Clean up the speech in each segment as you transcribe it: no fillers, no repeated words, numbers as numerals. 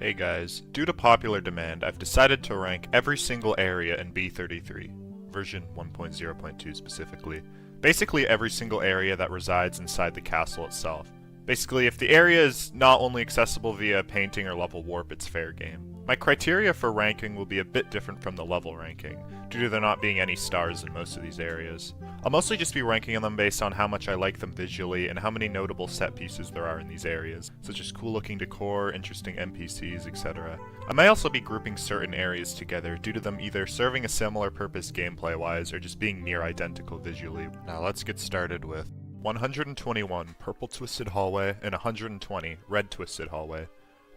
Hey guys, due to popular demand, I've decided to rank every single area in B33, version 1.0.2 specifically. Basically every single area that resides inside the castle itself. Basically, if the area is not only accessible via painting or level warp, it's fair game. My criteria for ranking will be a bit different from the level ranking, due to there not being any stars in most of these areas. I'll mostly just be ranking them based on how much I like them visually and how many notable set pieces there are in these areas, such as cool looking decor, interesting NPCs, etc. I may also be grouping certain areas together due to them either serving a similar purpose gameplay wise or just being near identical visually. Now let's get started with 121 Purple Twisted Hallway and 120 Red Twisted Hallway.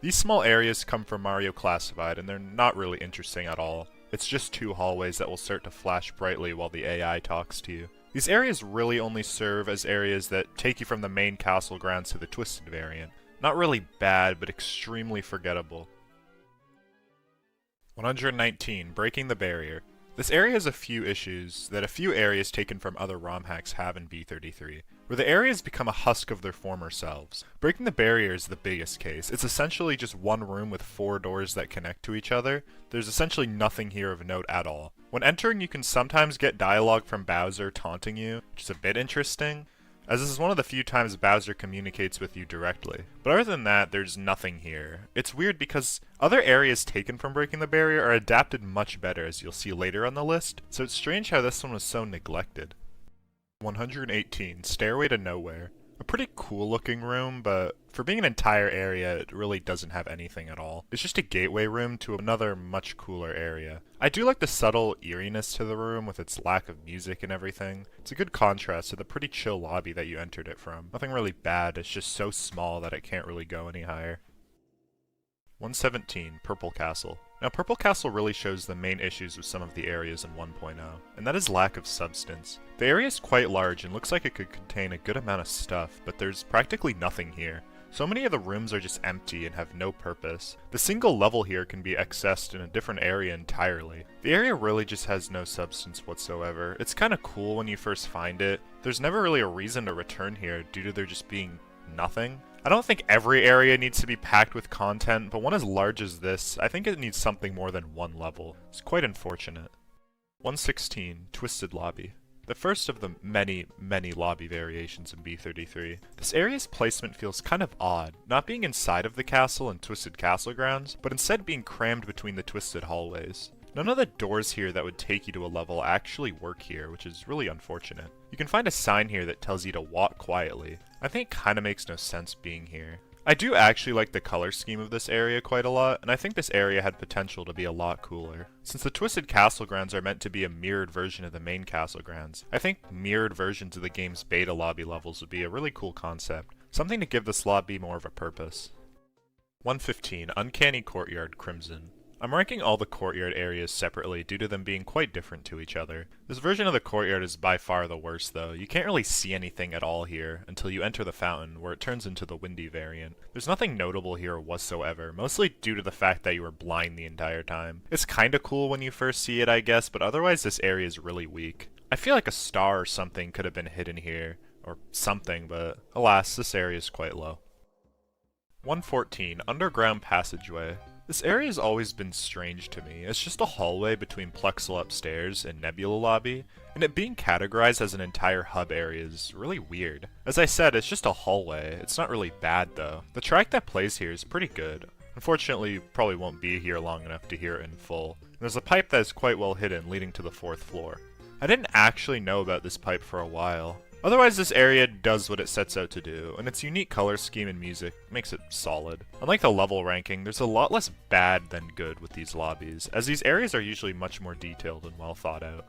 These small areas come from Mario Classified and they're not really interesting at all. It's just two hallways that will start to flash brightly while the AI talks to you. These areas really only serve as areas that take you from the main castle grounds to the Twisted variant. Not really bad, but extremely forgettable. 119 Breaking the Barrier. This area has a few issues that a few areas taken from other ROM hacks have in B33, where the areas become a husk of their former selves. Breaking the Barrier is the biggest case. It's essentially just one room with 4 doors that connect to each other. There's essentially nothing here of note at all. When entering, you can sometimes get dialogue from Bowser taunting you, which is a bit interesting, as this is one of the few times Bowser communicates with you directly. But other than that, there's nothing here. It's weird because other areas taken from Breaking the Barrier are adapted much better, as you'll see later on the list, so it's strange how this one was so neglected. 118 Stairway to Nowhere. A pretty cool looking room, but for being an entire area, it really doesn't have anything at all. It's just a gateway room to another much cooler area. I do like the subtle eeriness to the room with its lack of music and everything. It's a good contrast to the pretty chill lobby that you entered it from. Nothing really bad, it's just so small that it can't really go any higher. 117 Purple Castle. Now Purple Castle really shows the main issues with some of the areas in 1.0, and that is lack of substance. The area is quite large and looks like it could contain a good amount of stuff, but there's practically nothing here. So many of the rooms are just empty and have no purpose. The single level here can be accessed in a different area entirely. The area really just has no substance whatsoever. It's kinda cool when you first find it. There's never really a reason to return here due to there just being nothing. I don't think every area needs to be packed with content, but one as large as this, I think it needs something more than one level. It's quite unfortunate. 116 Twisted Lobby. The first of the many lobby variations in B33. This area's placement feels kind of odd, not being inside of the castle and Twisted Castle grounds, but instead being crammed between the Twisted hallways. None of the doors here that would take you to a level actually work here, which is really unfortunate. You can find a sign here that tells you to walk quietly. I think it kinda makes no sense being here. I do actually like the color scheme of this area quite a lot, and I think this area had potential to be a lot cooler. Since the Twisted Castle grounds are meant to be a mirrored version of the main castle grounds, I think mirrored versions of the game's beta lobby levels would be a really cool concept. Something to give this lobby more of a purpose. 115 Uncanny Courtyard Crimson. I'm ranking all the courtyard areas separately due to them being quite different to each other. This version of the courtyard is by far the worst though. You can't really see anything at all here until you enter the fountain, where it turns into the windy variant. There's nothing notable here whatsoever, mostly due to the fact that you were blind the entire time. It's kinda cool when you first see it, I guess, but otherwise this area is really weak. I feel like a star or something could have been hidden here, or something, but alas, this area is quite low. 114 Underground Passageway. This area has always been strange to me. It's just a hallway between Plexel upstairs and Nebula lobby, and it being categorized as an entire hub area is really weird. As I said, it's just a hallway. It's not really bad though. The track that plays here is pretty good. Unfortunately, you probably won't be here long enough to hear it in full. And there's a pipe that is quite well hidden leading to the 4th floor. I didn't actually know about this pipe for a while. Otherwise, this area does what it sets out to do, and its unique color scheme and music makes it solid. Unlike the level ranking, there's a lot less bad than good with these lobbies, as these areas are usually much more detailed and well thought out.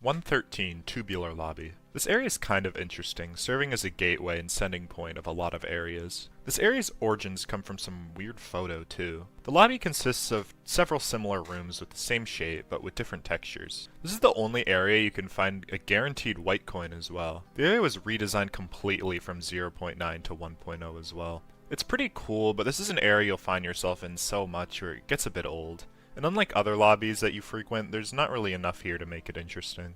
113 Tubular Lobby. This area is kind of interesting, serving as a gateway and sending point of a lot of areas. This area's origins come from some weird photo too. The lobby consists of several similar rooms with the same shape, but with different textures. This is the only area you can find a guaranteed white coin as well. The area was redesigned completely from 0.9 to 1.0 as well. It's pretty cool, but this is an area you'll find yourself in so much where it gets a bit old. And unlike other lobbies that you frequent, there's not really enough here to make it interesting.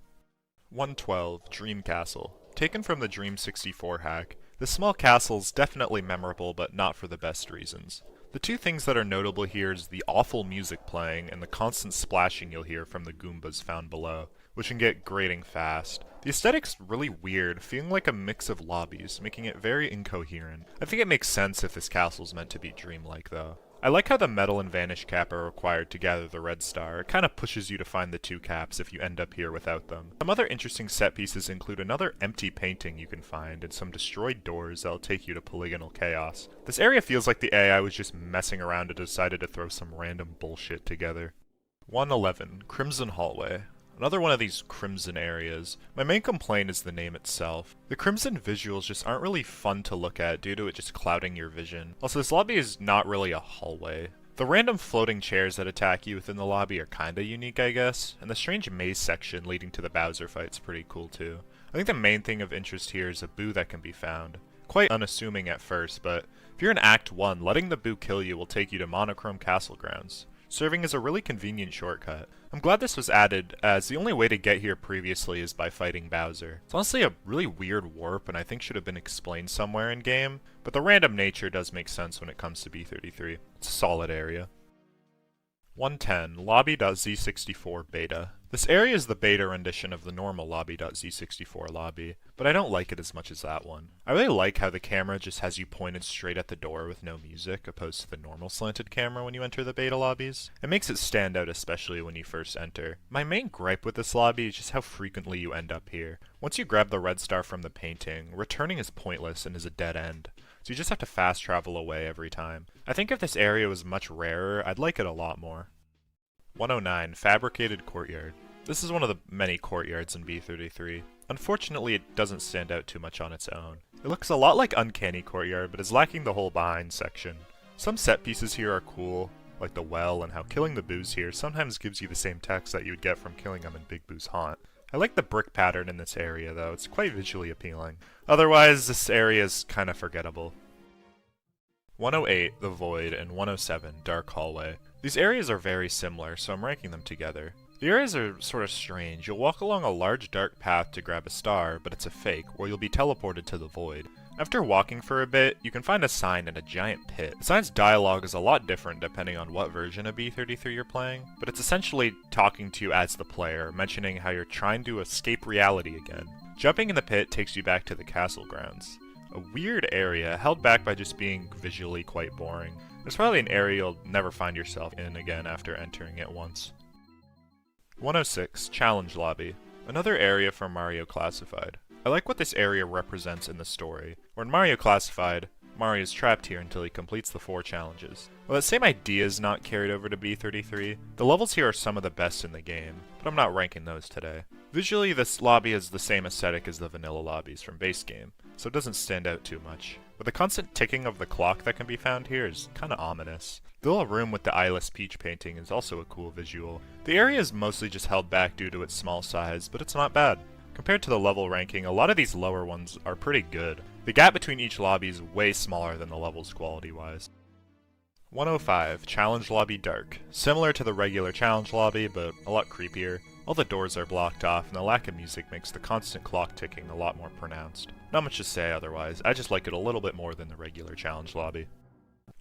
112 Dream Castle. Taken from the Dream 64 hack, this small castle is definitely memorable but not for the best reasons. The two things that are notable here is the awful music playing and the constant splashing you'll hear from the Goombas found below, which can get grating fast. The aesthetic's really weird, feeling like a mix of lobbies, making it very incoherent. I think it makes sense if this castle's meant to be dreamlike though. I like how the metal and vanish cap are required to gather the red star. It kind of pushes you to find the two caps if you end up here without them. Some other interesting set pieces include another empty painting you can find and some destroyed doors that'll take you to polygonal chaos. This area feels like the AI was just messing around and decided to throw some random bullshit together. 111, Crimson Hallway. Another one of these crimson areas. My main complaint is the name itself. The crimson visuals just aren't really fun to look at due to it just clouding your vision. Also, this lobby is not really a hallway. The random floating chairs that attack you within the lobby are kinda unique, I guess, and the strange maze section leading to the Bowser fight's pretty cool too. I think the main thing of interest here is a boo that can be found. Quite unassuming at first, but if you're in Act 1, letting the boo kill you will take you to Monochrome Castle grounds, serving as a really convenient shortcut. I'm glad this was added, as the only way to get here previously is by fighting Bowser. It's honestly a really weird warp and I think should have been explained somewhere in game, but the random nature does make sense when it comes to B33. It's a solid area. 110, Lobby.z64 Beta. This area is the beta rendition of the normal Lobby.z64 lobby, but I don't like it as much as that one. I really like how the camera just has you pointed straight at the door with no music, opposed to the normal slanted camera when you enter the beta lobbies. It makes it stand out especially when you first enter. My main gripe with this lobby is just how frequently you end up here. Once you grab the red star from the painting, returning is pointless and is a dead end, so you just have to fast travel away every time. I think if this area was much rarer, I'd like it a lot more. 109, Fabricated Courtyard. This is one of the many courtyards in B33. Unfortunately, it doesn't stand out too much on its own. It looks a lot like Uncanny Courtyard, but is lacking the whole behind section. Some set pieces here are cool, like the well and how killing the boos here sometimes gives you the same text that you would get from killing them in Big Boo's Haunt. I like the brick pattern in this area though, it's quite visually appealing. Otherwise, this area is kinda forgettable. 108, The Void, and 107, Dark Hallway. These areas are very similar, so I'm ranking them together. The areas are sort of strange. You'll walk along a large dark path to grab a star, but it's a fake, or you'll be teleported to the void. After walking for a bit, you can find a sign in a giant pit. The sign's dialogue is a lot different depending on what version of B33 you're playing, but it's essentially talking to you as the player, mentioning how you're trying to escape reality again. Jumping in the pit takes you back to the castle grounds. A weird area, held back by just being visually quite boring. It's probably an area you'll never find yourself in again after entering it once. 106, Challenge Lobby. Another area from Mario Classified. I like what this area represents in the story. Where in Mario Classified, Mario is trapped here until he completes the 4 challenges. While that same idea is not carried over to B33, the levels here are some of the best in the game, but I'm not ranking those today. Visually, this lobby has the same aesthetic as the vanilla lobbies from base game, so it doesn't stand out too much. But the constant ticking of the clock that can be found here is kinda ominous. The little room with the eyeless Peach painting is also a cool visual. The area is mostly just held back due to its small size, but it's not bad. Compared to the level ranking, a lot of these lower ones are pretty good. The gap between each lobby is way smaller than the levels quality-wise. 105, Challenge Lobby Dark. Similar to the regular Challenge Lobby, but a lot creepier. All the doors are blocked off, and the lack of music makes the constant clock ticking a lot more pronounced. Not much to say otherwise, I just like it a little bit more than the regular Challenge Lobby.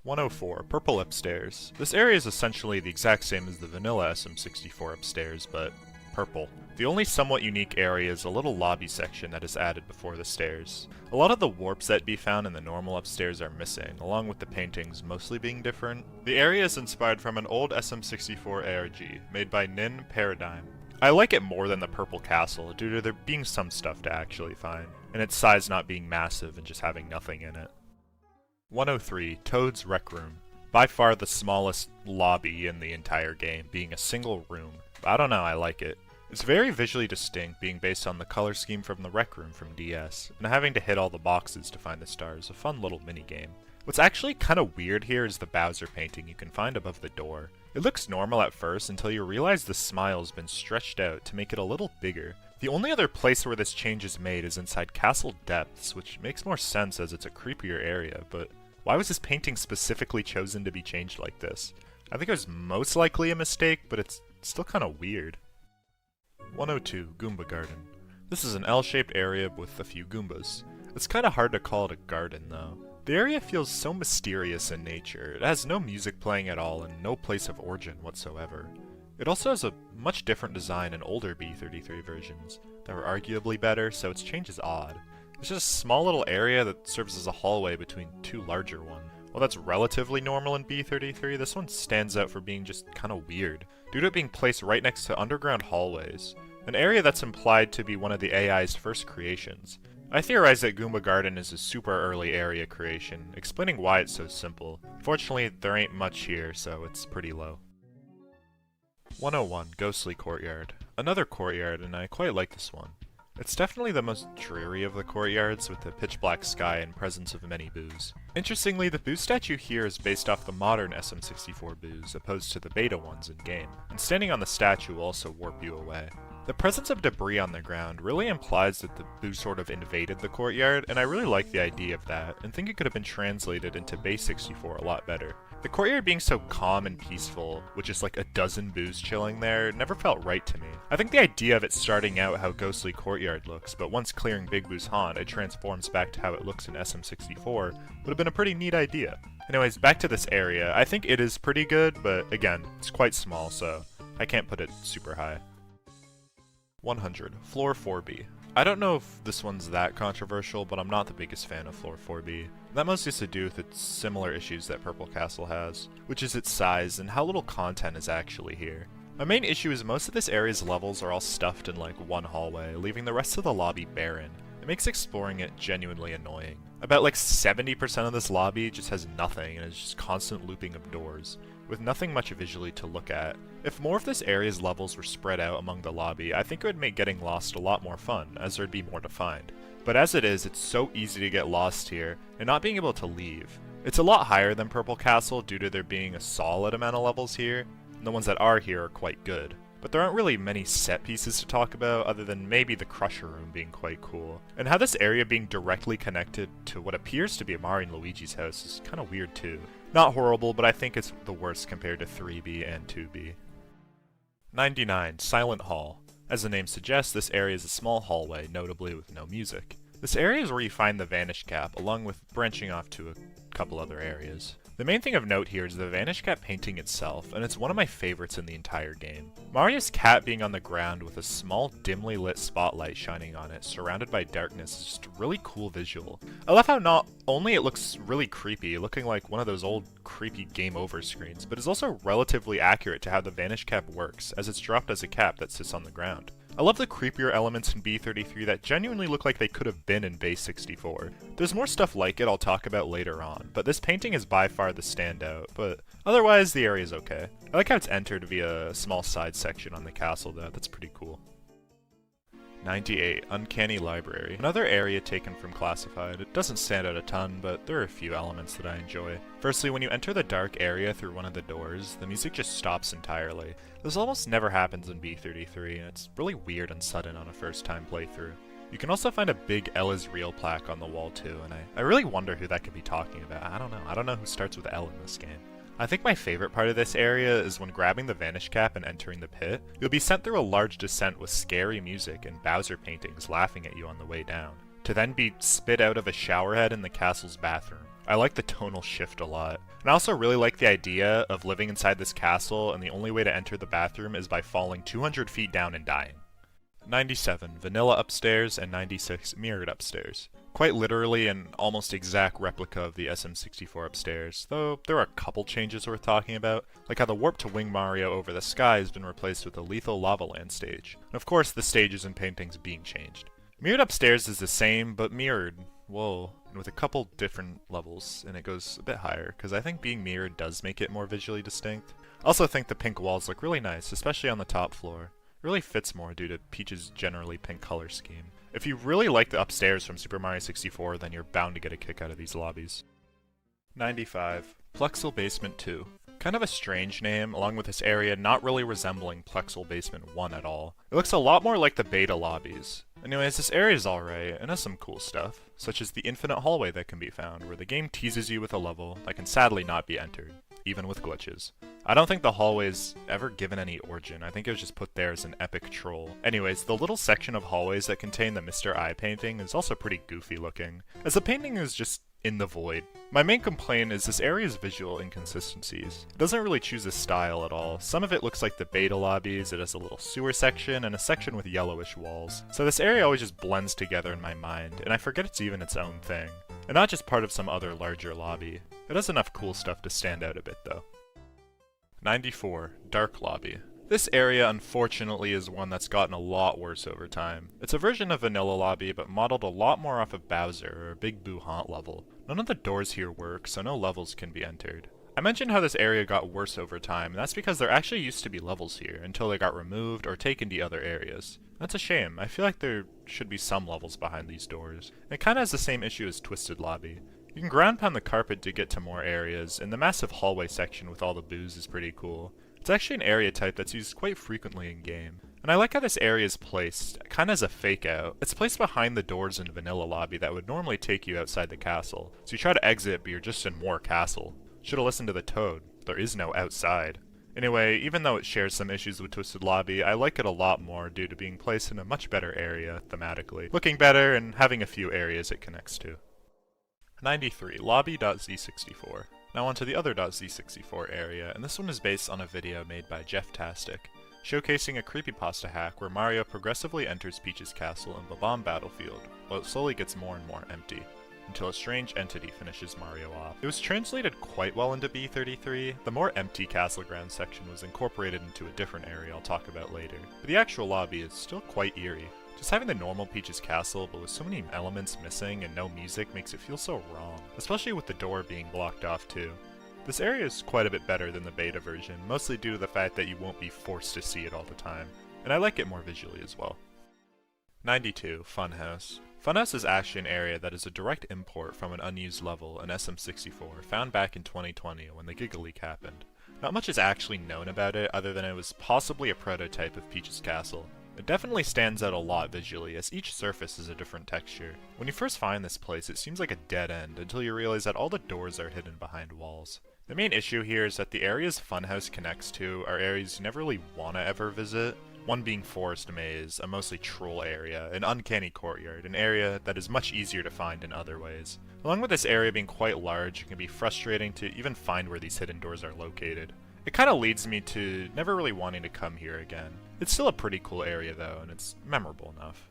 104, Purple Upstairs. This area is essentially the exact same as the vanilla SM64 upstairs, but purple. The only somewhat unique area is a little lobby section that is added before the stairs. A lot of the warps that be found in the normal upstairs are missing, along with the paintings mostly being different. The area is inspired from an old SM64 ARG, made by Nin Paradigm. I like it more than the Purple Castle, due to there being some stuff to actually find, and its size not being massive and just having nothing in it. 103, Toad's Rec Room. By far the smallest lobby in the entire game, being a single room. I don't know, I like it. It's very visually distinct, being based on the color scheme from the Rec Room from DS, and having to hit all the boxes to find the stars is a fun little minigame. What's actually kinda weird here is the Bowser painting you can find above the door. It looks normal at first until you realize the smile's been stretched out to make it a little bigger. The only other place where this change is made is inside Castle Depths, which makes more sense as it's a creepier area, but why was this painting specifically chosen to be changed like this? I think it was most likely a mistake, but it's still kinda weird. 102, Goomba Garden. This is an L-shaped area with a few Goombas. It's kinda hard to call it a garden though. The area feels so mysterious in nature. It has no music playing at all and no place of origin whatsoever. It also has a much different design in older B33 versions that were arguably better, so its change is odd. It's just a small little area that serves as a hallway between two larger ones. While that's relatively normal in B33, this one stands out for being just kinda weird, due to it being placed right next to underground hallways, an area that's implied to be one of the AI's first creations. I theorize that Goomba Garden is a super early area creation, explaining why it's so simple. Fortunately, there ain't much here, so it's pretty low. 101, Ghostly Courtyard. Another courtyard, and I quite like this one. It's definitely the most dreary of the courtyards, with the pitch black sky and presence of many boos. Interestingly, the boo statue here is based off the modern SM64 boos, opposed to the beta ones in-game, and standing on the statue will also warp you away. The presence of debris on the ground really implies that the boo sort of invaded the courtyard, and I really like the idea of that, and think it could have been translated into base 64 a lot better. The courtyard being so calm and peaceful, with just like a dozen boos chilling there, never felt right to me. I think the idea of it starting out how Ghostly Courtyard looks, but once clearing Big Boo's haunt, it transforms back to how it looks in SM64, would have been a pretty neat idea. Anyways, back to this area. I think it is pretty good, but again, it's quite small, so I can't put it super high. 100, Floor 4B. I don't know if this one's that controversial, but I'm not the biggest fan of Floor 4B. That mostly has to do with its similar issues that Purple Castle has, which is its size and how little content is actually here. My main issue is most of this area's levels are all stuffed in like one hallway, leaving the rest of the lobby barren. It makes exploring it genuinely annoying. About like 70% of this lobby just has nothing and is just constant looping of doors, with nothing much visually to look at. If more of this area's levels were spread out among the lobby, I think it would make getting lost a lot more fun, as there'd be more to find. But as it is, it's so easy to get lost here, and not being able to leave. It's a lot higher than Purple Castle due to there being a solid amount of levels here, and the ones that are here are quite good. But there aren't really many set pieces to talk about other than maybe the Crusher Room being quite cool. And how this area being directly connected to what appears to be Mario and Luigi's house is kinda weird too. Not horrible, but I think it's the worst compared to 3B and 2B. 99, Silent Hall. As the name suggests, this area is a small hallway, notably with no music. This area is where you find the Vanish Cap, along with branching off to a couple other areas. The main thing of note here is the Vanish Cap painting itself, and it's one of my favorites in the entire game. Mario's cat being on the ground with a small dimly lit spotlight shining on it, surrounded by darkness, is just a really cool visual. I love how not only it looks really creepy, looking like one of those old creepy game over screens, but is also relatively accurate to how the Vanish Cap works, as it's dropped as a cap that sits on the ground. I love the creepier elements in B33 that genuinely look like they could have been in base 64. There's more stuff like it I'll talk about later on, but this painting is by far the standout, but otherwise the area is okay. I like how it's entered via a small side section on the castle though, that's pretty cool. 98, Uncanny Library. Another area taken from Classified. It doesn't stand out a ton, but there are a few elements that I enjoy. Firstly, when you enter the dark area through one of the doors, the music just stops entirely. This almost never happens in B33, and it's really weird and sudden on a first-time playthrough. You can also find a big L is real plaque on the wall too, and I really wonder who that could be talking about. I don't know who starts with L in this game. I think my favorite part of this area is when grabbing the Vanish Cap and entering the pit, you'll be sent through a large descent with scary music and Bowser paintings laughing at you on the way down, to then be spit out of a showerhead in the castle's bathroom. I like the tonal shift a lot. And I also really like the idea of living inside this castle and the only way to enter the bathroom is by falling 200 feet down and dying. 97, Vanilla Upstairs, and 96, Mirrored Upstairs. Quite literally an almost exact replica of the SM64 upstairs, though there are a couple changes worth talking about, like how the Warp to Wing Mario over the sky has been replaced with a Lethal Lava Land stage, and of course the stages and paintings being changed. Mirrored Upstairs is the same, but mirrored, whoa, and with a couple different levels, and it goes a bit higher, because I think being mirrored does make it more visually distinct. I also think the pink walls look really nice, especially on the top floor. It really fits more due to Peach's generally pink color scheme. If you really like the upstairs from Super Mario 64, then you're bound to get a kick out of these lobbies. 95, Plexel Basement 2. Kind of a strange name, along with this area not really resembling Plexel Basement 1 at all. It looks a lot more like the beta lobbies. Anyways, this area is alright, and has some cool stuff, such as the infinite hallway that can be found, where the game teases you with a level that can sadly not be entered, even with glitches. I don't think the hallway is ever given any origin, I think it was just put there as an epic troll. Anyways, the little section of hallways that contain the Mr. Eye painting is also pretty goofy looking, as the painting is just In the void. My main complaint is this area's visual inconsistencies. It doesn't really choose a style at all. Some of it looks like the beta lobbies, it has a little sewer section, and a section with yellowish walls. So this area always just blends together in my mind, and I forget it's even its own thing. And not just part of some other larger lobby. It has enough cool stuff to stand out a bit though. 94. Dark Lobby. This area, unfortunately, is one that's gotten a lot worse over time. It's a version of Vanilla Lobby, but modeled a lot more off of Bowser, or Big Boo Haunt level. None of the doors here work, so no levels can be entered. I mentioned how this area got worse over time, and that's because there actually used to be levels here, until they got removed or taken to other areas. That's a shame. I feel like there should be some levels behind these doors. It kinda has the same issue as Twisted Lobby. You can ground pound the carpet to get to more areas, and the massive hallway section with all the boos is pretty cool. It's actually an area type that's used quite frequently in game. And I like how this area is placed, kinda as a fake out. It's placed behind the doors in Vanilla Lobby that would normally take you outside the castle. So you try to exit, but you're just in more castle. Should've listened to the Toad. There is no outside. Anyway, even though it shares some issues with Twisted Lobby, I like it a lot more due to being placed in a much better area, thematically. Looking better and having a few areas it connects to. 93. Lobby.z64. Now onto the other .z64 area, and this one is based on a video made by Jeff-tastic, showcasing a creepypasta hack where Mario progressively enters Peach's castle in Bob-omb Battlefield, while it slowly gets more and more empty, until a strange entity finishes Mario off. It was translated quite well into B33. The more empty castle ground section was incorporated into a different area I'll talk about later, but the actual lobby is still quite eerie. Just having the normal Peach's castle, but with so many elements missing and no music makes it feel so wrong, especially with the door being blocked off too. This area is quite a bit better than the beta version, mostly due to the fact that you won't be forced to see it all the time, and I like it more visually as well. 92. Funhouse. Funhouse is actually an area that is a direct import from an unused level in SM64 found back in 2020 when the Giga Leak happened. Not much is actually known about it other than it was possibly a prototype of Peach's castle. It definitely stands out a lot visually, as each surface is a different texture. When you first find this place, it seems like a dead end until you realize that all the doors are hidden behind walls. The main issue here is that the areas Funhouse connects to are areas you never really want to ever visit, one being Forest Maze, a mostly troll area, an uncanny courtyard, an area that is much easier to find in other ways. Along with this area being quite large, it can be frustrating to even find where these hidden doors are located. It kinda leads me to never really wanting to come here again. It's still a pretty cool area though, and it's memorable enough.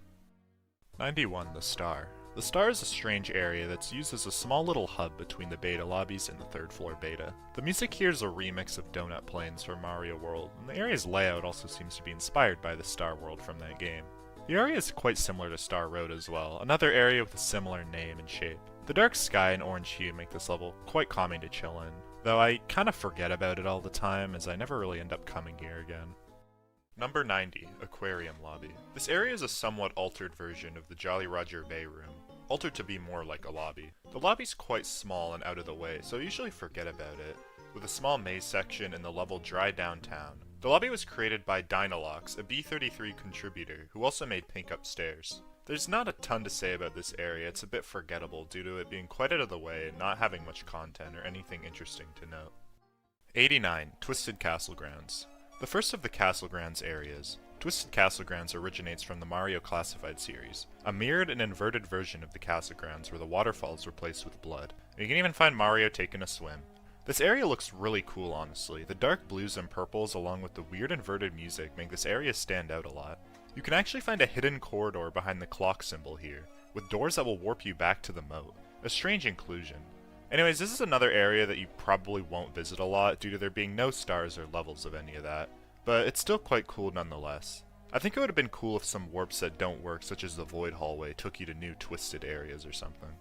91. The Star. The Star is a strange area that's used as a small little hub between the beta lobbies and the third floor beta. The music here is a remix of Donut Plains from Mario World, and the area's layout also seems to be inspired by the Star World from that game. The area is quite similar to Star Road as well, another area with a similar name and shape. The dark sky and orange hue make this level quite calming to chill in, though I kinda forget about it all the time as I never really end up coming here again. Number 90. Aquarium Lobby. This area is a somewhat altered version of the Jolly Roger Bay room, altered to be more like a lobby. The lobby's quite small and out of the way, so I usually forget about it, with a small maze section in the level Dry Downtown. The lobby was created by Dynalox, a B33 contributor, who also made Pink Upstairs. There's not a ton to say about this area, it's a bit forgettable due to it being quite out of the way and not having much content or anything interesting to note. 89. Twisted Castle Grounds. The first of the Castle Grounds areas, Twisted Castle Grounds originates from the Mario Classified series, a mirrored and inverted version of the Castle Grounds where the waterfalls were placed with blood. And you can even find Mario taking a swim. This area looks really cool honestly. The dark blues and purples along with the weird inverted music make this area stand out a lot. You can actually find a hidden corridor behind the clock symbol here, with doors that will warp you back to the moat. A strange inclusion. Anyways, this is another area that you probably won't visit a lot due to there being no stars or levels of any of that, but it's still quite cool nonetheless. I think it would have been cool if some warps that don't work, such as the Void Hallway, took you to new twisted areas or something.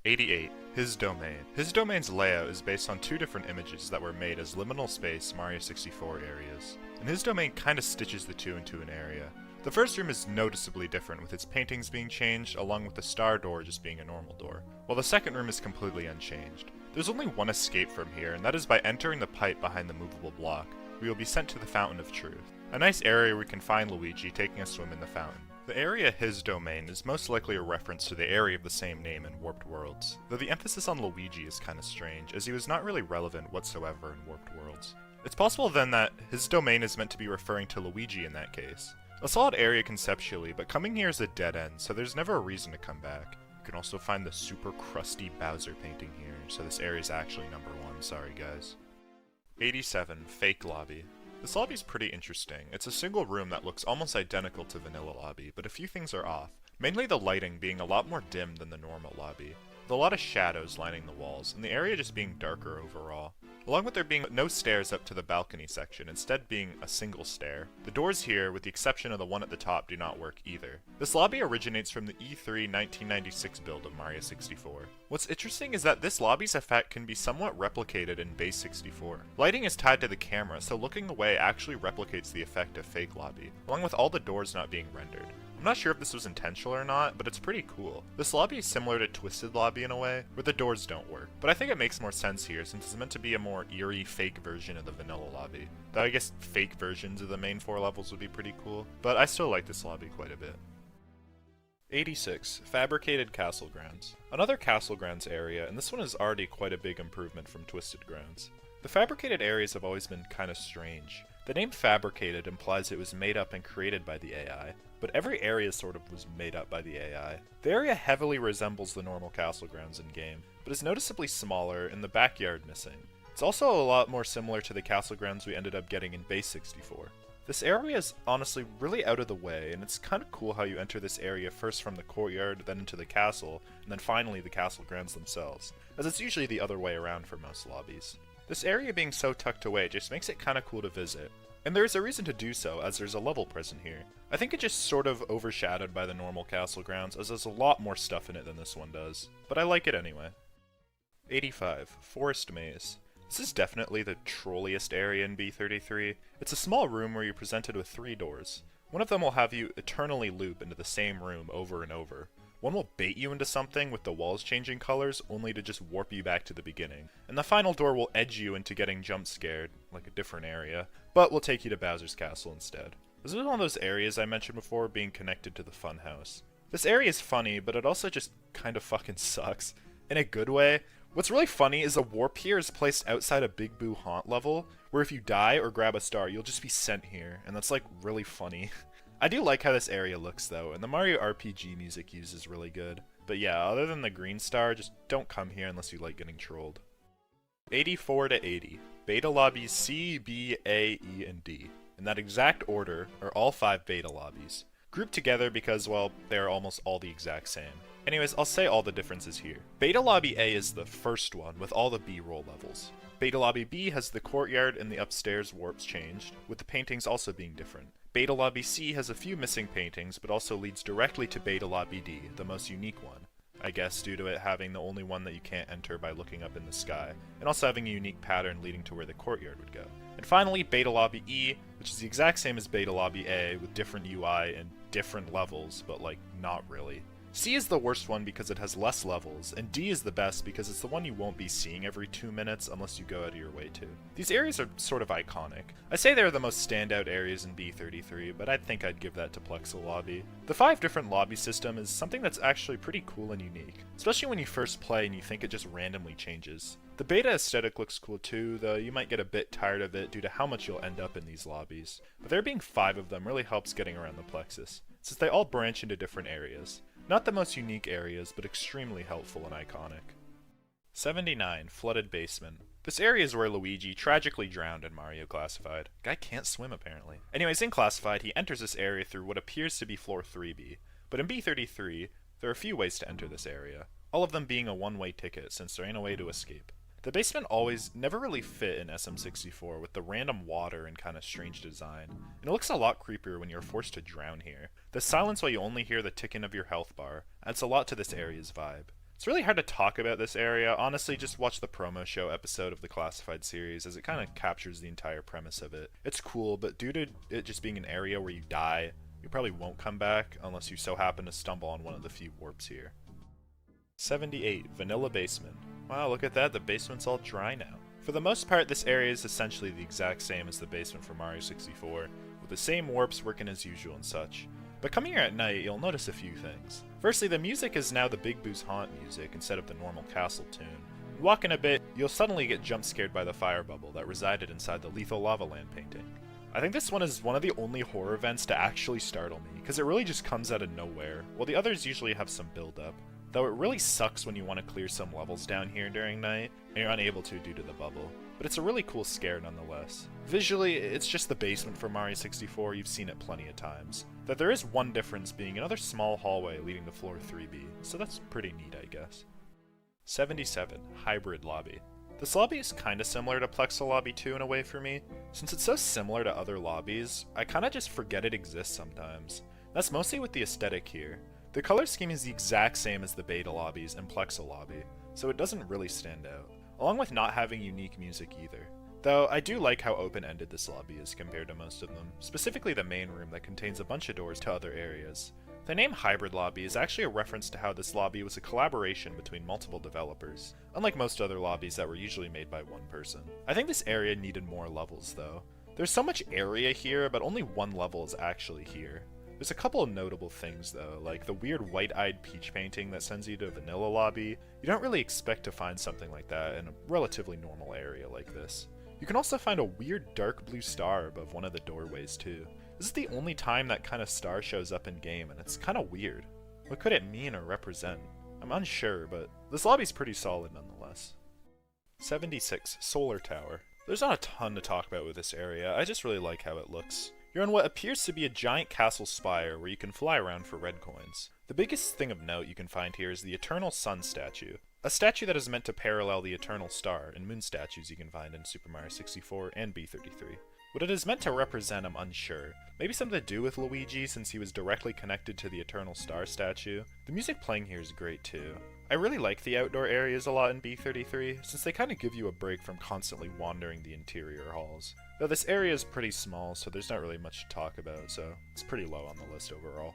88. His Domain. His Domain's layout is based on two different images that were made as liminal space Mario 64 areas, and His Domain kinda stitches the two into an area. The first room is noticeably different, with its paintings being changed, along with the star door just being a normal door, while the second room is completely unchanged. There's only one escape from here, and that is by entering the pipe behind the movable block. We will be sent to the Fountain of Truth, a nice area where we can find Luigi taking a swim in the fountain. The area His Domain is most likely a reference to the area of the same name in Warped Worlds, though the emphasis on Luigi is kinda strange, as he was not really relevant whatsoever in Warped Worlds. It's possible then that His Domain is meant to be referring to Luigi in that case. A solid area conceptually, but coming here is a dead end, so there's never a reason to come back. can also find the super crusty Bowser painting here, so this area is actually number 1, sorry guys. 87, Fake Lobby. This lobby is pretty interesting. It's a single room that looks almost identical to Vanilla Lobby, but a few things are off. Mainly the lighting being a lot more dim than the normal lobby, with a lot of shadows lining the walls, and the area just being darker overall. Along with there being no stairs up to the balcony section, instead being a single stair. The doors here, with the exception of the one at the top, do not work either. This lobby originates from the E3 1996 build of Mario 64. What's interesting is that this lobby's effect can be somewhat replicated in Base 64. Lighting is tied to the camera, so looking away actually replicates the effect of Fake Lobby, along with all the doors not being rendered. I'm not sure if this was intentional or not, but it's pretty cool. This lobby is similar to Twisted Lobby in a way, where the doors don't work, but I think it makes more sense here since it's meant to be a more eerie, fake version of the Vanilla Lobby. Though I guess fake versions of the main 4 levels would be pretty cool, but I still like this lobby quite a bit. 86, Fabricated Castle Grounds. Another Castle Grounds area, and this one is already quite a big improvement from Twisted Grounds. The fabricated areas have always been kinda strange. The name Fabricated implies it was made up and created by the AI, but every area sort of was made up by the AI. The area heavily resembles the normal Castle Grounds in-game, but is noticeably smaller and the backyard missing. It's also a lot more similar to the Castle Grounds we ended up getting in Base 64. This area is honestly really out of the way, and it's kind of cool how you enter this area first from the courtyard, then into the castle, and then finally the Castle Grounds themselves, as it's usually the other way around for most lobbies. This area being so tucked away just makes it kinda cool to visit. And there's a reason to do so, as there's a level present here. I think it just sort of overshadowed by the normal Castle Grounds, as there's a lot more stuff in it than this one does. But I like it anyway. 85, Forest Maze. This is definitely the trolliest area in B33. It's a small room where you're presented with 3 doors. One of them will have you eternally loop into the same room over and over. One will bait you into something with the walls changing colors, only to just warp you back to the beginning. And the final door will edge you into getting jump scared, like a different area, but will take you to Bowser's Castle instead. This is one of those areas I mentioned before being connected to the funhouse. This area is funny, but it also just kind of fucking sucks. In a good way. What's really funny is a warp here is placed outside a Big Boo Haunt level, where if you die or grab a star, you'll just be sent here, and that's like really funny. I do like how this area looks though, and the Mario RPG music used is really good. But yeah, other than the green star, just don't come here unless you like getting trolled. 84 to 80. Beta lobbies C, B, A, E, and D. In that exact order are all 5 beta lobbies. Grouped together because, well, they are almost all the exact same. Anyways, I'll say all the differences here. Beta Lobby A is the first one, with all the B-roll levels. Beta Lobby B has the courtyard and the upstairs warps changed, with the paintings also being different. Beta Lobby C has a few missing paintings, but also leads directly to Beta Lobby D, the most unique one. I guess due to it having the only one that you can't enter by looking up in the sky, and also having a unique pattern leading to where the courtyard would go. And finally, Beta Lobby E, which is the exact same as Beta Lobby A, with different UI and different levels, but like, not really. C is the worst one because it has less levels, and D is the best because it's the one you won't be seeing every 2 minutes unless you go out of your way to. These areas are sort of iconic. I say they're the most standout areas in B33, but I think I'd give that to Plexel Lobby. The 5 different lobby system is something that's actually pretty cool and unique, especially when you first play and you think it just randomly changes. The beta aesthetic looks cool too, though you might get a bit tired of it due to how much you'll end up in these lobbies. But there being 5 of them really helps getting around the Plexus, since they all branch into different areas. Not the most unique areas, but extremely helpful and iconic. 79. Flooded Basement. This area is where Luigi tragically drowned in Mario Classified. Guy can't swim apparently. Anyways, in Classified, he enters this area through what appears to be floor 3B. But in B33, there are a few ways to enter this area, all of them being a one-way ticket since there ain't a way to escape. The basement always never really fit in SM64 with the random water and kind of strange design, and it looks a lot creepier when you're forced to drown here. The silence while you only hear the ticking of your health bar adds a lot to this area's vibe. It's really hard to talk about this area, honestly just watch the promo show episode of the Classified series as it kind of captures the entire premise of it. It's cool, but due to it just being an area where you die, you probably won't come back unless you so happen to stumble on one of the few warps here. 78. Vanilla Basement. Wow, look at that, the basement's all dry now. For the most part, this area is essentially the exact same as the basement from Mario 64, with the same warps working as usual and such. But coming here at night, you'll notice a few things. Firstly, the music is now the Big Boo's Haunt music instead of the normal castle tune. You walk in a bit, you'll suddenly get jump scared by the fire bubble that resided inside the Lethal Lava Land painting. I think this one is one of the only horror events to actually startle me, because it really just comes out of nowhere, while the others usually have some build-up. though it really sucks when you want to clear some levels down here during night, and you're unable to due to the bubble. But it's a really cool scare nonetheless. Visually, it's just the basement from Mario 64, you've seen it plenty of times. Though there is one difference being another small hallway leading to floor 3B, so that's pretty neat I guess. 77. Hybrid Lobby. This lobby is kinda similar to Plexel Lobby 2 in a way for me. Since it's so similar to other lobbies, I kinda just forget it exists sometimes. That's mostly with the aesthetic here. The color scheme is the exact same as the beta lobbies and Plexel Lobby, so it doesn't really stand out, along with not having unique music either. Though I do like how open-ended this lobby is compared to most of them, specifically the main room that contains a bunch of doors to other areas. The name Hybrid Lobby is actually a reference to how this lobby was a collaboration between multiple developers, unlike most other lobbies that were usually made by one person. I think this area needed more levels though. There's so much area here, but only one level is actually here. There's a couple of notable things though, like the weird white-eyed peach painting that sends you to a vanilla lobby. You don't really expect to find something like that in a relatively normal area like this. You can also find a weird dark blue star above one of the doorways too. This is the only time that kind of star shows up in game, and it's kind of weird. What could it mean or represent? I'm unsure, but this lobby's pretty solid nonetheless. 76. Solar Tower. There's not a ton to talk about with this area, I just really like how it looks. You're on what appears to be a giant castle spire where you can fly around for red coins. The biggest thing of note you can find here is the Eternal Sun statue, a statue that is meant to parallel the Eternal Star and moon statues you can find in Super Mario 64 and B33. What it is meant to represent, I'm unsure. Maybe something to do with Luigi since he was directly connected to the Eternal Star statue. The music playing here is great too. I really like the outdoor areas a lot in B33, since they kind of give you a break from constantly wandering the interior halls. Though this area is pretty small, so there's not really much to talk about, so it's pretty low on the list overall.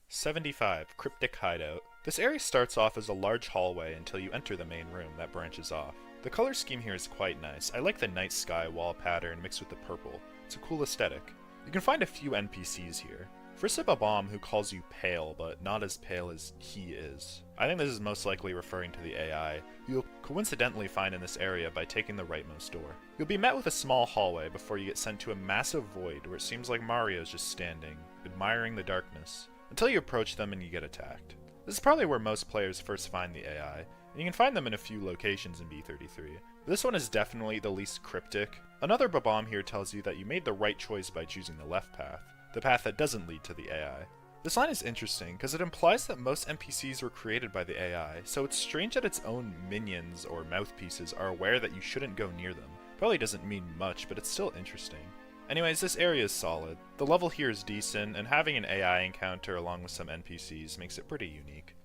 75. Cryptic Hideout. This area starts off as a large hallway until you enter the main room that branches off. The color scheme here is quite nice. I like the night sky wall pattern mixed with the purple. It's a cool aesthetic. You can find a few NPCs here. First up a bomb who calls you pale, but not as pale as he is. I think this is most likely referring to the AI, who you'll coincidentally find in this area by taking the rightmost door. You'll be met with a small hallway before you get sent to a massive void where it seems like Mario's just standing, admiring the darkness, until you approach them and you get attacked. This is probably where most players first find the AI, and you can find them in a few locations in B33. But this one is definitely the least cryptic. Another Babam here tells you that you made the right choice by choosing the left path, the path that doesn't lead to the AI. This line is interesting because it implies that most NPCs were created by the AI, so it's strange that its own minions or mouthpieces are aware that you shouldn't go near them. Probably doesn't mean much, but it's still interesting. Anyways, this area is solid. The level here is decent, and having an AI encounter along with some NPCs makes it pretty unique.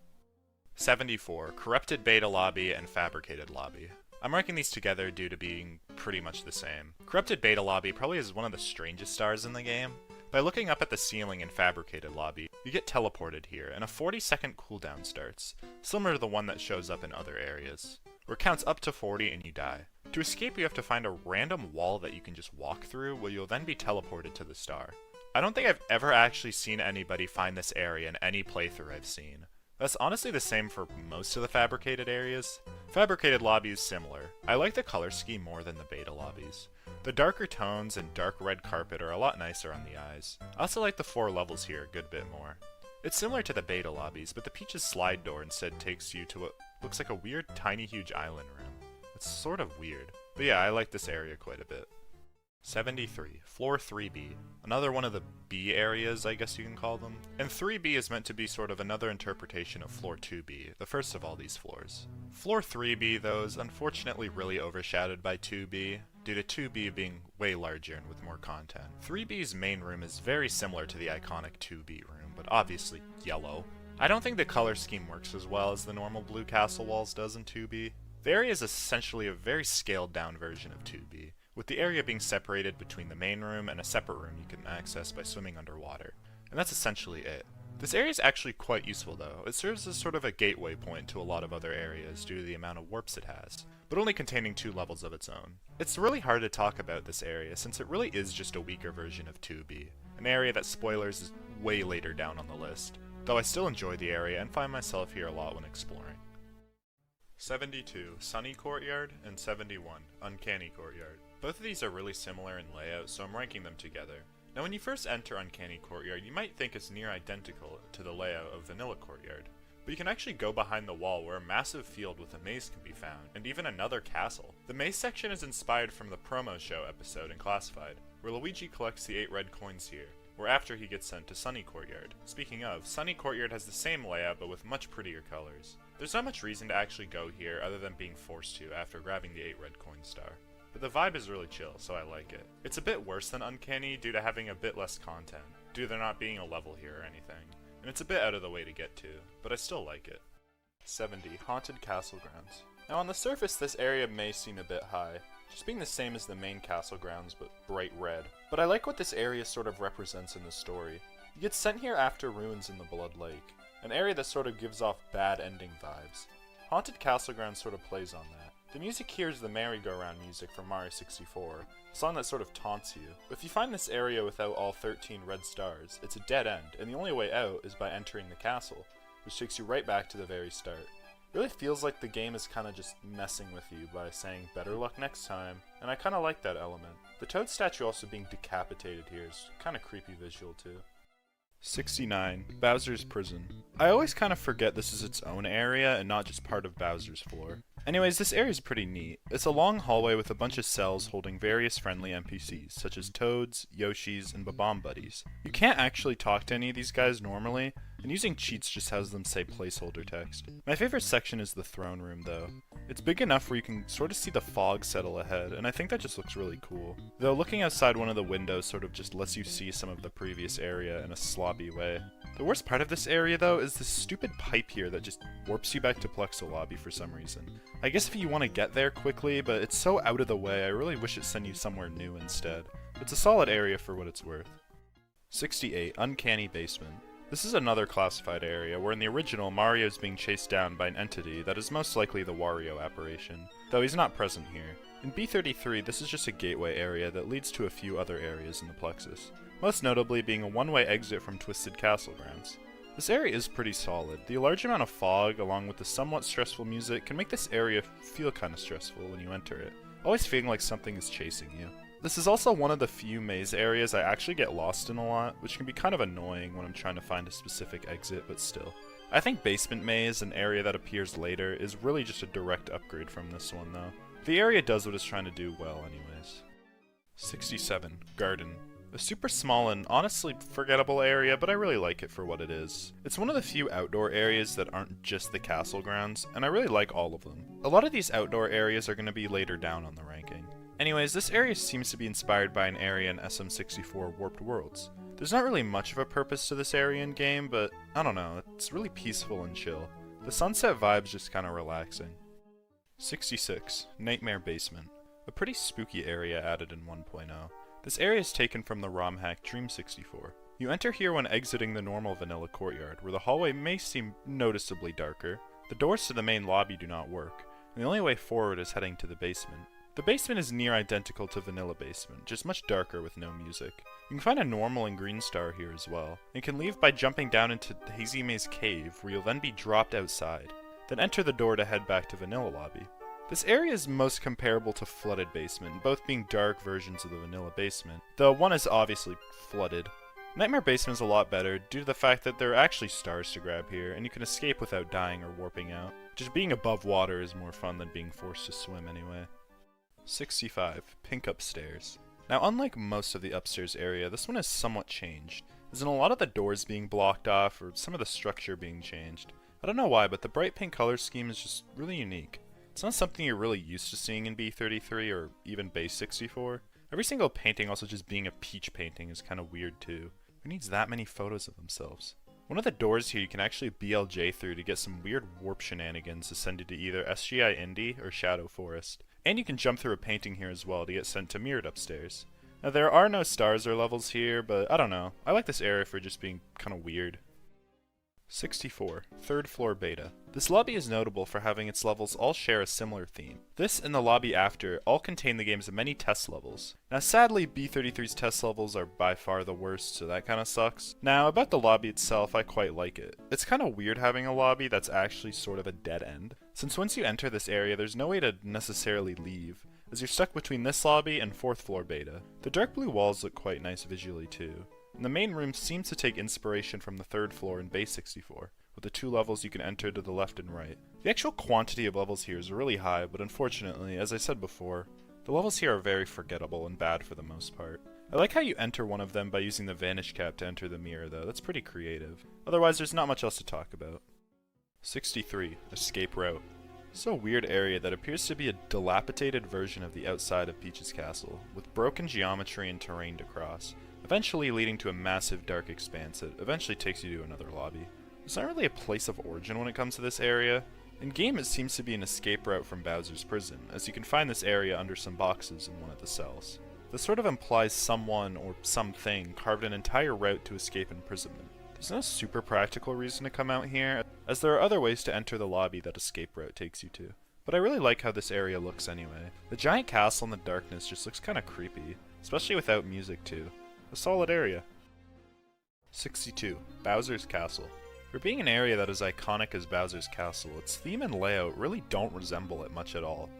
74. Corrupted Beta Lobby and Fabricated Lobby. I'm ranking these together due to being pretty much the same. Corrupted Beta Lobby probably is one of the strangest stars in the game. By looking up at the ceiling in Fabricated Lobby, you get teleported here, and a 40-second cooldown starts, similar to the one that shows up in other areas, where it counts up to 40 and you die. To escape, you have to find a random wall that you can just walk through, where you'll then be teleported to the star. I don't think I've ever actually seen anybody find this area in any playthrough I've seen. That's honestly the same for most of the fabricated areas. Fabricated Lobby is similar. I like the color scheme more than the beta lobbies. The darker tones and dark red carpet are a lot nicer on the eyes. I also like the 4 levels here a good bit more. It's similar to the beta lobbies, but the Peach's slide door instead takes you to what looks like a weird tiny huge island room. It's sort of weird. But yeah, I like this area quite a bit. 73. Floor 3B. Another one of the B areas, I guess you can call them. And 3B is meant to be sort of another interpretation of Floor 2B, the first of all these floors. Floor 3B, though, is unfortunately really overshadowed by 2B, due to 2B being way larger and with more content. 3B's main room is very similar to the iconic 2B room, but obviously yellow. I don't think the color scheme works as well as the normal blue castle walls does in 2B. The area is essentially a very scaled down version of 2B, with the area being separated between the main room and a separate room you can access by swimming underwater. And that's essentially it. This area is actually quite useful though. It serves as sort of a gateway point to a lot of other areas due to the amount of warps it has, but only containing 2 levels of its own. It's really hard to talk about this area since it really is just a weaker version of 2B, an area that spoilers is way later down on the list, though I still enjoy the area and find myself here a lot when exploring. 72. Sunny Courtyard and 71. Uncanny Courtyard. Both of these are really similar in layout, so I'm ranking them together. Now when you first enter Uncanny Courtyard, you might think it's near identical to the layout of Vanilla Courtyard, But you can actually go behind the wall where a massive field with a maze can be found, and even another castle. The maze section is inspired from the promo show episode in Classified, where Luigi collects the 8 red coins here, or after he gets sent to Sunny Courtyard. Speaking of, Sunny Courtyard has the same layout but with much prettier colors. There's not much reason to actually go here other than being forced to after grabbing the 8 red coin star. But the vibe is really chill, so I like it. It's a bit worse than Uncanny due to having a bit less content, due to there not being a level here or anything. And it's a bit out of the way to get to, but I still like it. 70. Haunted Castle Grounds. Now on the surface this area may seem a bit high, just being the same as the main castle grounds but bright red. But I like what this area sort of represents in the story. You get sent here after ruins in the Blood Lake, an area that sort of gives off bad ending vibes. Haunted Castle Grounds sort of plays on that. The music here is the merry-go-round music from Mario 64, a song that sort of taunts you. But if you find this area without all 13 red stars, it's a dead end, and the only way out is by entering the castle, which takes you right back to the very start. It really feels like the game is kind of just messing with you by saying better luck next time, and I kind of like that element. The Toad statue also being decapitated here is kind of creepy visual too. 69. Bowser's Prison. I always kind of forget this is its own area and not just part of Bowser's floor. Anyways, this area is pretty neat. It's a long hallway with a bunch of cells holding various friendly NPCs, such as Toads, Yoshis, and Bob-omb buddies. You can't actually talk to any of these guys normally, and using cheats just has them say placeholder text. My favorite section is the throne room though. It's big enough where you can sort of see the fog settle ahead, and I think that just looks really cool. Though looking outside one of the windows sort of just lets you see some of the previous area in a slobby way. The worst part of this area though is this stupid pipe here that just warps you back to Plexo Lobby for some reason. I guess if you want to get there quickly, but it's so out of the way I really wish it sent you somewhere new instead. It's a solid area for what it's worth. 68. Uncanny Basement. This is another classified area where in the original Mario is being chased down by an entity that is most likely the Wario apparition, though he's not present here. In B33 this is just a gateway area that leads to a few other areas in the Plexus, most notably being a one-way exit from Twisted Castle Grounds. This area is pretty solid. The large amount of fog along with the somewhat stressful music can make this area feel kinda stressful when you enter it, always feeling like something is chasing you. This is also one of the few maze areas I actually get lost in a lot, which can be kind of annoying when I'm trying to find a specific exit, but still. I think Basement Maze, an area that appears later, is really just a direct upgrade from this one though. The area does what it's trying to do well anyways. 67. Garden. A super small and honestly forgettable area, but I really like it for what it is. It's one of the few outdoor areas that aren't just the castle grounds, and I really like all of them. A lot of these outdoor areas are going to be later down on the ranking. Anyways, this area seems to be inspired by an area in SM64 Warped Worlds. There's not really much of a purpose to this area in game, but I don't know, it's really peaceful and chill. The sunset vibe's just kinda relaxing. 66. Nightmare Basement. A pretty spooky area added in 1.0. This area is taken from the ROM hack Dream64. You enter here when exiting the normal vanilla courtyard, where the hallway may seem noticeably darker. The doors to the main lobby do not work, and the only way forward is heading to the basement. The basement is near identical to Vanilla Basement, just much darker with no music. You can find a normal and green star here as well, and you can leave by jumping down into the Hazy Maze Cave, where you'll then be dropped outside. Then enter the door to head back to Vanilla Lobby. This area is most comparable to Flooded Basement, both being dark versions of the Vanilla Basement, though one is obviously flooded. Nightmare Basement is a lot better due to the fact that there are actually stars to grab here, and you can escape without dying or warping out. Just being above water is more fun than being forced to swim anyway. 65. Pink Upstairs. Now unlike most of the upstairs area, this one is somewhat changed, as in a lot of the doors being blocked off or some of the structure being changed. I don't know why, but the bright pink color scheme is just really unique. It's not something you're really used to seeing in B33 or even Base 64. Every single painting also just being a peach painting is kind of weird too. Who needs that many photos of themselves? One of the doors here you can actually BLJ through to get some weird warp shenanigans to send you to either SGI Indy or Shadow Forest. And you can jump through a painting here as well to get sent to Mirrored Upstairs. Now there are no stars or levels here, but I don't know. I like this area for just being kind of weird. 64. Third Floor Beta. This lobby is notable for having its levels all share a similar theme. This and the lobby after all contain the game's many test levels. Now sadly, B33's test levels are by far the worst, so that kinda sucks. Now about the lobby itself, I quite like it. It's kinda weird having a lobby that's actually sort of a dead end, since once you enter this area there's no way to necessarily leave, as you're stuck between this lobby and 4th Floor Beta. The dark blue walls look quite nice visually too. And the main room seems to take inspiration from the 3rd floor in Base 64, with with the 2 levels you can enter to the left and right. The actual quantity of levels here is really high, but unfortunately, as I said before, the levels here are very forgettable and bad for the most part. I like how you enter one of them by using the vanish cap to enter the mirror though, that's pretty creative. Otherwise there's not much else to talk about. 63. Escape Route. This is a weird area that appears to be a dilapidated version of the outside of Peach's castle, with broken geometry and terrain to cross, eventually leading to a massive dark expanse that eventually takes you to another lobby. There's not really a place of origin when it comes to this area. In-game it seems to be an escape route from Bowser's prison, as you can find this area under some boxes in one of the cells. This sort of implies someone or something carved an entire route to escape imprisonment. There's no super practical reason to come out here, as there are other ways to enter the lobby that escape route takes you to. But I really like how this area looks anyway. The giant castle in the darkness just looks kinda creepy, especially without music too. A solid area. 62. Bowser's Castle. For being an area that is iconic as Bowser's Castle, its theme and layout really don't resemble it much at all.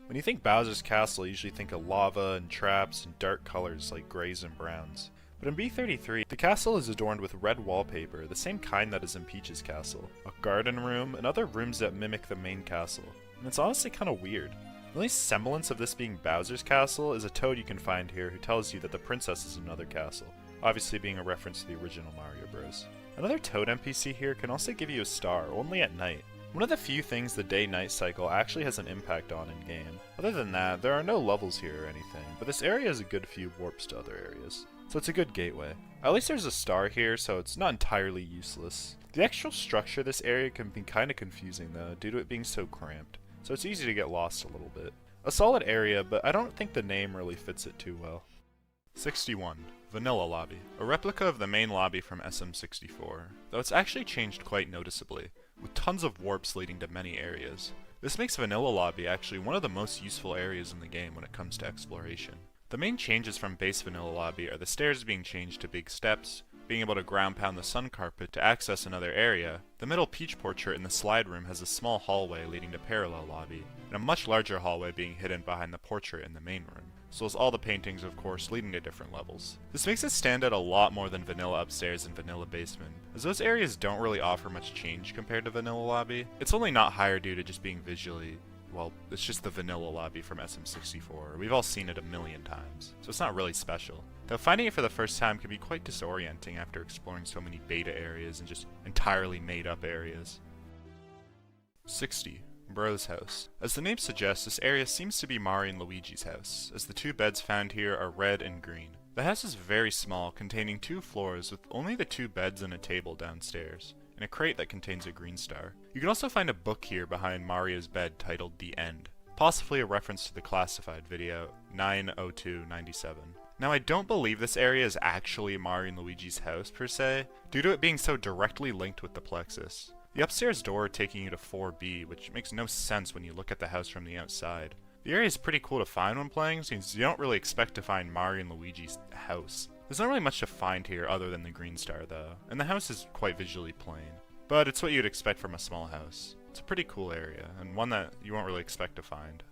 When you think Bowser's Castle, you usually think of lava and traps and dark colors like grays and browns. But in B33, the castle is adorned with red wallpaper, the same kind that is in Peach's castle, a garden room, and other rooms that mimic the main castle. And it's honestly kinda weird. The only semblance of this being Bowser's castle is a toad you can find here who tells you that the princess is in another castle, obviously being a reference to the original Mario Bros. Another toad NPC here can also give you a star, only at night. One of the few things the day-night cycle actually has an impact on in-game. Other than that, there are no levels here or anything, but this area has a good few warps to other areas, so it's a good gateway. At least there's a star here, so it's not entirely useless. The actual structure of this area can be kinda confusing though, due to it being so cramped, so it's easy to get lost a little bit. A solid area, but I don't think the name really fits it too well. 61. Vanilla Lobby. A replica of the main lobby from SM64, though it's actually changed quite noticeably, with tons of warps leading to many areas. This makes Vanilla Lobby actually one of the most useful areas in the game when it comes to exploration. The main changes from base Vanilla Lobby are the stairs being changed to big steps, being able to ground pound the sun carpet to access another area. The middle Peach portrait in the slide room has a small hallway leading to Parallel Lobby, and a much larger hallway being hidden behind the portrait in the main room, as well as all the paintings of course leading to different levels. This makes it stand out a lot more than Vanilla Upstairs and Vanilla Basement, as those areas don't really offer much change compared to Vanilla Lobby. It's only not higher due to just being visually, well, it's just the Vanilla Lobby from SM64. We've all seen it a million times, so it's not really special. Though finding it for the first time can be quite disorienting after exploring so many beta areas and just entirely made up areas. 60. Bro's House. As the name suggests, this area seems to be Mario and Luigi's house, as the 2 beds found here are red and green. The house is very small, containing 2 floors with only the 2 beds and a table downstairs, and a crate that contains a green star. You can also find a book here behind Mario's bed titled The End, possibly a reference to the classified video 90297. Now I don't believe this area is actually Mario and Luigi's house per se, due to it being so directly linked with the plexus. The upstairs door taking you to 4B, which makes no sense when you look at the house from the outside. The area is pretty cool to find when playing, since you don't really expect to find Mario and Luigi's house. There's not really much to find here other than the green star though, and the house is quite visually plain. But it's what you'd expect from a small house. It's a pretty cool area, and one that you won't really expect to find.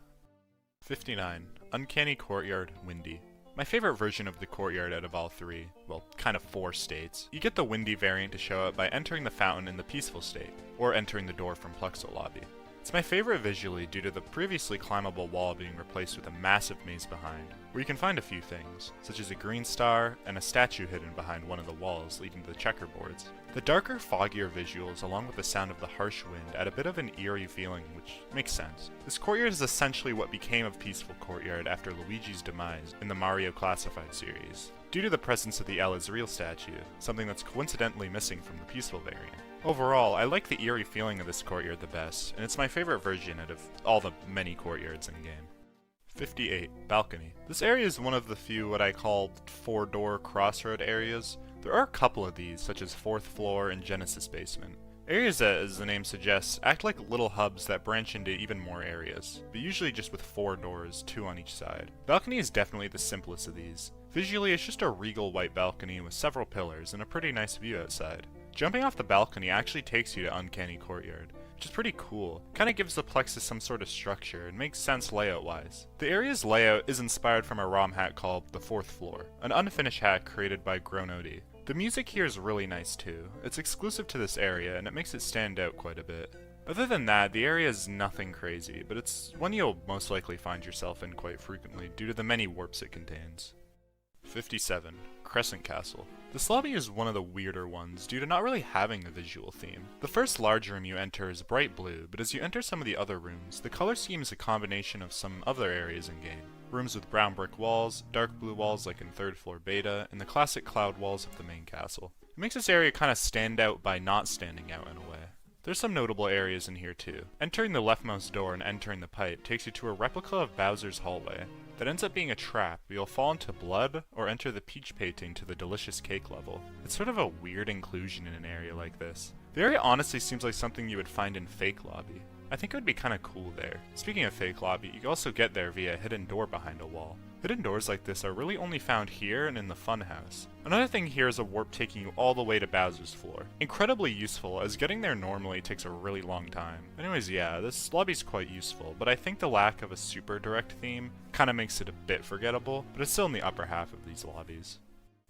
59. Uncanny Courtyard, Windy. My favorite version of the courtyard out of all 3, well, kind of 4 states. You get the windy variant to show up by entering the fountain in the peaceful state, or entering the door from Plexo Lobby. It's my favorite visually due to the previously climbable wall being replaced with a massive maze behind, where you can find a few things, such as a green star and a statue hidden behind one of the walls leading to the checkerboards. The darker, foggier visuals along with the sound of the harsh wind add a bit of an eerie feeling, which makes sense. This courtyard is essentially what became of Peaceful Courtyard after Luigi's demise in the Mario Classified series, due to the presence of the El Israel statue, something that's coincidentally missing from the Peaceful variant. Overall, I like the eerie feeling of this courtyard the best, and it's my favorite version out of all the many courtyards in-game. 58. Balcony. This area is one of the few what I call 4-door crossroad areas. There are a couple of these, such as 4th Floor and Genesis Basement. Areas that, as the name suggests, act like little hubs that branch into even more areas, but usually just with 4 doors, 2 on each side. Balcony is definitely the simplest of these. Visually, it's just a regal white balcony with several pillars and a pretty nice view outside. Jumping off the balcony actually takes you to Uncanny Courtyard, which is pretty cool. Kinda gives the plexus some sort of structure and makes sense layout-wise. The area's layout is inspired from a ROM hack called The 4th Floor, an unfinished hack created by Gronodi, The music here is really nice too. It's exclusive to this area and it makes it stand out quite a bit. Other than that, the area is nothing crazy, but it's one you'll most likely find yourself in quite frequently due to the many warps it contains. 57. Crescent Castle. This lobby is one of the weirder ones due to not really having a visual theme. The first large room you enter is bright blue, but as you enter some of the other rooms, the color scheme is a combination of some other areas in game. Rooms with brown brick walls, dark blue walls like in 3rd floor beta, and the classic cloud walls of the main castle. It makes this area kind of stand out by not standing out in a way. There's some notable areas in here too. Entering the leftmost door and entering the pipe takes you to a replica of Bowser's hallway that ends up being a trap where you'll fall into blood or enter the peach painting to the delicious cake level. It's sort of a weird inclusion in an area like this. The area honestly seems like something you would find in Fake Lobby. I think it would be kinda cool there. Speaking of Fake Lobby, you can also get there via a hidden door behind a wall. Hidden doors like this are really only found here and in the funhouse. Another thing here is a warp taking you all the way to Bowser's floor. Incredibly useful, as getting there normally takes a really long time. Anyways, yeah, this lobby's quite useful, but I think the lack of a super direct theme kinda makes it a bit forgettable, but it's still in the upper half of these lobbies.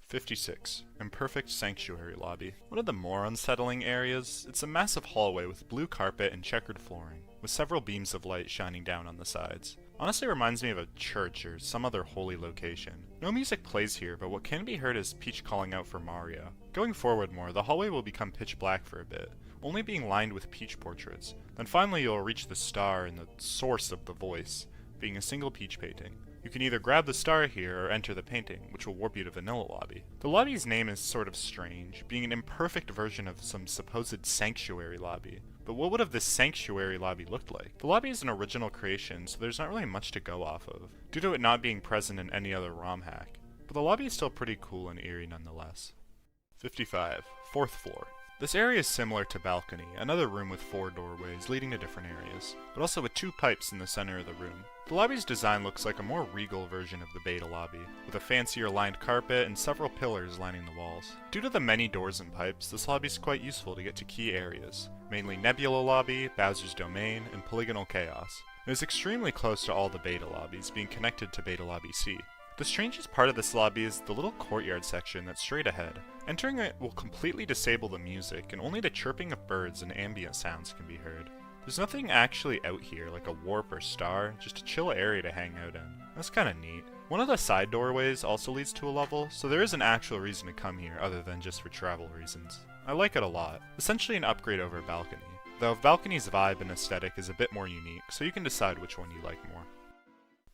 56. Imperfect Sanctuary Lobby. One of the more unsettling areas, it's a massive hallway with blue carpet and checkered flooring, with several beams of light shining down on the sides. Honestly reminds me of a church or some other holy location. No music plays here, but what can be heard is Peach calling out for Mario. Going forward more, the hallway will become pitch black for a bit, only being lined with Peach portraits. Then finally you'll reach the star and the source of the voice, being a single Peach painting. You can either grab the star here or enter the painting, which will warp you to Vanilla Lobby. The lobby's name is sort of strange, being an imperfect version of some supposed sanctuary lobby. But what would have this sanctuary lobby looked like? The lobby is an original creation, so there's not really much to go off of, due to it not being present in any other ROM hack. But the lobby is still pretty cool and eerie nonetheless. 55. 4th floor. This area is similar to Balcony, another room with 4 doorways leading to different areas, but also with 2 pipes in the center of the room. The lobby's design looks like a more regal version of the beta lobby, with a fancier lined carpet and several pillars lining the walls. Due to the many doors and pipes, this lobby is quite useful to get to key areas, mainly Nebula Lobby, Bowser's Domain, and Polygonal Chaos. It is extremely close to all the beta lobbies, being connected to Beta Lobby C. The strangest part of this lobby is the little courtyard section that's straight ahead. Entering it will completely disable the music, and only the chirping of birds and ambient sounds can be heard. There's nothing actually out here like a warp or star, just a chill area to hang out in. That's kinda neat. One of the side doorways also leads to a level, so there is an actual reason to come here other than just for travel reasons. I like it a lot. Essentially an upgrade over Balcony, though Balcony's vibe and aesthetic is a bit more unique, so you can decide which one you like more.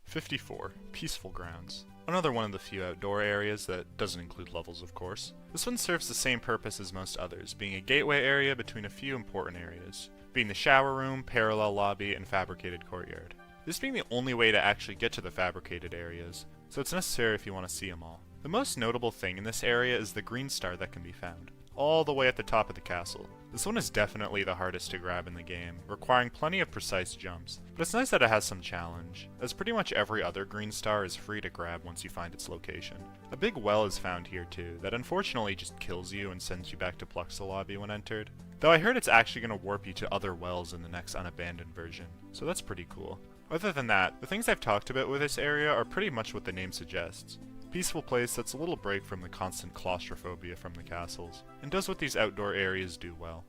54. Peaceful Grounds. Another one of the few outdoor areas that doesn't include levels, of course. This one serves the same purpose as most others, being a gateway area between a few important areas, being the shower room, parallel lobby, and fabricated courtyard. This being the only way to actually get to the fabricated areas, so it's necessary if you want to see them all. The most notable thing in this area is the green star that can be found, all the way at the top of the castle. This one is definitely the hardest to grab in the game, requiring plenty of precise jumps, but it's nice that it has some challenge, as pretty much every other green star is free to grab once you find its location. A big well is found here too, that unfortunately just kills you and sends you back to Pluxa Lobby when entered, though I heard it's actually going to warp you to other wells in the next unabandoned version, so that's pretty cool. Other than that, the things I've talked about with this area are pretty much what the name suggests. Peaceful place that's a little break from the constant claustrophobia from the castles, and does what these outdoor areas do well.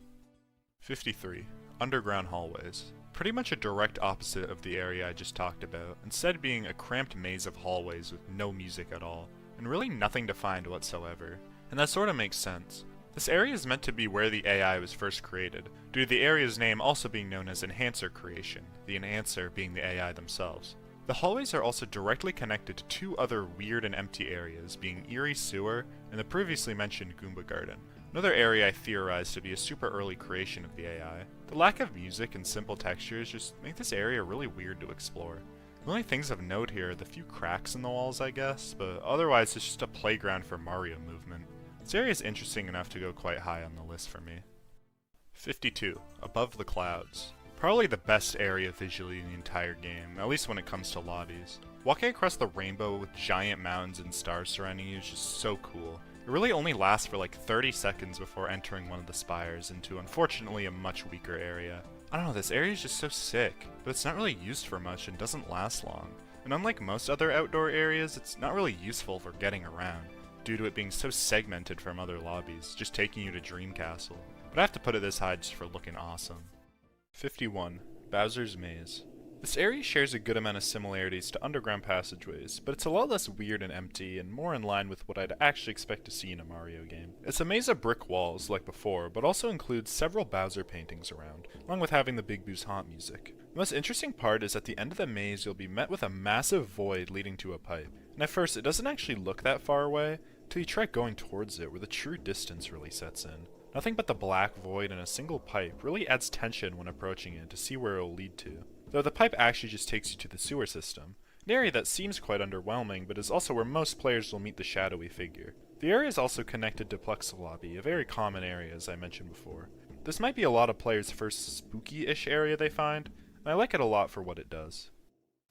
53. Underground hallways. Pretty much a direct opposite of the area I just talked about, instead being a cramped maze of hallways with no music at all, and really nothing to find whatsoever. And that sorta makes sense. This area is meant to be where the AI was first created, due to the area's name also being known as Enhancer Creation, the Enhancer being the AI themselves. The hallways are also directly connected to 2 other weird and empty areas, being Eerie Sewer and the previously mentioned Goomba Garden, another area I theorized to be a super early creation of the AI. The lack of music and simple textures just make this area really weird to explore. The only things of note here are the few cracks in the walls, I guess, but otherwise it's just a playground for Mario movement. This area is interesting enough to go quite high on the list for me. 52. Above the Clouds. Probably the best area visually in the entire game, at least when it comes to lobbies. Walking across the rainbow with giant mountains and stars surrounding you is just so cool. It really only lasts for like 30 seconds before entering one of the spires into, unfortunately, a much weaker area. I don't know, this area is just so sick, but it's not really used for much and doesn't last long. And unlike most other outdoor areas, it's not really useful for getting around. due to it being so segmented from other lobbies, just taking you to Dream Castle. But I have to put it this high just for looking awesome. 51. Bowser's Maze. This area shares a good amount of similarities to underground passageways, but it's a lot less weird and empty, and more in line with what I'd actually expect to see in a Mario game. It's a maze of brick walls, like before, but also includes several Bowser paintings around, along with having the Big Boo's haunt music. The most interesting part is at the end of the maze you'll be met with a massive void leading to a pipe, and at first it doesn't actually look that far away, until you try going towards it where the true distance really sets in. Nothing but the black void and a single pipe really adds tension when approaching it to see where it will lead to. Though the pipe actually just takes you to the sewer system, an area that seems quite underwhelming but is also where most players will meet the shadowy figure. The area is also connected to Plexel Lobby, a very common area as I mentioned before. This might be a lot of players' first spooky-ish area they find, and I like it a lot for what it does.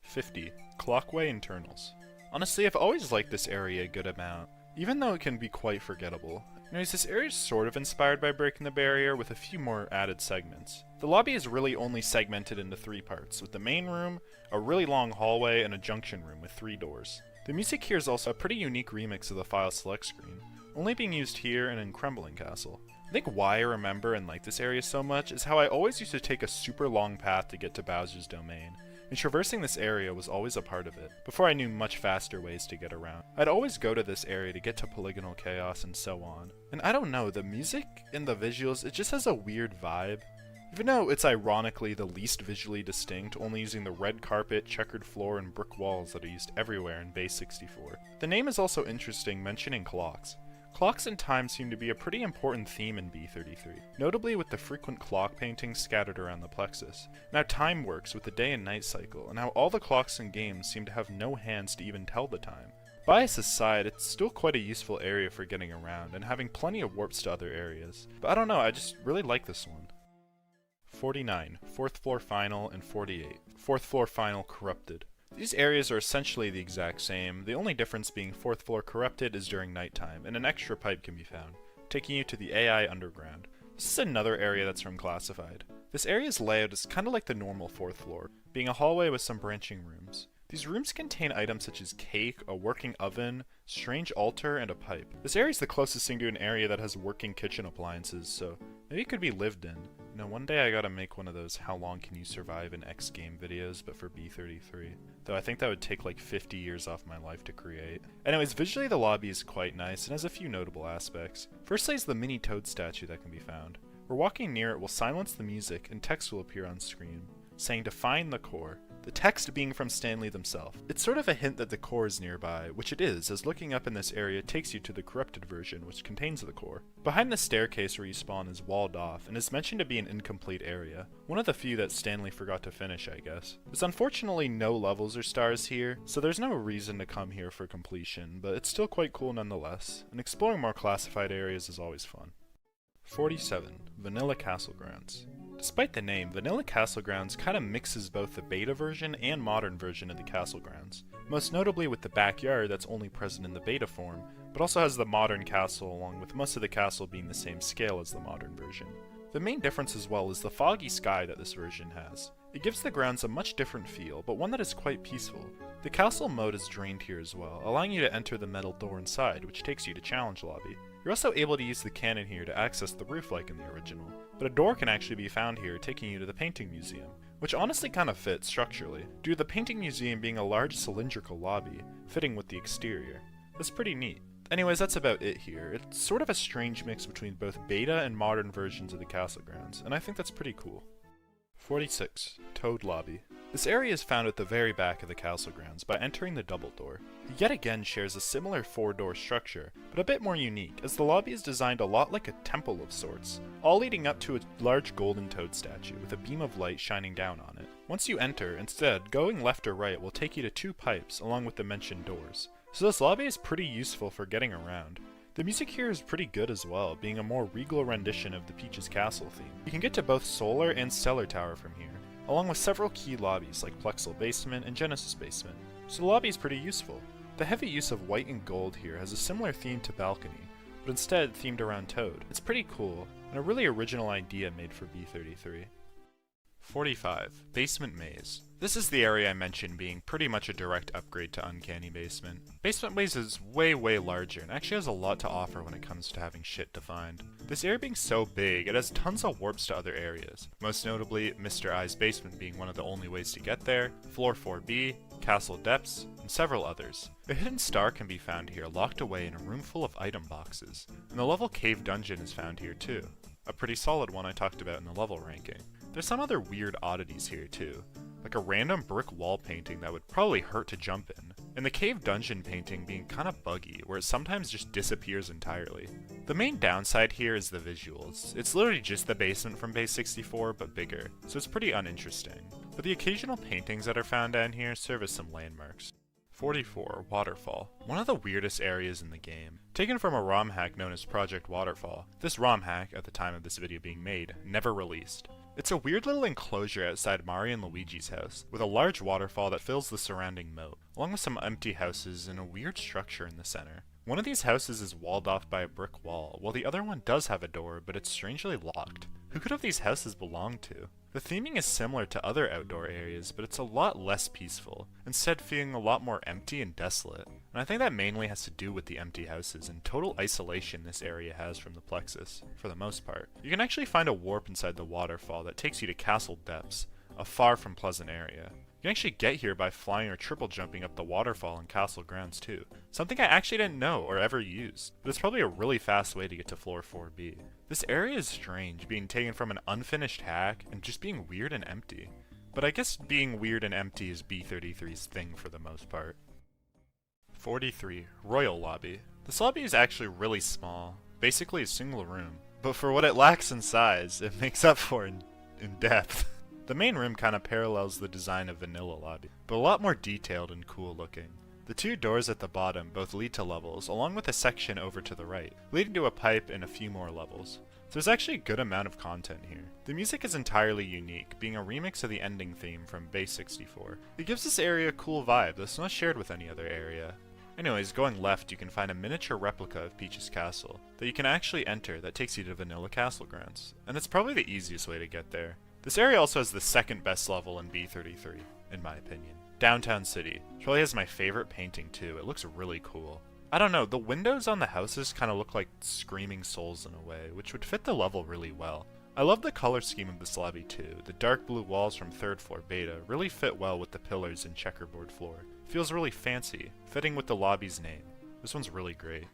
50. Clockway Internals. Honestly, I've always liked this area a good amount, even though it can be quite forgettable. Anyways, this area is sort of inspired by Breaking the Barrier with a few more added segments. The lobby is really only segmented into 3 parts, with the main room, a really long hallway, and a junction room with 3 doors. The music here is also a pretty unique remix of the file select screen, only being used here and in Crumbling Castle. I think why I remember and like this area so much is how I always used to take a super long path to get to Bowser's domain, and traversing this area was always a part of it, before I knew much faster ways to get around. I'd always go to this area to get to Polygonal Chaos and so on. And I don't know, the music and the visuals, it just has a weird vibe. Even though it's ironically the least visually distinct, only using the red carpet, checkered floor, and brick walls that are used everywhere in Base 64. The name is also interesting, mentioning clocks. Clocks and time seem to be a pretty important theme in B33, notably with the frequent clock paintings scattered around the plexus, and how time works with the day and night cycle, and how all the clocks in games seem to have no hands to even tell the time. Bias aside, it's still quite a useful area for getting around, and having plenty of warps to other areas, but I don't know, I just really like this one. 49. 4th Floor Final, and 48. 4th Floor Final Corrupted. These areas are essentially the exact same, the only difference being 4th Floor Corrupted is during nighttime, and an extra pipe can be found, taking you to the AI Underground. This is another area that's from Classified. This area's layout is kinda like the normal 4th floor, being a hallway with some branching rooms. These rooms contain items such as cake, a working oven, strange altar, and a pipe. This area is the closest thing to an area that has working kitchen appliances, so maybe it could be lived in. You know, one day I gotta make one of those how long can you survive in X game videos, but for B33. Though I think that would take like 50 years off my life to create. Anyways, visually the lobby is quite nice and has a few notable aspects. Firstly is the mini toad statue that can be found. Where walking near it will silence the music and text will appear on screen, saying to find the core. The text being from Stanley themselves. It's sort of a hint that the core is nearby, which it is, as looking up in this area takes you to the corrupted version, which contains the core. Behind the staircase where you spawn is walled off, and is mentioned to be an incomplete area. One of the few that Stanley forgot to finish, I guess. There's unfortunately no levels or stars here, so there's no reason to come here for completion, but it's still quite cool nonetheless, and exploring more classified areas is always fun. 47. Vanilla Castle Grounds. Despite the name, Vanilla Castle Grounds kinda mixes both the beta version and modern version of the Castle Grounds, most notably with the backyard that's only present in the beta form, but also has the modern castle along with most of the castle being the same scale as the modern version. The main difference as well is the foggy sky that this version has. It gives the grounds a much different feel, but one that is quite peaceful. The castle mode is drained here as well, allowing you to enter the metal door inside, which takes you to Challenge Lobby. You're also able to use the cannon here to access the roof like in the original, but a door can actually be found here taking you to the Painting Museum, which honestly kinda fits structurally, due to the Painting Museum being a large cylindrical lobby, fitting with the exterior. That's pretty neat. Anyways, that's about it here. It's sort of a strange mix between both beta and modern versions of the castle grounds, and I think that's pretty cool. 46. Toad Lobby. This area is found at the very back of the castle grounds by entering the double door. It yet again shares a similar 4-door structure, but a bit more unique, as the lobby is designed a lot like a temple of sorts, all leading up to a large golden toad statue with a beam of light shining down on it. Once you enter, instead, going left or right will take you to 2 pipes along with the mentioned doors, so this lobby is pretty useful for getting around. The music here is pretty good as well, being a more regal rendition of the Peach's Castle theme. You can get to both Solar and Stellar Tower from here, along with several key lobbies like Plexel Basement and Genesis Basement, so the lobby is pretty useful. The heavy use of white and gold here has a similar theme to Balcony, but instead themed around Toad. It's pretty cool, and a really original idea made for B33. 45. Basement Maze. This is the area I mentioned being pretty much a direct upgrade to Uncanny Basement. Basement Maze is way larger and actually has a lot to offer when it comes to having shit to find. This area being so big, it has tons of warps to other areas, most notably Mr. I's basement being one of the only ways to get there, Floor 4B, Castle Depths, and several others. A hidden star can be found here locked away in a room full of item boxes, and the level Cave Dungeon is found here too. A pretty solid one I talked about in the level ranking. There's some other weird oddities here too, like a random brick wall painting that would probably hurt to jump in, and the cave dungeon painting being kinda buggy, where it sometimes just disappears entirely. The main downside here is the visuals. It's literally just the basement from Base 64, but bigger, so it's pretty uninteresting. But the occasional paintings that are found down here serve as some landmarks. 44. Waterfall. One of the weirdest areas in the game. Taken from a ROM hack known as Project Waterfall. This ROM hack, at the time of this video being made, never released. It's a weird little enclosure outside Mario and Luigi's house, with a large waterfall that fills the surrounding moat, along with some empty houses and a weird structure in the center. One of these houses is walled off by a brick wall, while the other one does have a door, but it's strangely locked. Who could have these houses belong to? The theming is similar to other outdoor areas, but it's a lot less peaceful, instead feeling a lot more empty and desolate. And I think that mainly has to do with the empty houses and total isolation this area has from the Plexus, for the most part. You can actually find a warp inside the waterfall that takes you to Castle Depths, a far from pleasant area. You can actually get here by flying or triple jumping up the waterfall in Castle Grounds too, something I actually didn't know or ever use, but it's probably a really fast way to get to Floor 4B. This area is strange, being taken from an unfinished hack and just being weird and empty. But I guess being weird and empty is B33's thing for the most part. 43. Royal Lobby. This lobby is actually really small, basically a single room, but for what it lacks in size, it makes up for in depth. The main room kinda parallels the design of Vanilla Lobby, but a lot more detailed and cool looking. The two doors at the bottom both lead to levels, along with a section over to the right, leading to a pipe and a few more levels. So there's actually a good amount of content here. The music is entirely unique, being a remix of the ending theme from Base 64. It gives this area a cool vibe that's not shared with any other area. Anyways, going left you can find a miniature replica of Peach's castle that you can actually enter that takes you to Vanilla Castle Grounds, and it's probably the easiest way to get there. This area also has the second best level in B33, in my opinion. Downtown City. It probably has my favorite painting too, it looks really cool. I don't know, the windows on the houses kind of look like screaming souls in a way, which would fit the level really well. I love the color scheme of this lobby too. The dark blue walls from 3rd floor beta really fit well with the pillars and checkerboard floor. It feels really fancy, fitting with the lobby's name. This one's really great.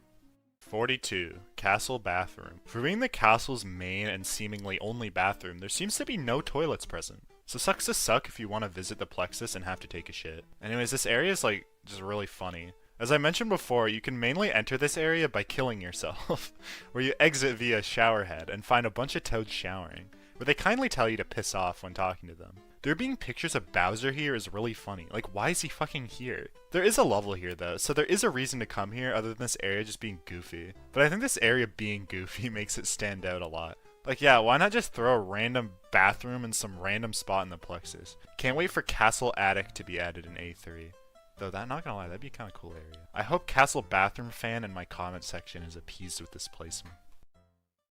42. Castle Bathroom. For being the castle's main and seemingly only bathroom, there seems to be no toilets present. So sucks to suck if you want to visit the Plexus and have to take a shit. Anyways, this area is like, just really funny. As I mentioned before, you can mainly enter this area by killing yourself, where you exit via showerhead and find a bunch of toads showering, where they kindly tell you to piss off when talking to them. There being pictures of Bowser here is really funny. Like, why is he fucking here? There is a level here though, so there is a reason to come here other than this area just being goofy. But I think this area being goofy makes it stand out a lot. Like, yeah, why not just throw a random bathroom in some random spot in the Plexus? Can't wait for Castle Attic to be added in A3. Though, not gonna lie, that'd be a kinda cool area. I hope Castle Bathroom fan in my comment section is appeased with this placement.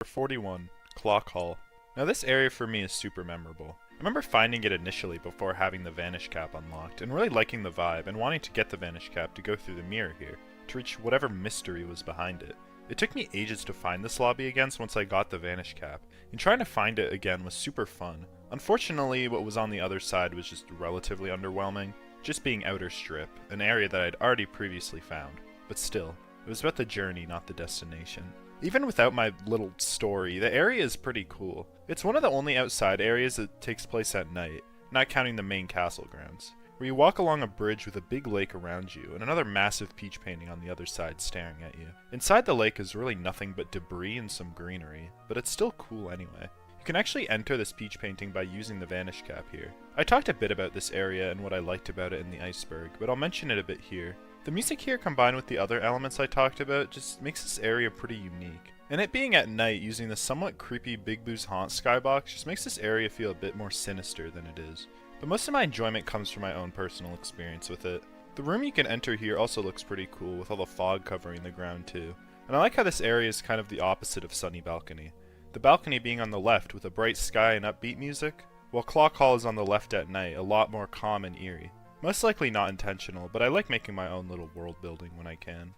41. Clock Hall. Now this area for me is super memorable. I remember finding it initially before having the Vanish Cap unlocked, and really liking the vibe and wanting to get the Vanish Cap to go through the mirror here, to reach whatever mystery was behind it. It took me ages to find this lobby again once I got the Vanish Cap, and trying to find it again was super fun. Unfortunately, what was on the other side was just relatively underwhelming, just being Outer Strip, an area that I'd already previously found. But still, it was about the journey, not the destination. Even without my little story, the area is pretty cool. It's one of the only outside areas that takes place at night, not counting the main castle grounds, where you walk along a bridge with a big lake around you and another massive peach painting on the other side staring at you. Inside the lake is really nothing but debris and some greenery, but it's still cool anyway. You can actually enter this peach painting by using the Vanish Cap here. I talked a bit about this area and what I liked about it in the iceberg, but I'll mention it a bit here. The music here combined with the other elements I talked about just makes this area pretty unique. And it being at night using the somewhat creepy Big Boo's Haunt skybox just makes this area feel a bit more sinister than it is. But most of my enjoyment comes from my own personal experience with it. The room you can enter here also looks pretty cool with all the fog covering the ground too. And I like how this area is kind of the opposite of Sunny Balcony. The balcony being on the left with a bright sky and upbeat music, while Clock Hall is on the left at night, a lot more calm and eerie. Most likely not intentional, but I like making my own little world building when I can.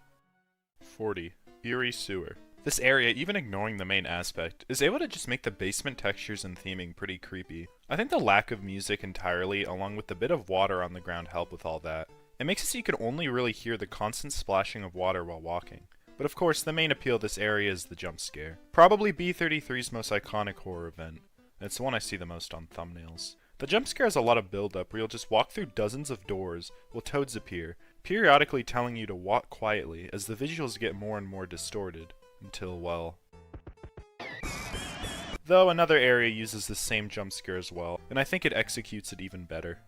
40. Eerie Sewer. This area, even ignoring the main aspect, is able to just make the basement textures and theming pretty creepy. I think the lack of music entirely, along with the bit of water on the ground, help with all that. It makes it so you can only really hear the constant splashing of water while walking. But of course, the main appeal of this area is the jump scare. Probably B33's most iconic horror event, and it's the one I see the most on thumbnails. The jump scare has a lot of build-up where you'll just walk through dozens of doors while toads appear, periodically telling you to walk quietly as the visuals get more and more distorted, until, well... Though another area uses the same jump scare as well, and I think it executes it even better.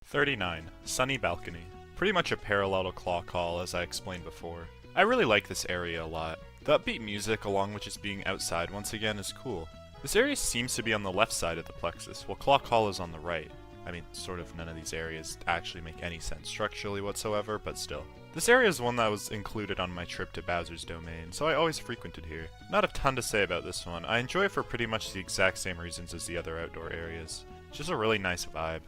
39. Sunny Balcony. Pretty much a parallel to Clock Hall as I explained before. I really like this area a lot. The upbeat music along with just being outside once again is cool. This area seems to be on the left side of the plexus, while Clock Hall is on the right. I mean, sort of none of these areas actually make any sense structurally whatsoever, but still. This area is one that was included on my trip to Bowser's Domain, so I always frequented here. Not a ton to say about this one. I enjoy it for pretty much the exact same reasons as the other outdoor areas. It's just a really nice vibe.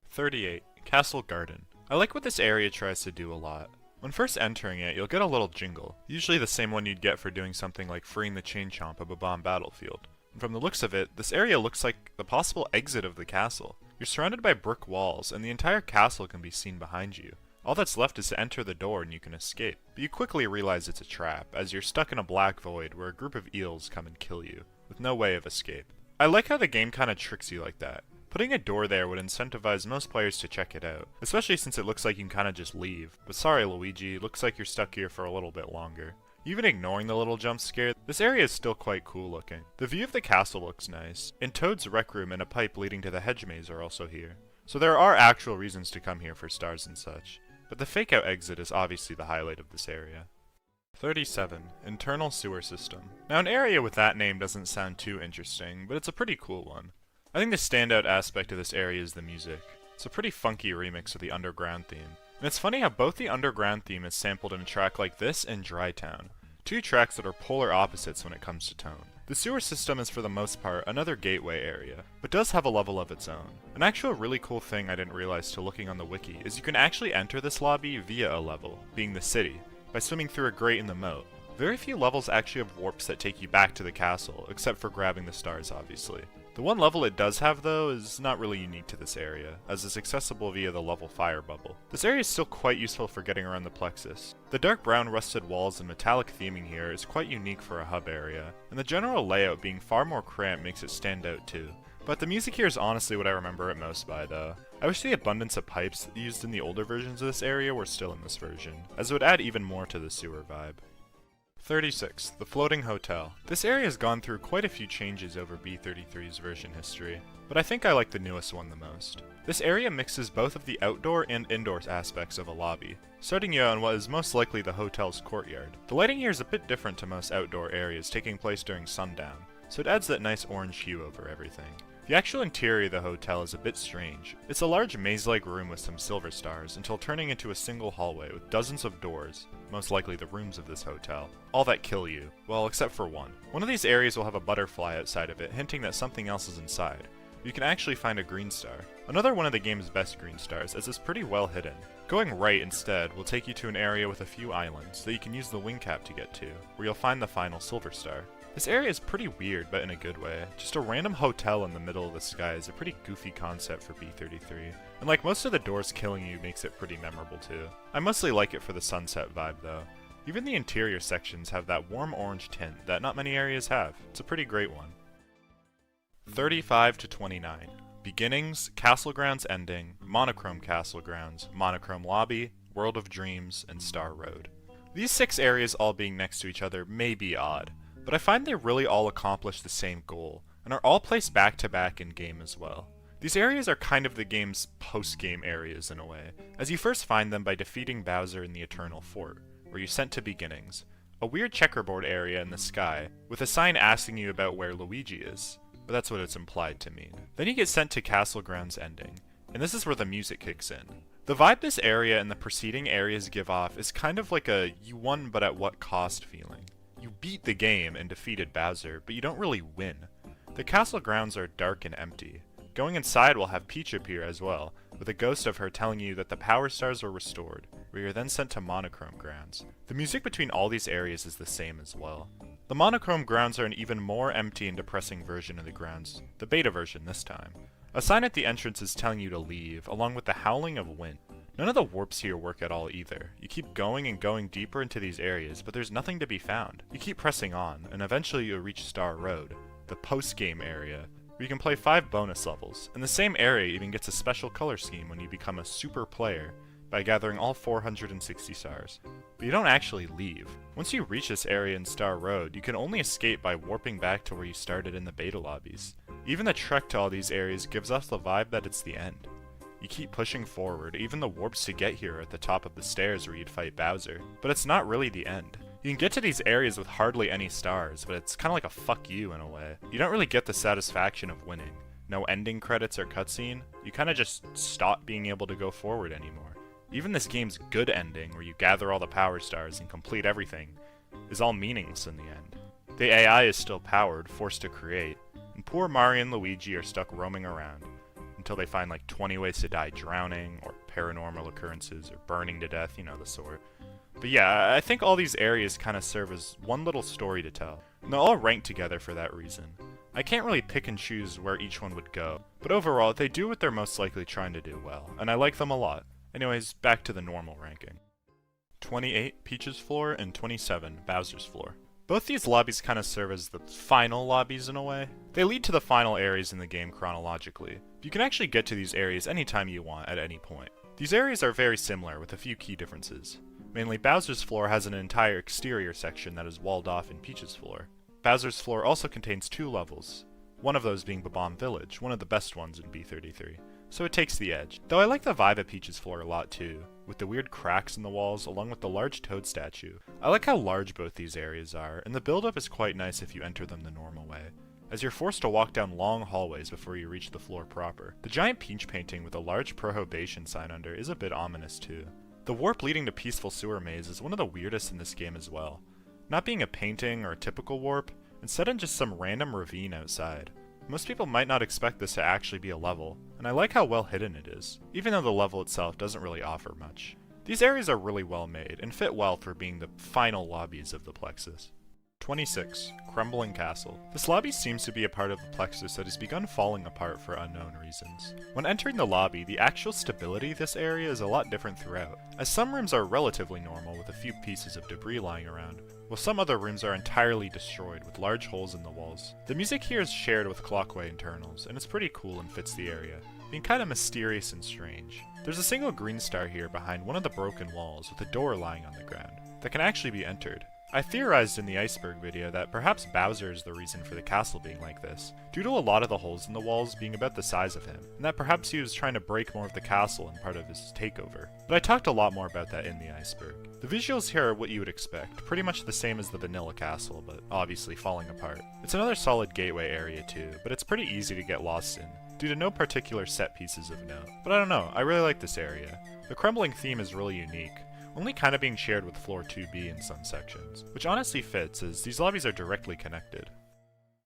38. Castle Garden. I like what this area tries to do a lot. When first entering it, you'll get a little jingle, usually the same one you'd get for doing something like freeing the Chain Chomp of a bomb battlefield. And from the looks of it, this area looks like the possible exit of the castle. You're surrounded by brick walls, and the entire castle can be seen behind you. All that's left is to enter the door and you can escape. But you quickly realize it's a trap, as you're stuck in a black void where a group of eels come and kill you, with no way of escape. I like how the game kinda tricks you like that. Putting a door there would incentivize most players to check it out, especially since it looks like you can kinda just leave. But sorry Luigi, looks like you're stuck here for a little bit longer. Even ignoring the little jump scare, this area is still quite cool looking. The view of the castle looks nice, and Toad's rec room and a pipe leading to the hedge maze are also here. So there are actual reasons to come here for stars and such, but the fake out exit is obviously the highlight of this area. 37. Internal Sewer System. Now an area with that name doesn't sound too interesting, but it's a pretty cool one. I think the standout aspect of this area is the music. It's a pretty funky remix of the Underground theme. And it's funny how both the Underground theme is sampled in a track like this and Dry Town, two tracks that are polar opposites when it comes to tone. The sewer system is for the most part another gateway area, but does have a level of its own. An actual really cool thing I didn't realize till looking on the wiki is you can actually enter this lobby via a level, being the city, by swimming through a grate in the moat. Very few levels actually have warps that take you back to the castle, except for grabbing the stars obviously. The one level it does have, though, is not really unique to this area, as it's accessible via the level fire bubble. This area is still quite useful for getting around the plexus. The dark brown rusted walls and metallic theming here is quite unique for a hub area, and the general layout being far more cramped makes it stand out too. But the music here is honestly what I remember it most by, though. I wish the abundance of pipes used in the older versions of this area were still in this version, as it would add even more to the sewer vibe. 36. The Floating Hotel. This area has gone through quite a few changes over B33's version history, but I think I like the newest one the most. This area mixes both of the outdoor and indoor aspects of a lobby, starting you on what is most likely the hotel's courtyard. The lighting here is a bit different to most outdoor areas taking place during sundown, so it adds that nice orange hue over everything. The actual interior of the hotel is a bit strange. It's a large maze-like room with some silver stars, until turning into a single hallway with dozens of doors, most likely the rooms of this hotel, all that kill you, well except for one. One of these areas will have a butterfly outside of it, hinting that something else is inside. You can actually find a green star. Another one of the game's best green stars, as it's pretty well hidden. Going right instead will take you to an area with a few islands that you can use the wing cap to get to, where you'll find the final silver star. This area is pretty weird, but in a good way. Just a random hotel in the middle of the sky is a pretty goofy concept for B33, and like most of the doors killing you makes it pretty memorable too. I mostly like it for the sunset vibe though. Even the interior sections have that warm orange tint that not many areas have. It's a pretty great one. 35 to 29. Beginnings, Castle Grounds Ending, Monochrome Castle Grounds, Monochrome Lobby, World of Dreams, and Star Road. These 6 areas all being next to each other may be odd, but I find they really all accomplish the same goal, and are all placed back to back in game as well. These areas are kind of the game's post-game areas in a way, as you first find them by defeating Bowser in the Eternal Fort, where you're sent to Beginnings, a weird checkerboard area in the sky, with a sign asking you about where Luigi is, but that's what it's implied to mean. Then you get sent to Castle Grounds Ending, and this is where the music kicks in. The vibe this area and the preceding areas give off is kind of like a you won but at what cost feeling. You beat the game and defeated Bowser, but you don't really win. The castle grounds are dark and empty. Going inside will have Peach appear as well, with a ghost of her telling you that the power stars were restored, where you're then sent to monochrome grounds. The music between all these areas is the same as well. The monochrome grounds are an even more empty and depressing version of the grounds, the beta version this time. A sign at the entrance is telling you to leave, along with the howling of wind. None of the warps here work at all either. You keep going and going deeper into these areas, but there's nothing to be found. You keep pressing on, and eventually you'll reach Star Road, the post-game area, where you can play 5 bonus levels, and the same area even gets a special color scheme when you become a super player by gathering all 460 stars. But you don't actually leave. Once you reach this area in Star Road, you can only escape by warping back to where you started in the beta lobbies. Even the trek to all these areas gives us the vibe that it's the end. You keep pushing forward, even the warps to get here are at the top of the stairs where you'd fight Bowser. But it's not really the end. You can get to these areas with hardly any stars, but it's kinda like a fuck you in a way. You don't really get the satisfaction of winning. No ending credits or cutscene, you kinda just stop being able to go forward anymore. Even this game's good ending, where you gather all the power stars and complete everything, is all meaningless in the end. The AI is still powered, forced to create, and poor Mario and Luigi are stuck roaming around, until they find like 20 ways to die drowning, or paranormal occurrences, or burning to death, you know the sort. But yeah, I think all these areas kind of serve as one little story to tell, and they're all ranked together for that reason. I can't really pick and choose where each one would go, but overall, they do what they're most likely trying to do well, and I like them a lot. Anyways, back to the normal ranking. 28, Peach's floor, and 27, Bowser's floor. Both these lobbies kind of serve as the final lobbies in a way. They lead to the final areas in the game chronologically. You can actually get to these areas anytime you want at any point. These areas are very similar with a few key differences. Mainly, Bowser's floor has an entire exterior section that is walled off in Peach's floor. Bowser's floor also contains 2 levels, one of those being Bob-omb Village, one of the best ones in B33. So it takes the edge. Though I like the vibe of Peach's floor a lot too, with the weird cracks in the walls along with the large Toad statue. I like how large both these areas are, and the build-up is quite nice if you enter them the normal way, as you're forced to walk down long hallways before you reach the floor proper. The giant Peach painting with a large prohibition sign under is a bit ominous too. The warp leading to Peaceful Sewer Maze is one of the weirdest in this game as well. Not being a painting or a typical warp, instead of just some random ravine outside. Most people might not expect this to actually be a level, and I like how well hidden it is, even though the level itself doesn't really offer much. These areas are really well made, and fit well for being the final lobbies of the Plexus. 26. Crumbling Castle. This lobby seems to be a part of the Plexus that has begun falling apart for unknown reasons. When entering the lobby, the actual stability of this area is a lot different throughout, as some rooms are relatively normal with a few pieces of debris lying around, while some other rooms are entirely destroyed with large holes in the walls. The music here is shared with Clockway internals, and it's pretty cool and fits the area, being kinda mysterious and strange. There's a single green star here behind one of the broken walls with a door lying on the ground that can actually be entered. I theorized in the iceberg video that perhaps Bowser is the reason for the castle being like this, due to a lot of the holes in the walls being about the size of him, and that perhaps he was trying to break more of the castle in part of his takeover. But I talked a lot more about that in the iceberg. The visuals here are what you would expect, pretty much the same as the vanilla castle, but obviously falling apart. It's another solid gateway area too, but it's pretty easy to get lost in, due to no particular set pieces of note. But I don't know, I really like this area. The crumbling theme is really unique, only kind of being shared with floor 2B in some sections, which honestly fits as these lobbies are directly connected.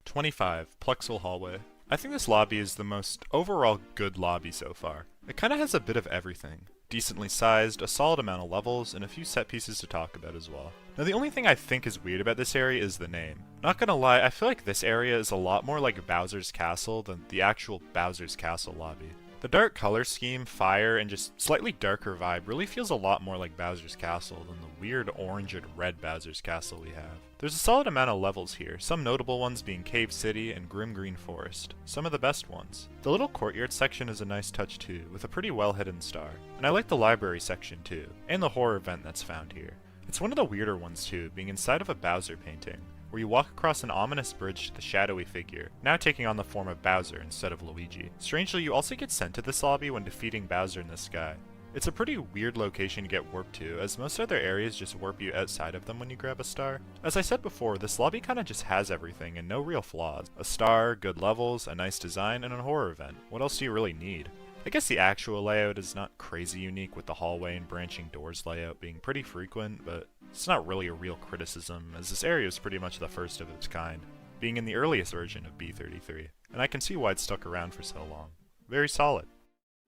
25. Plexel Hallway. I think this lobby is the most overall good lobby so far. It kinda has a bit of everything. Decently sized, a solid amount of levels, and a few set pieces to talk about as well. Now the only thing I think is weird about this area is the name. Not gonna lie, I feel like this area is a lot more like Bowser's Castle than the actual Bowser's Castle lobby. The dark color scheme, fire, and just slightly darker vibe really feels a lot more like Bowser's Castle than the weird orange and red Bowser's Castle we have. There's a solid amount of levels here, some notable ones being Cave City and Grim Green Forest, some of the best ones. The little courtyard section is a nice touch too, with a pretty well hidden star. And I like the library section too, and the horror vent that's found here. It's one of the weirder ones too, being inside of a Bowser painting, where you walk across an ominous bridge to the shadowy figure, now taking on the form of Bowser instead of Luigi. Strangely, you also get sent to this lobby when defeating Bowser in the sky. It's a pretty weird location to get warped to, as most other areas just warp you outside of them when you grab a star. As I said before, this lobby kinda just has everything and no real flaws. A star, good levels, a nice design, and a horror event. What else do you really need? I guess the actual layout is not crazy unique, with the hallway and branching doors layout being pretty frequent, but it's not really a real criticism, as this area is pretty much the first of its kind, being in the earliest version of B33. and I can see why it's stuck around for so long. Very solid.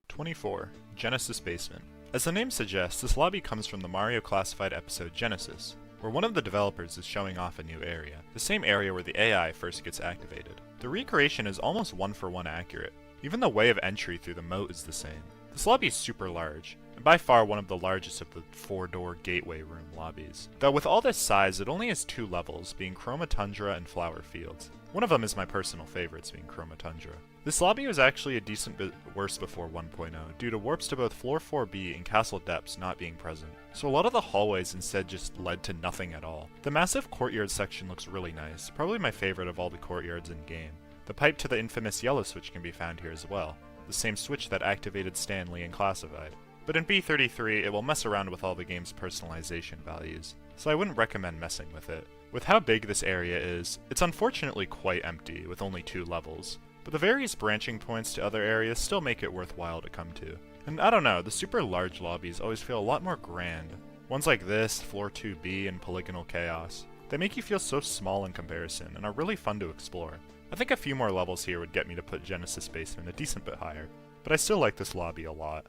24. Genesis Basement. As the name suggests, this lobby comes from the Mario Classified episode Genesis, where one of the developers is showing off a new area, the same area where the AI first gets activated. The recreation is almost one-for-one accurate. Even the way of entry through the moat is the same. This lobby is super large, and by far one of the largest of the 4-door gateway room lobbies. Though with all this size, it only has 2 levels, being Chroma Tundra and Flower Fields. One of them is my personal favorites, being Chroma Tundra. This lobby was actually a decent bit worse before 1.0, due to warps to both Floor 4B and Castle Depths not being present. So a lot of the hallways instead just led to nothing at all. The massive courtyard section looks really nice, probably my favorite of all the courtyards in game. The pipe to the infamous yellow switch can be found here as well, the same switch that activated Stanley in Classified. But in B33, it will mess around with all the game's personalization values, so I wouldn't recommend messing with it. With how big this area is, it's unfortunately quite empty, with only 2 levels, but the various branching points to other areas still make it worthwhile to come to. And I don't know, the super large lobbies always feel a lot more grand. Ones like this, Floor 2B, and Polygonal Chaos. They make you feel so small in comparison, and are really fun to explore. I think a few more levels here would get me to put Genesis Basement a decent bit higher, but I still like this lobby a lot.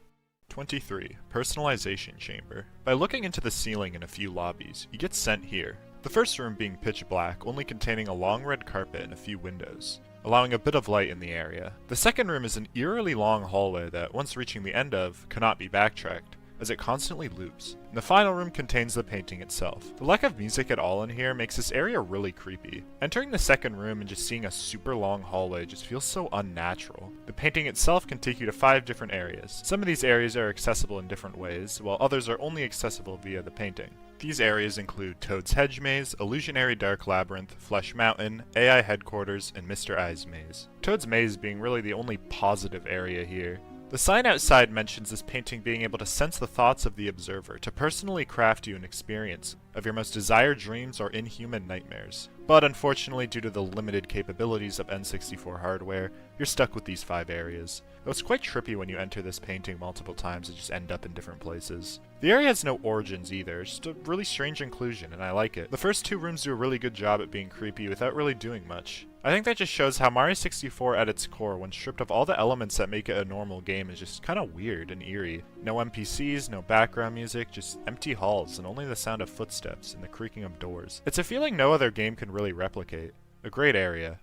23. Personalization Chamber. By looking into the ceiling in a few lobbies, you get sent here. The first room being pitch black, only containing a long red carpet and a few windows, allowing a bit of light in the area. The second room is an eerily long hallway that, once reaching the end of, cannot be backtracked, as it constantly loops. And the final room contains the painting itself. The lack of music at all in here makes this area really creepy. Entering the second room and just seeing a super long hallway just feels so unnatural. The painting itself can take you to 5 different areas. Some of these areas are accessible in different ways, while others are only accessible via the painting. These areas include Toad's Hedge Maze, Illusionary Dark Labyrinth, Flesh Mountain, AI Headquarters, and Mr. Eye's Maze. Toad's Maze being really the only positive area here. The sign outside mentions this painting being able to sense the thoughts of the observer, to personally craft you an experience of your most desired dreams or inhuman nightmares. But unfortunately, due to the limited capabilities of N64 hardware, you're stuck with these 5 areas. Though it's quite trippy when you enter this painting multiple times and just end up in different places. The area has no origins either, it's just a really strange inclusion, and I like it. The first 2 rooms do a really good job at being creepy without really doing much. I think that just shows how Mario 64 at its core, when stripped of all the elements that make it a normal game, is just kinda weird and eerie. No NPCs, no background music, just empty halls and only the sound of footsteps and the creaking of doors. It's a feeling no other game can really replicate. A great area.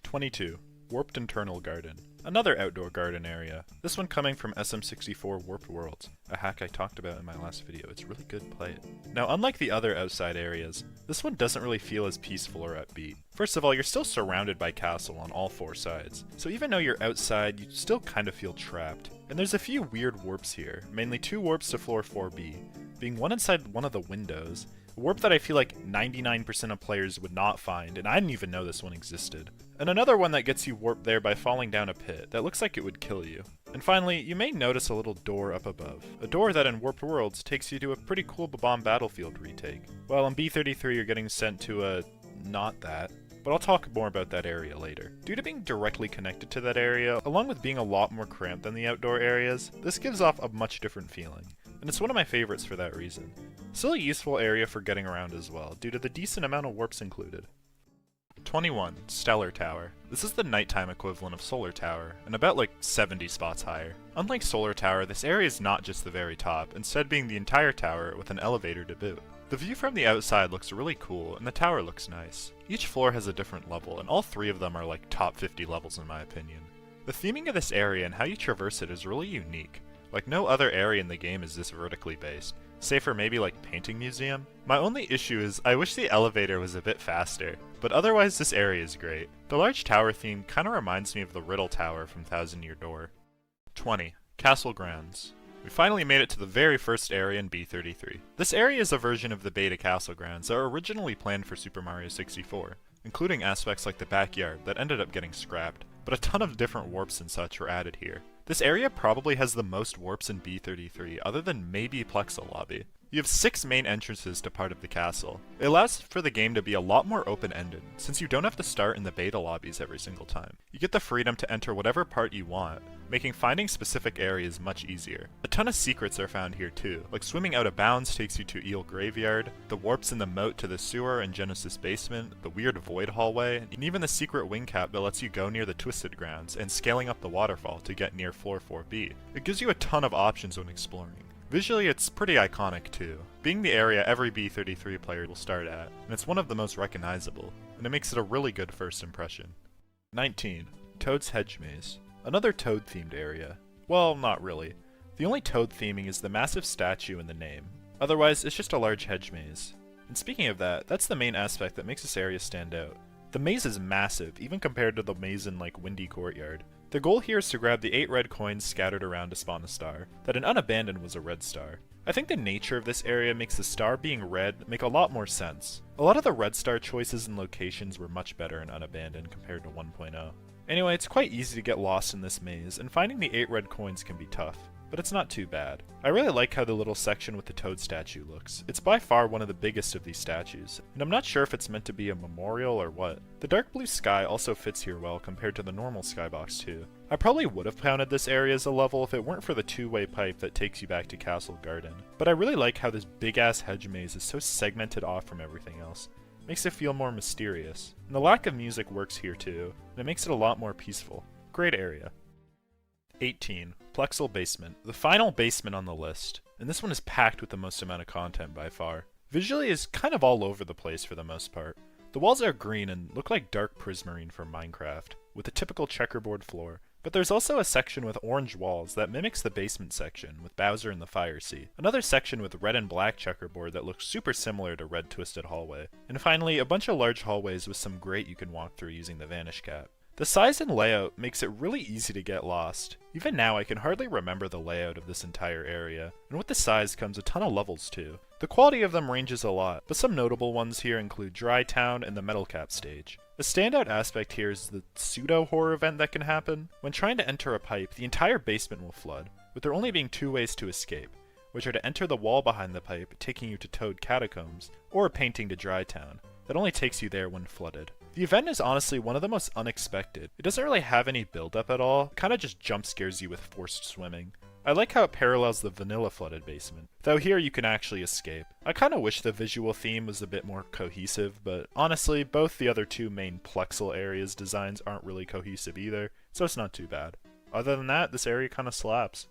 22. Warped Internal Garden. Another outdoor garden area. This one coming from SM64 Warped Worlds, a hack I talked about in my last video. It's really good, play it. Now, unlike the other outside areas, this one doesn't really feel as peaceful or upbeat. First of all, you're still surrounded by castle on all 4 sides, so even though you're outside, you still kind of feel trapped. And there's a few weird warps here, mainly 2 warps to floor 4B, being one inside one of the windows, a warp that I feel like 99% of players would not find, and I didn't even know this one existed. And another one that gets you warped there by falling down a pit that looks like it would kill you. And finally, you may notice a little door up above. A door that in Warped Worlds takes you to a pretty cool Bomb Battlefield retake. Well, in B33 you're getting sent to a... not that. But I'll talk more about that area later. Due to being directly connected to that area, along with being a lot more cramped than the outdoor areas, this gives off a much different feeling. And it's one of my favorites for that reason. Still a useful area for getting around as well, due to the decent amount of warps included. 21. Stellar Tower. This is the nighttime equivalent of Solar Tower, and about like 70 spots higher. Unlike Solar Tower, this area is not just the very top, instead being the entire tower with an elevator to boot. The view from the outside looks really cool, and the tower looks nice. Each floor has a different level, and all 3 of them are like top 50 levels in my opinion. The theming of this area and how you traverse it is really unique. Like no other area in the game is this vertically based, save for maybe like Painting Museum. My only issue is I wish the elevator was a bit faster, but otherwise this area is great. The large tower theme kinda reminds me of the Riddle Tower from Thousand Year Door. 20. Castle Grounds. We finally made it to the very first area in B33. This area is a version of the beta Castle Grounds that were originally planned for Super Mario 64, including aspects like the backyard that ended up getting scrapped, but a ton of different warps and such were added here. This area probably has the most warps in B33, other than maybe Plexel Lobby. You have 6 main entrances to part of the castle. It allows for the game to be a lot more open-ended, since you don't have to start in the beta lobbies every single time. You get the freedom to enter whatever part you want, making finding specific areas much easier. A ton of secrets are found here too, like swimming out of bounds takes you to Eel Graveyard, the warps in the moat to the sewer and Genesis basement, the weird void hallway, and even the secret wing cap that lets you go near the Twisted Grounds, and scaling up the waterfall to get near floor 4B. It gives you a ton of options when exploring. Visually, it's pretty iconic too, being the area every B33 player will start at, and it's one of the most recognizable, and it makes it a really good first impression. 19. Toad's Hedge Maze. Another Toad-themed area. Well, not really. The only Toad theming is the massive statue in the name. Otherwise, it's just a large hedge maze. And speaking of that, that's the main aspect that makes this area stand out. The maze is massive, even compared to the maze in like Windy Courtyard. The goal here is to grab the 8 red coins scattered around to spawn a star, that in Unabandoned was a red star. I think the nature of this area makes the star being red make a lot more sense. A lot of the red star choices and locations were much better in Unabandoned compared to 1.0. Anyway, it's quite easy to get lost in this maze, and finding the 8 red coins can be tough, but it's not too bad. I really like how the little section with the Toad statue looks. It's by far one of the biggest of these statues, and I'm not sure if it's meant to be a memorial or what. The dark blue sky also fits here well compared to the normal skybox too. I probably would have counted this area as a level if it weren't for the 2-way pipe that takes you back to Castle Garden, but I really like how this big-ass hedge maze is so segmented off from everything else. Makes it feel more mysterious. And the lack of music works here too, and it makes it a lot more peaceful. Great area. 18. Plexal Basement. The final basement on the list, and this one is packed with the most amount of content by far. Visually is kind of all over the place for the most part. The walls are green and look like dark prismarine from Minecraft, with a typical checkerboard floor. But there's also a section with orange walls that mimics the basement section, with Bowser in the fire seat. Another section with red and black checkerboard that looks super similar to Red Twisted Hallway. And finally, a bunch of large hallways with some grate you can walk through using the Vanish Cap. The size and layout makes it really easy to get lost. Even now I can hardly remember the layout of this entire area, and with the size comes a ton of levels too. The quality of them ranges a lot, but some notable ones here include Dry Town and the Metal Cap stage. A standout aspect here is the pseudo-horror event that can happen. When trying to enter a pipe, the entire basement will flood, with there only being 2 ways to escape, which are to enter the wall behind the pipe, taking you to Toad Catacombs, or painting to Dry Town. That only takes you there when flooded. The event is honestly one of the most unexpected. It doesn't really have any build-up at all, it kinda just jump scares you with forced swimming. I like how it parallels the vanilla flooded basement, though here you can actually escape. I kinda wish the visual theme was a bit more cohesive, but honestly, both the other 2 main Plexal areas designs aren't really cohesive either, so it's not too bad. Other than that, this area kinda slaps.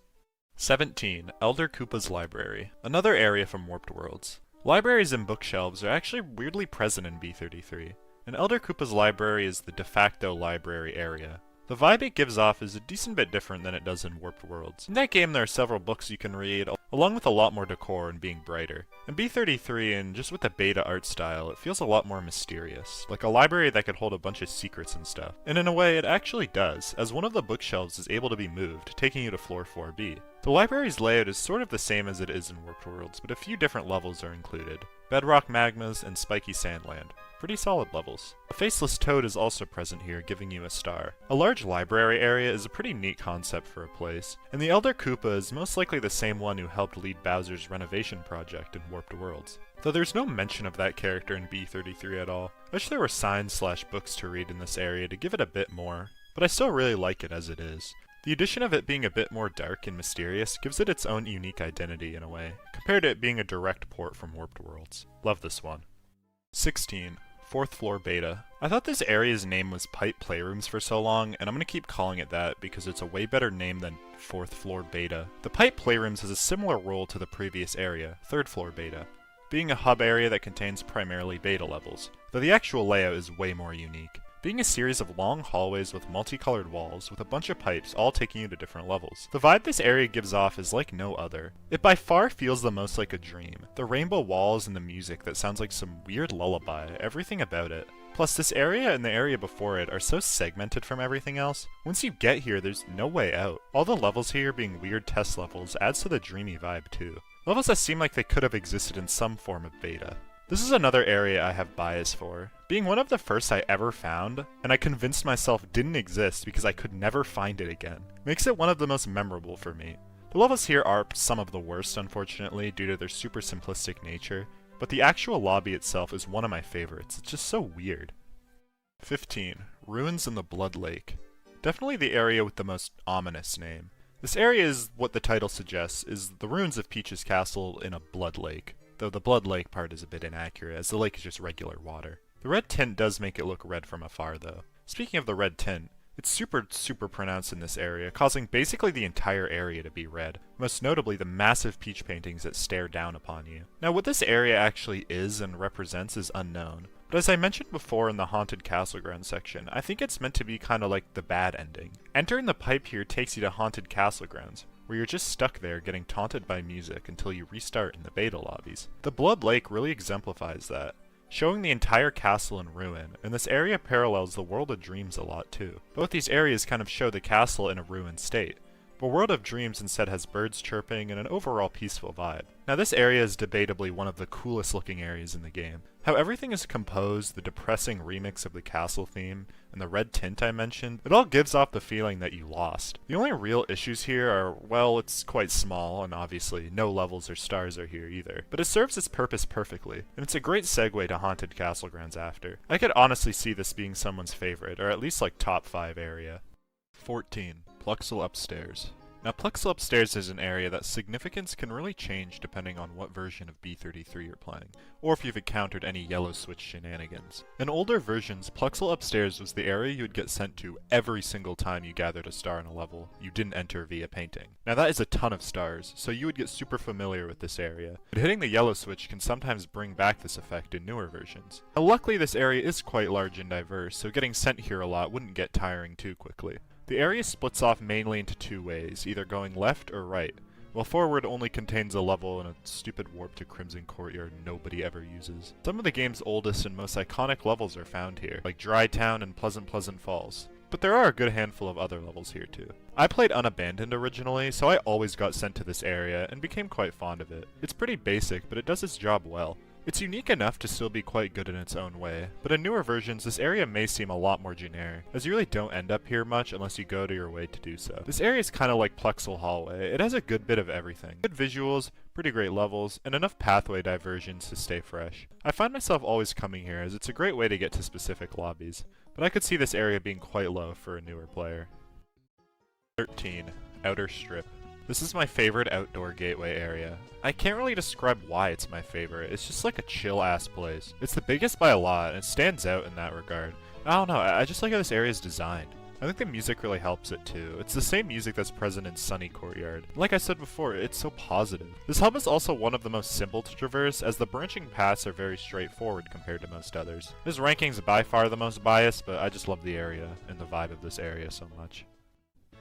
17. Elder Koopa's Library. Another area from Warped Worlds. Libraries and bookshelves are actually weirdly present in B33, and Elder Koopa's Library is the de facto library area. The vibe it gives off is a decent bit different than it does in Warped Worlds. In that game there are several books you can read, along with a lot more decor and being brighter. In B33, and just with the beta art style, it feels a lot more mysterious, like a library that could hold a bunch of secrets and stuff. And in a way, it actually does, as one of the bookshelves is able to be moved, taking you to floor 4B. The library's layout is sort of the same as it is in Warped Worlds, but a few different levels are included. Bedrock Magmas and Spiky Sandland. Pretty solid levels. A faceless toad is also present here, giving you a star. A large library area is a pretty neat concept for a place, and the Elder Koopa is most likely the same one who helped lead Bowser's renovation project in Warped Worlds. Though there's no mention of that character in B33 at all. I wish there were signs/books to read in this area to give it a bit more, but I still really like it as it is. The addition of it being a bit more dark and mysterious gives it its own unique identity in a way, compared to it being a direct port from Warped Worlds. Love this one. 16. 4th Floor Beta. I thought this area's name was Pipe Playrooms for so long, and I'm gonna keep calling it that because it's a way better name than 4th Floor Beta. The Pipe Playrooms has a similar role to the previous area, 3rd Floor Beta, being a hub area that contains primarily beta levels, though the actual layout is way more unique. Being a series of long hallways with multicolored walls with a bunch of pipes all taking you to different levels. The vibe this area gives off is like no other. It by far feels the most like a dream. The rainbow walls and the music that sounds like some weird lullaby, everything about it. Plus this area and the area before it are so segmented from everything else. Once you get here, there's no way out. All the levels here being weird test levels adds to the dreamy vibe too. Levels that seem like they could have existed in some form of beta. This is another area I have bias for. Being one of the first I ever found, and I convinced myself didn't exist because I could never find it again, makes it one of the most memorable for me. The levels here are some of the worst, unfortunately, due to their super simplistic nature, but the actual lobby itself is one of my favorites. It's just so weird. 15. Ruins in the Blood Lake. Definitely the area with the most ominous name. This area is what the title suggests, is the ruins of Peach's castle in a blood lake, though the blood lake part is a bit inaccurate, as the lake is just regular water. The red tint does make it look red from afar, though. Speaking of the red tint, it's super pronounced in this area, causing basically the entire area to be red, most notably the massive Peach paintings that stare down upon you. Now, what this area actually is and represents is unknown, but as I mentioned before in the Haunted Castle Ground section, I think it's meant to be kinda like the bad ending. Entering the pipe here takes you to Haunted Castle Grounds, where you're just stuck there getting taunted by music until you restart in the beta lobbies. The Blood Lake really exemplifies that, showing the entire castle in ruin, and this area parallels the World of Dreams a lot too. Both these areas kind of show the castle in a ruined state, but World of Dreams instead has birds chirping and an overall peaceful vibe. Now this area is debatably one of the coolest looking areas in the game. How everything is composed, the depressing remix of the castle theme, and the red tint I mentioned, it all gives off the feeling that you lost. The only real issues here are, well, it's quite small, and obviously no levels or stars are here either, but it serves its purpose perfectly, and it's a great segue to Haunted Castle Grounds after. I could honestly see this being someone's favorite, or at least like top 5 area. 14. Pluxel Upstairs. Now Pluxel Upstairs is an area that significance can really change depending on what version of B33 you're playing, or if you've encountered any yellow switch shenanigans. In older versions, Pluxel Upstairs was the area you would get sent to every single time you gathered a star in a level you didn't enter via painting. Now that is a ton of stars, so you would get super familiar with this area, but hitting the yellow switch can sometimes bring back this effect in newer versions. Now luckily this area is quite large and diverse, so getting sent here a lot wouldn't get tiring too quickly. The area splits off mainly into 2 ways, either going left or right, while forward only contains a level and a stupid warp to Crimson Courtyard nobody ever uses. Some of the game's oldest and most iconic levels are found here, like Dry Town and Pleasant Falls, but there are a good handful of other levels here too. I played Unabandoned originally, so I always got sent to this area and became quite fond of it. It's pretty basic, but it does its job well. It's unique enough to still be quite good in its own way, but in newer versions this area may seem a lot more generic, as you really don't end up here much unless you go to your way to do so. This area is kinda like Pluxel Hallway. It has a good bit of everything. Good visuals, pretty great levels, and enough pathway diversions to stay fresh. I find myself always coming here as it's a great way to get to specific lobbies, but I could see this area being quite low for a newer player. 13. Outer Strip. This is my favorite outdoor gateway area. I can't really describe why it's my favorite, it's just like a chill-ass place. It's the biggest by a lot, and it stands out in that regard. I don't know, I just like how this area is designed. I think the music really helps it too. It's the same music that's present in Sunny Courtyard. Like I said before, it's so positive. This hub is also one of the most simple to traverse, as the branching paths are very straightforward compared to most others. This ranking's by far the most biased, but I just love the area and the vibe of this area so much.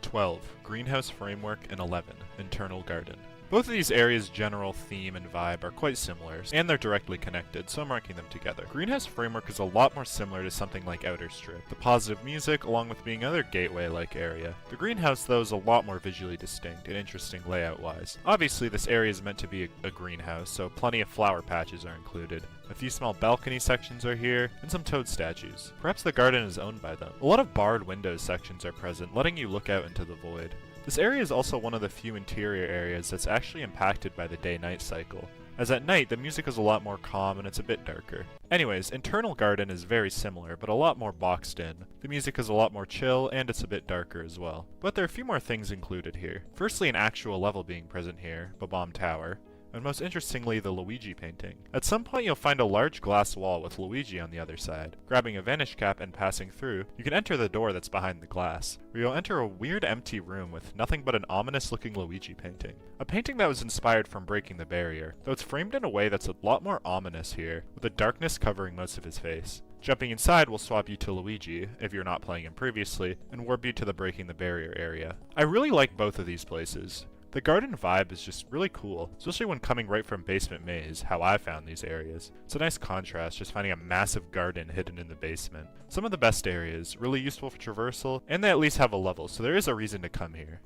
12. Greenhouse Framework, and 11. Internal Garden. Both of these areas' general theme and vibe are quite similar, and they're directly connected, so I'm ranking them together. Greenhouse Framework is a lot more similar to something like Outer Strip, the positive music along with being another gateway-like area. The greenhouse, though, is a lot more visually distinct and interesting layout-wise. Obviously, this area is meant to be a greenhouse, so plenty of flower patches are included. A few small balcony sections are here, and some toad statues. Perhaps the garden is owned by them. A lot of barred windows sections are present, letting you look out into the void. This area is also one of the few interior areas that's actually impacted by the day-night cycle, as at night the music is a lot more calm and it's a bit darker. Anyways, Internal Garden is very similar, but a lot more boxed in. The music is a lot more chill, and it's a bit darker as well. But there are a few more things included here. Firstly, an actual level being present here, Bomb Tower, and most interestingly, the Luigi painting. At some point you'll find a large glass wall with Luigi on the other side. Grabbing a vanish cap and passing through, you can enter the door that's behind the glass, where you'll enter a weird empty room with nothing but an ominous looking Luigi painting. A painting that was inspired from Breaking the Barrier, though it's framed in a way that's a lot more ominous here, with the darkness covering most of his face. Jumping inside will swap you to Luigi, if you're not playing him previously, and warp you to the Breaking the Barrier area. I really like both of these places. The garden vibe is just really cool, especially when coming right from Basement Maze, how I found these areas. It's a nice contrast, just finding a massive garden hidden in the basement. Some of the best areas, really useful for traversal, and they at least have a level, so there is a reason to come here.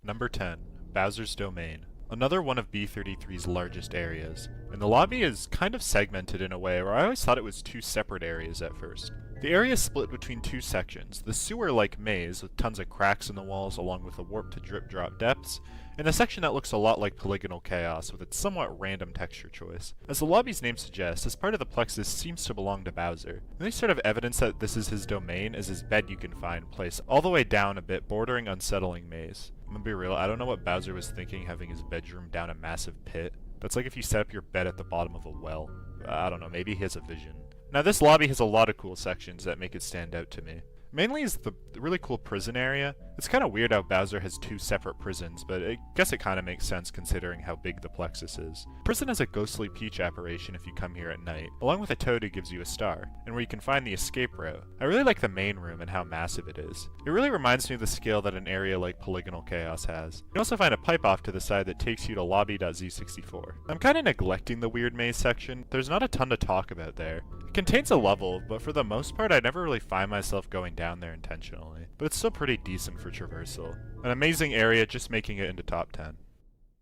Number 10. Bowser's Domain. Another one of B33's largest areas, and the lobby is kind of segmented in a way where I always thought it was 2 separate areas at first. The area is split between 2 sections, the sewer-like maze with tons of cracks in the walls along with a warp to drip-drop depths, in a section that looks a lot like Polygonal Chaos with its somewhat random texture choice. As the lobby's name suggests, this part of the plexus seems to belong to Bowser. The only sort of evidence that this is his domain is his bed you can find placed all the way down a bit, bordering unsettling maze. I'm gonna be real, I don't know what Bowser was thinking having his bedroom down a massive pit. That's like if you set up your bed at the bottom of a well. I don't know, maybe he has a vision. Now this lobby has a lot of cool sections that make it stand out to me. Mainly is the really cool prison area. It's kind of weird how Bowser has two separate prisons, but I guess it kind of makes sense considering how big the plexus is. Prison has a ghostly peach apparition if you come here at night, along with a toad who gives you a star, and where you can find the escape route. I really like the main room and how massive it is. It really reminds me of the scale that an area like Polygonal Chaos has. You can also find a pipe off to the side that takes you to lobby.z64. I'm kind of neglecting the weird maze section. There's not a ton to talk about there. It contains a level, but for the most part I never really find myself going down there intentionally. But it's still pretty decent for traversal. An amazing area, just making it into top 10.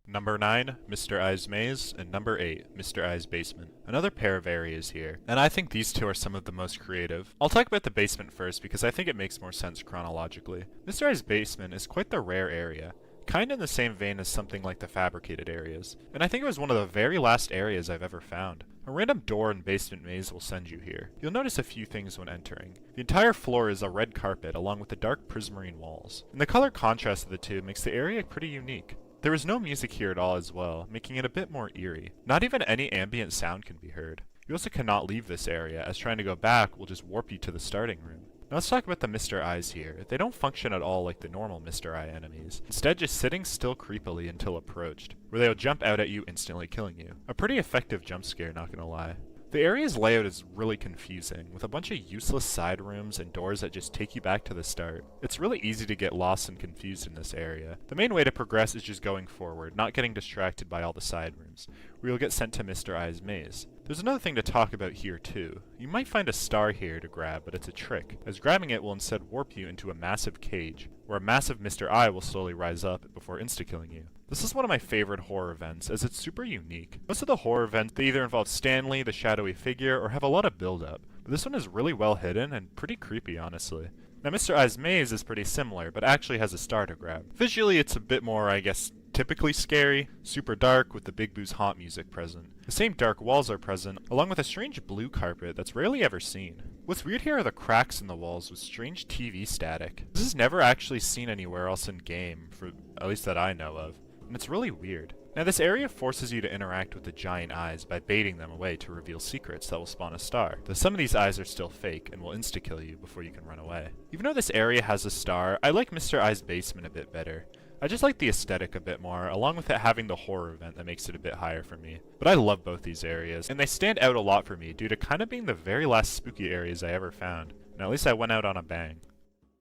Number 9, Mr. I's Maze, and number 8, Mr. I's Basement. Another pair of areas here, and I think these two are some of the most creative. I'll talk about the basement first because I think it makes more sense chronologically. Mr. I's Basement is quite the rare area, kind of in the same vein as something like the fabricated areas, and I think it was one of the very last areas I've ever found. A random door in Basement Maze will send you here. You'll notice a few things when entering. The entire floor is a red carpet along with the dark prismarine walls, and the color contrast of the two makes the area pretty unique. There is no music here at all as well, making it a bit more eerie. Not even any ambient sound can be heard. You also cannot leave this area, as trying to go back will just warp you to the starting room. Now let's talk about the Mr. Eyes here. They don't function at all like the normal Mr. Eye enemies, instead just sitting still creepily until approached, where they'll jump out at you, instantly killing you. A pretty effective jump scare, not gonna lie. The area's layout is really confusing, with a bunch of useless side rooms and doors that just take you back to the start. It's really easy to get lost and confused in this area. The main way to progress is just going forward, not getting distracted by all the side rooms, where you'll get sent to Mr. Eye's maze. There's another thing to talk about here too. You might find a star here to grab, but it's a trick, as grabbing it will instead warp you into a massive cage, where a massive Mr. Eye will slowly rise up before insta-killing you. This is one of my favorite horror events, as it's super unique. Most of the horror events, they either involve Stanley, the shadowy figure, or have a lot of build-up, but this one is really well hidden and pretty creepy, honestly. Now Mr. Eye's maze is pretty similar, but actually has a star to grab. Visually it's a bit more, I guess, typically scary, super dark with the Big Boo's haunt music present. The same dark walls are present, along with a strange blue carpet that's rarely ever seen. What's weird here are the cracks in the walls with strange TV static. This is never actually seen anywhere else in game, for at least that I know of, and it's really weird. Now this area forces you to interact with the giant eyes by baiting them away to reveal secrets that will spawn a star, though some of these eyes are still fake and will insta-kill you before you can run away. Even though this area has a star, I like Mr. Eye's Basement a bit better. I just like the aesthetic a bit more, along with it having the horror event that makes it a bit higher for me. But I love both these areas, and they stand out a lot for me due to kind of being the very last spooky areas I ever found. And at least I went out on a bang.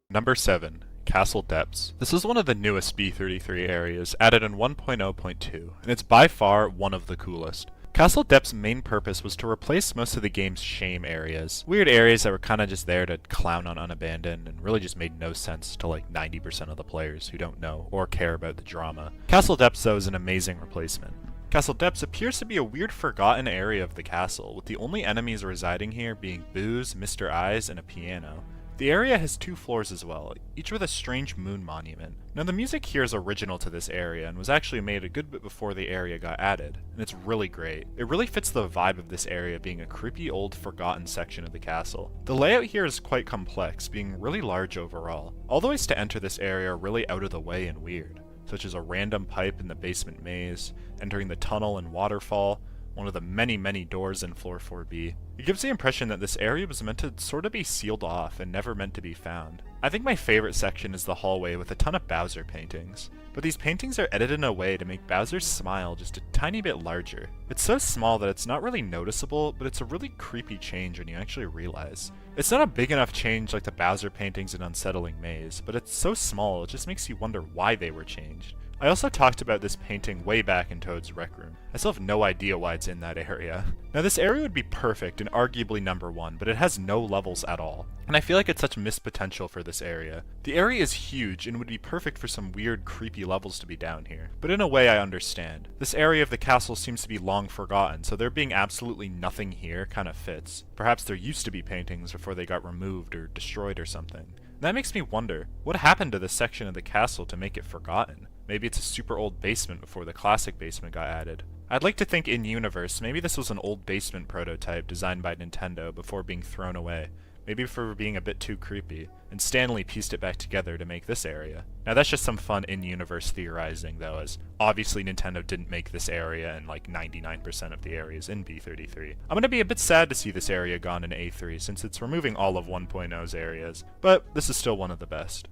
Number 7. Castle Depths. This is one of the newest B33 areas, added in 1.0.2, and it's by far one of the coolest. Castle Depths' main purpose was to replace most of the game's shame areas. Weird areas that were kinda just there to clown on Unabandoned and really just made no sense to like 90% of the players who don't know or care about the drama. Castle Depths though is an amazing replacement. Castle Depths appears to be a weird forgotten area of the castle, with the only enemies residing here being Booze, Mr. Eyes, and a piano. The area has 2 floors as well, each with a strange moon monument. Now the music here is original to this area and was actually made a good bit before the area got added, and it's really great. It really fits the vibe of this area being a creepy old forgotten section of the castle. The layout here is quite complex, being really large overall. All the ways to enter this area are really out of the way and weird, such as a random pipe in the basement maze, entering the tunnel and waterfall, one of the many doors in floor 4B. It gives the impression that this area was meant to sort of be sealed off and never meant to be found. I think my favorite section is the hallway with a ton of Bowser paintings. But these paintings are edited in a way to make Bowser's smile just a tiny bit larger. It's so small that it's not really noticeable, but it's a really creepy change when you actually realize. It's not a big enough change like the Bowser paintings in Unsettling Maze, but it's so small it just makes you wonder why they were changed. I also talked about this painting way back in Toad's Rec Room. I still have no idea why it's in that area. Now this area would be perfect and arguably number 1, but it has no levels at all. And I feel like it's such missed potential for this area. The area is huge and would be perfect for some weird creepy levels to be down here. But in a way I understand. This area of the castle seems to be long forgotten, so there being absolutely nothing here kinda fits. Perhaps there used to be paintings before they got removed or destroyed or something. And that makes me wonder, what happened to this section of the castle to make it forgotten? Maybe it's a super old basement before the classic basement got added. I'd like to think in-universe, maybe this was an old basement prototype designed by Nintendo before being thrown away. Maybe for being a bit too creepy, and Stanley pieced it back together to make this area. Now that's just some fun in-universe theorizing though, as obviously Nintendo didn't make this area and like 99% of the areas in B33. I'm gonna be a bit sad to see this area gone in A3 since it's removing all of 1.0's areas, but this is still one of the best.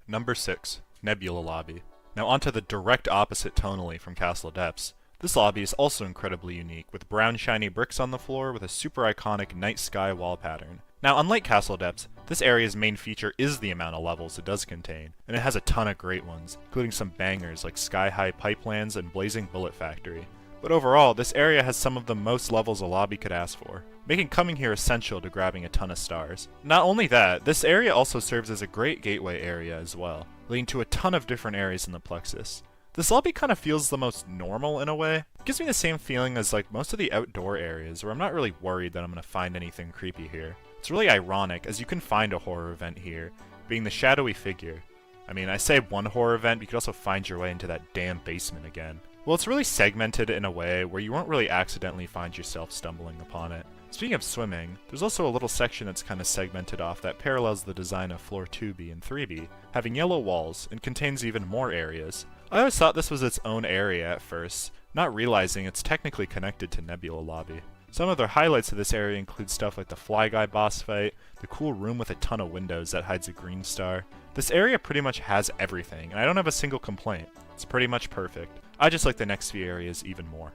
Number 6. Nebula Lobby. Now onto the direct opposite tonally from Castle Depths. This lobby is also incredibly unique, with brown shiny bricks on the floor with a super iconic night sky wall pattern. Now, unlike Castle Depths, this area's main feature is the amount of levels it does contain, and it has a ton of great ones, including some bangers like Sky High Pipelands and Blazing Bullet Factory. But overall, this area has some of the most levels a lobby could ask for, making coming here essential to grabbing a ton of stars. Not only that, this area also serves as a great gateway area as well, leading to a ton of different areas in the Plexus. This lobby kind of feels the most normal in a way. It gives me the same feeling as like most of the outdoor areas, where I'm not really worried that I'm going to find anything creepy here. It's really ironic, as you can find a horror event here, being the shadowy figure. I mean, I say one horror event, but you could also find your way into that damn basement again. Well, it's really segmented in a way where you won't really accidentally find yourself stumbling upon it. Speaking of swimming, there's also a little section that's kind of segmented off that parallels the design of floor 2B and 3B, having yellow walls, and contains even more areas. I always thought this was its own area at first, not realizing it's technically connected to Nebula Lobby. Some of the highlights of this area include stuff like the Fly Guy boss fight, the cool room with a ton of windows that hides a green star. This area pretty much has everything, and I don't have a single complaint. It's pretty much perfect. I just like the next few areas even more.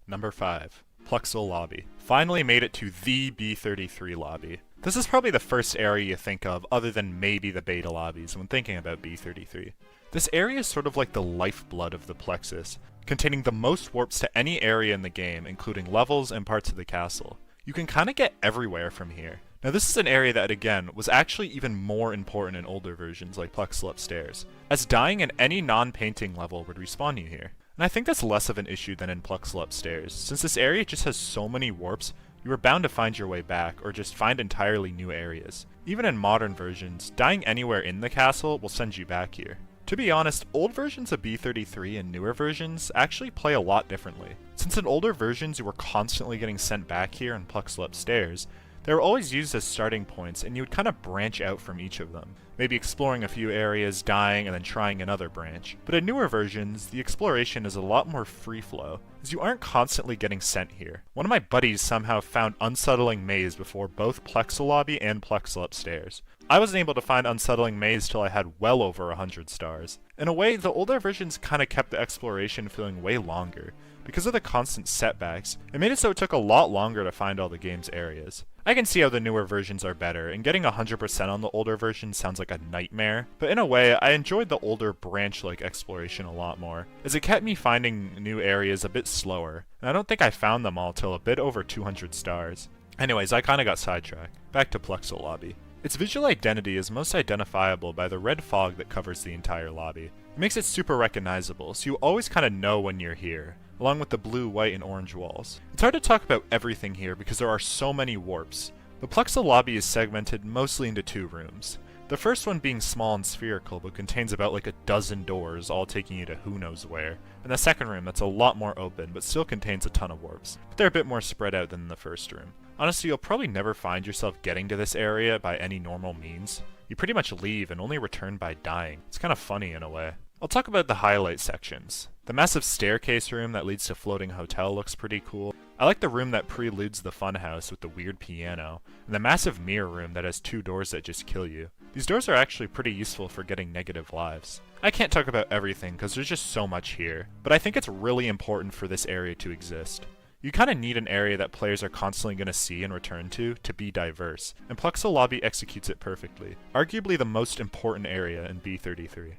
Number 5. Plexel Lobby. Finally made it to the B33 lobby. This is probably the first area you think of, other than maybe the beta lobbies, when thinking about B33. This area is sort of like the lifeblood of the Plexus, containing the most warps to any area in the game, including levels and parts of the castle. You can kinda get everywhere from here. Now this is an area that, again, was actually even more important in older versions like Plexel Upstairs, as dying in any non-painting level would respawn you here. And I think that's less of an issue than in Plexel Upstairs, since this area just has so many warps, you are bound to find your way back, or just find entirely new areas. Even in modern versions, dying anywhere in the castle will send you back here. To be honest, old versions of B33 and newer versions actually play a lot differently. Since in older versions you were constantly getting sent back here in Plexel Upstairs, they were always used as starting points, and you would kind of branch out from each of them. Maybe exploring a few areas, dying, and then trying another branch. But in newer versions, the exploration is a lot more free flow, as you aren't constantly getting sent here. One of my buddies somehow found Unsettling Maze before both Plexel Lobby and Plexel Upstairs. I wasn't able to find Unsettling Maze till I had well over 100 stars. In a way, the older versions kinda kept the exploration feeling way longer. Because of the constant setbacks, it made it so it took a lot longer to find all the game's areas. I can see how the newer versions are better, and getting 100% on the older version sounds like a nightmare, but in a way, I enjoyed the older branch-like exploration a lot more, as it kept me finding new areas a bit slower, and I don't think I found them all till a bit over 200 stars. Anyways, I kinda got sidetracked. Back to Plexel Lobby. Its visual identity is most identifiable by the red fog that covers the entire lobby. It makes it super recognizable, so you always kinda know when you're here, along with the blue, white, and orange walls. It's hard to talk about everything here because there are so many warps. The Plexel Lobby is segmented mostly into 2 rooms. The first one being small and spherical, but contains about like a dozen doors, all taking you to who knows where. And the second room that's a lot more open, but still contains a ton of warps. But they're a bit more spread out than the first room. Honestly, you'll probably never find yourself getting to this area by any normal means. You pretty much leave and only return by dying. It's kind of funny in a way. I'll talk about the highlight sections. The massive staircase room that leads to Floating Hotel looks pretty cool. I like the room that preludes the funhouse with the weird piano, and the massive mirror room that has 2 doors that just kill you. These doors are actually pretty useful for getting negative lives. I can't talk about everything because there's just so much here, but I think it's really important for this area to exist. You kinda need an area that players are constantly gonna see and return to be diverse, and Plexel Lobby executes it perfectly. Arguably the most important area in B33.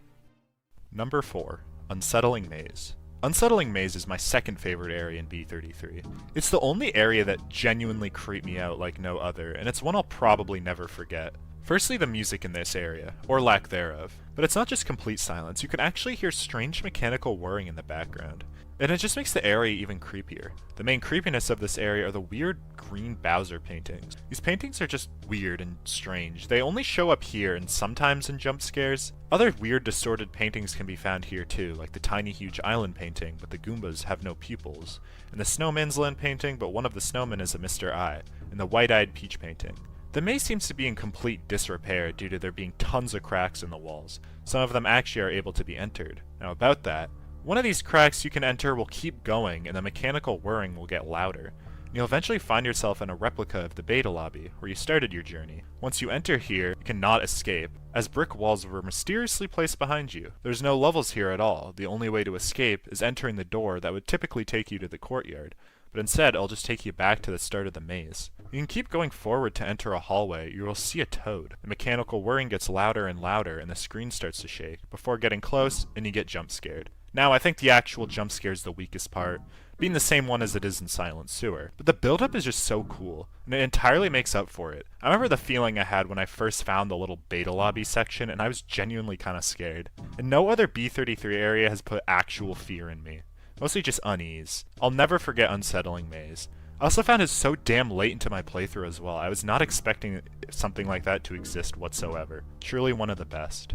Number 4. Unsettling Maze. Unsettling Maze is my second favorite area in B33. It's the only area that genuinely creeped me out like no other, and it's one I'll probably never forget. Firstly, the music in this area, or lack thereof. But it's not just complete silence, you can actually hear strange mechanical whirring in the background. And it just makes the area even creepier. The main creepiness of this area are the weird green Bowser paintings. These paintings are just weird and strange. They only show up here and sometimes in jump scares. Other weird distorted paintings can be found here too, like the tiny huge island painting, but the Goombas have no pupils, and the Snowman's Land painting, but one of the snowmen is a Mr. Eye, and the white-eyed Peach painting. The maze seems to be in complete disrepair due to there being tons of cracks in the walls. Some of them actually are able to be entered. Now about that, one of these cracks you can enter will keep going and the mechanical whirring will get louder. And you'll eventually find yourself in a replica of the beta lobby, where you started your journey. Once you enter here, you cannot escape, as brick walls were mysteriously placed behind you. There's no levels here at all. The only way to escape is entering the door that would typically take you to the courtyard, but instead it'll just take you back to the start of the maze. You can keep going forward to enter a hallway. You will see a toad. The mechanical whirring gets louder and louder and the screen starts to shake, before getting close and you get jump scared. Now, I think the actual jump scare is the weakest part, being the same one as it is in Silent Sewer. But the build-up is just so cool, and it entirely makes up for it. I remember the feeling I had when I first found the little beta lobby section, and I was genuinely kinda scared. And no other B33 area has put actual fear in me. Mostly just unease. I'll never forget Unsettling Maze. I also found it so damn late into my playthrough as well. I was not expecting something like that to exist whatsoever. Truly one of the best.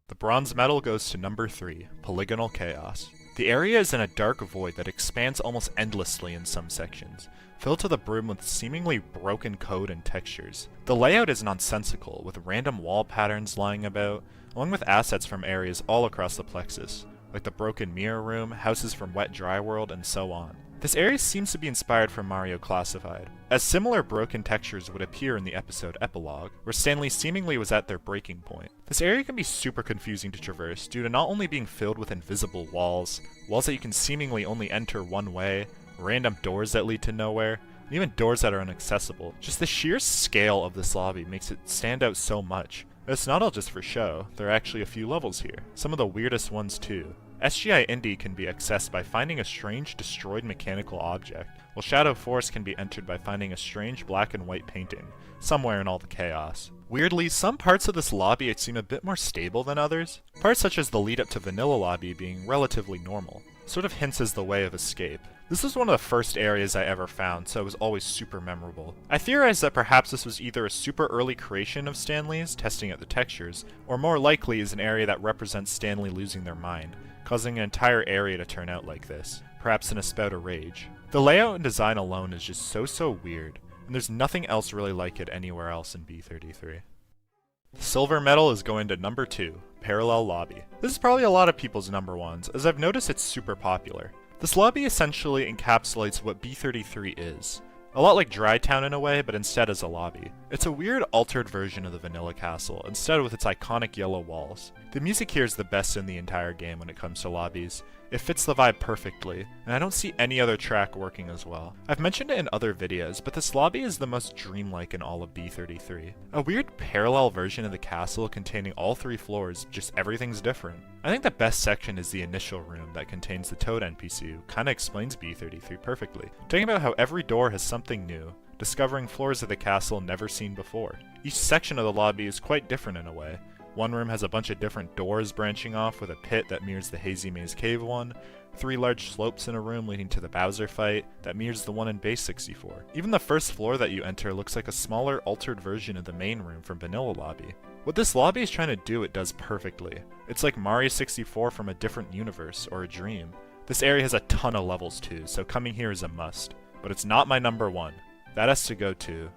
The bronze medal goes to number 3, Polygonal Chaos. The area is in a dark void that expands almost endlessly in some sections, filled to the brim with seemingly broken code and textures. The layout is nonsensical, with random wall patterns lying about, along with assets from areas all across the plexus, like the broken mirror room, houses from Wet Dry World, and so on. This area seems to be inspired from Mario Classified, as similar broken textures would appear in the episode Epilogue, where Stanley seemingly was at their breaking point. This area can be super confusing to traverse due to not only being filled with invisible walls that you can seemingly only enter one way, random doors that lead to nowhere, and even doors that are inaccessible. Just the sheer scale of this lobby makes it stand out so much. But it's not all just for show, there are actually a few levels here, some of the weirdest ones too. SGI Indy can be accessed by finding a strange destroyed mechanical object, while Shadow Forest can be entered by finding a strange black and white painting, somewhere in all the chaos. Weirdly, some parts of this lobby seem a bit more stable than others, parts such as the lead up to Vanilla Lobby being relatively normal, sort of hints as the way of escape. This was one of the first areas I ever found, so it was always super memorable. I theorized that perhaps this was either a super early creation of Stanley's, testing out the textures, or more likely is an area that represents Stanley losing their mind, causing an entire area to turn out like this, perhaps in a spout of rage. The layout and design alone is just so weird, and there's nothing else really like it anywhere else in B33. The silver medal is going to number 2, Parallel Lobby. This is probably a lot of people's number ones, as I've noticed it's super popular. This lobby essentially encapsulates what B33 is. A lot like Dry Town in a way, but instead as a lobby. It's a weird altered version of the Vanilla Castle, instead with its iconic yellow walls. The music here is the best in the entire game when it comes to lobbies. It fits the vibe perfectly, and I don't see any other track working as well. I've mentioned it in other videos, but this lobby is the most dreamlike in all of B33. A weird parallel version of the castle containing all 3 floors, just everything's different. I think the best section is the initial room that contains the Toad NPC, who kinda explains B33 perfectly, talking about how every door has something new, discovering floors of the castle never seen before. Each section of the lobby is quite different in a way. One room has a bunch of different doors branching off with a pit that mirrors the Hazy Maze Cave one, 3 large slopes in a room leading to the Bowser fight that mirrors the one in Base 64. Even the first floor that you enter looks like a smaller altered version of the main room from Vanilla Lobby. What this lobby is trying to do, it does perfectly. It's like Mario 64 from a different universe or a dream. This area has a ton of levels too, so coming here is a must. But it's not my number 1. That has to go to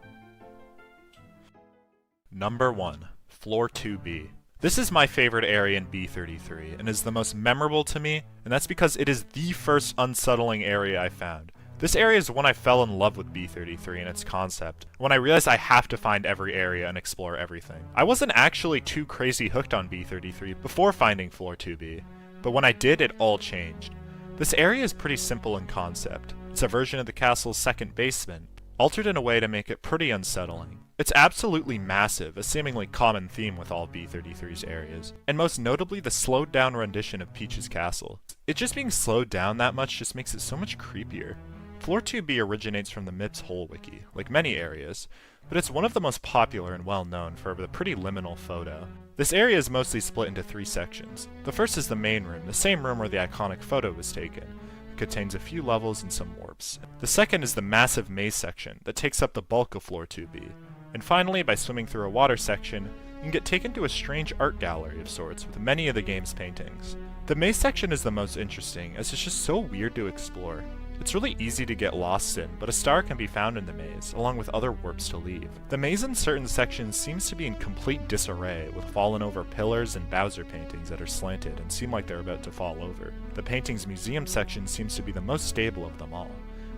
number 1. Floor 2B. This is my favorite area in B33, and is the most memorable to me, and that's because it is the first unsettling area I found. This area is when I fell in love with B33 and its concept, when I realized I have to find every area and explore everything. I wasn't actually too crazy hooked on B33 before finding Floor 2B, but when I did, it all changed. This area is pretty simple in concept. It's a version of the castle's second basement, altered in a way to make it pretty unsettling. It's absolutely massive, a seemingly common theme with all B33's areas, and most notably the slowed down rendition of Peach's castle. It just being slowed down that much just makes it so much creepier. Floor 2B originates from the MIPS Hole wiki, like many areas, but it's one of the most popular and well known for the pretty liminal photo. This area is mostly split into 3 sections. The first is the main room, the same room where the iconic photo was taken. It contains a few levels and some warps. The second is the massive maze section that takes up the bulk of floor 2B. And finally, by swimming through a water section, you can get taken to a strange art gallery of sorts with many of the game's paintings. The maze section is the most interesting, as it's just so weird to explore. It's really easy to get lost in, but a star can be found in the maze, along with other warps to leave. The maze in certain sections seems to be in complete disarray, with fallen over pillars and Bowser paintings that are slanted and seem like they're about to fall over. The painting's museum section seems to be the most stable of them all,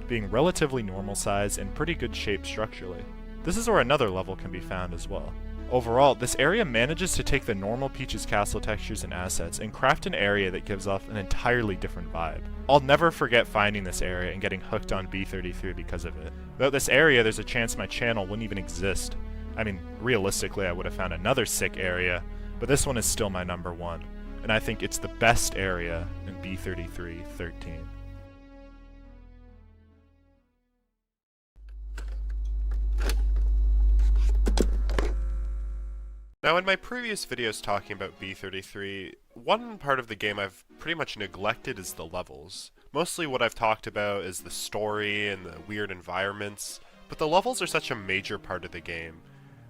being relatively normal size and pretty good shape structurally. This is where another level can be found as well. Overall, this area manages to take the normal Peach's Castle textures and assets and craft an area that gives off an entirely different vibe. I'll never forget finding this area and getting hooked on B33 because of it. Without this area, there's a chance my channel wouldn't even exist. I mean, realistically, I would have found another sick area, but this one is still my number one, and I think it's the best area in B3313. Now, in my previous videos talking about B33, one part of the game I've pretty much neglected is the levels. Mostly what I've talked about is the story and the weird environments, but the levels are such a major part of the game,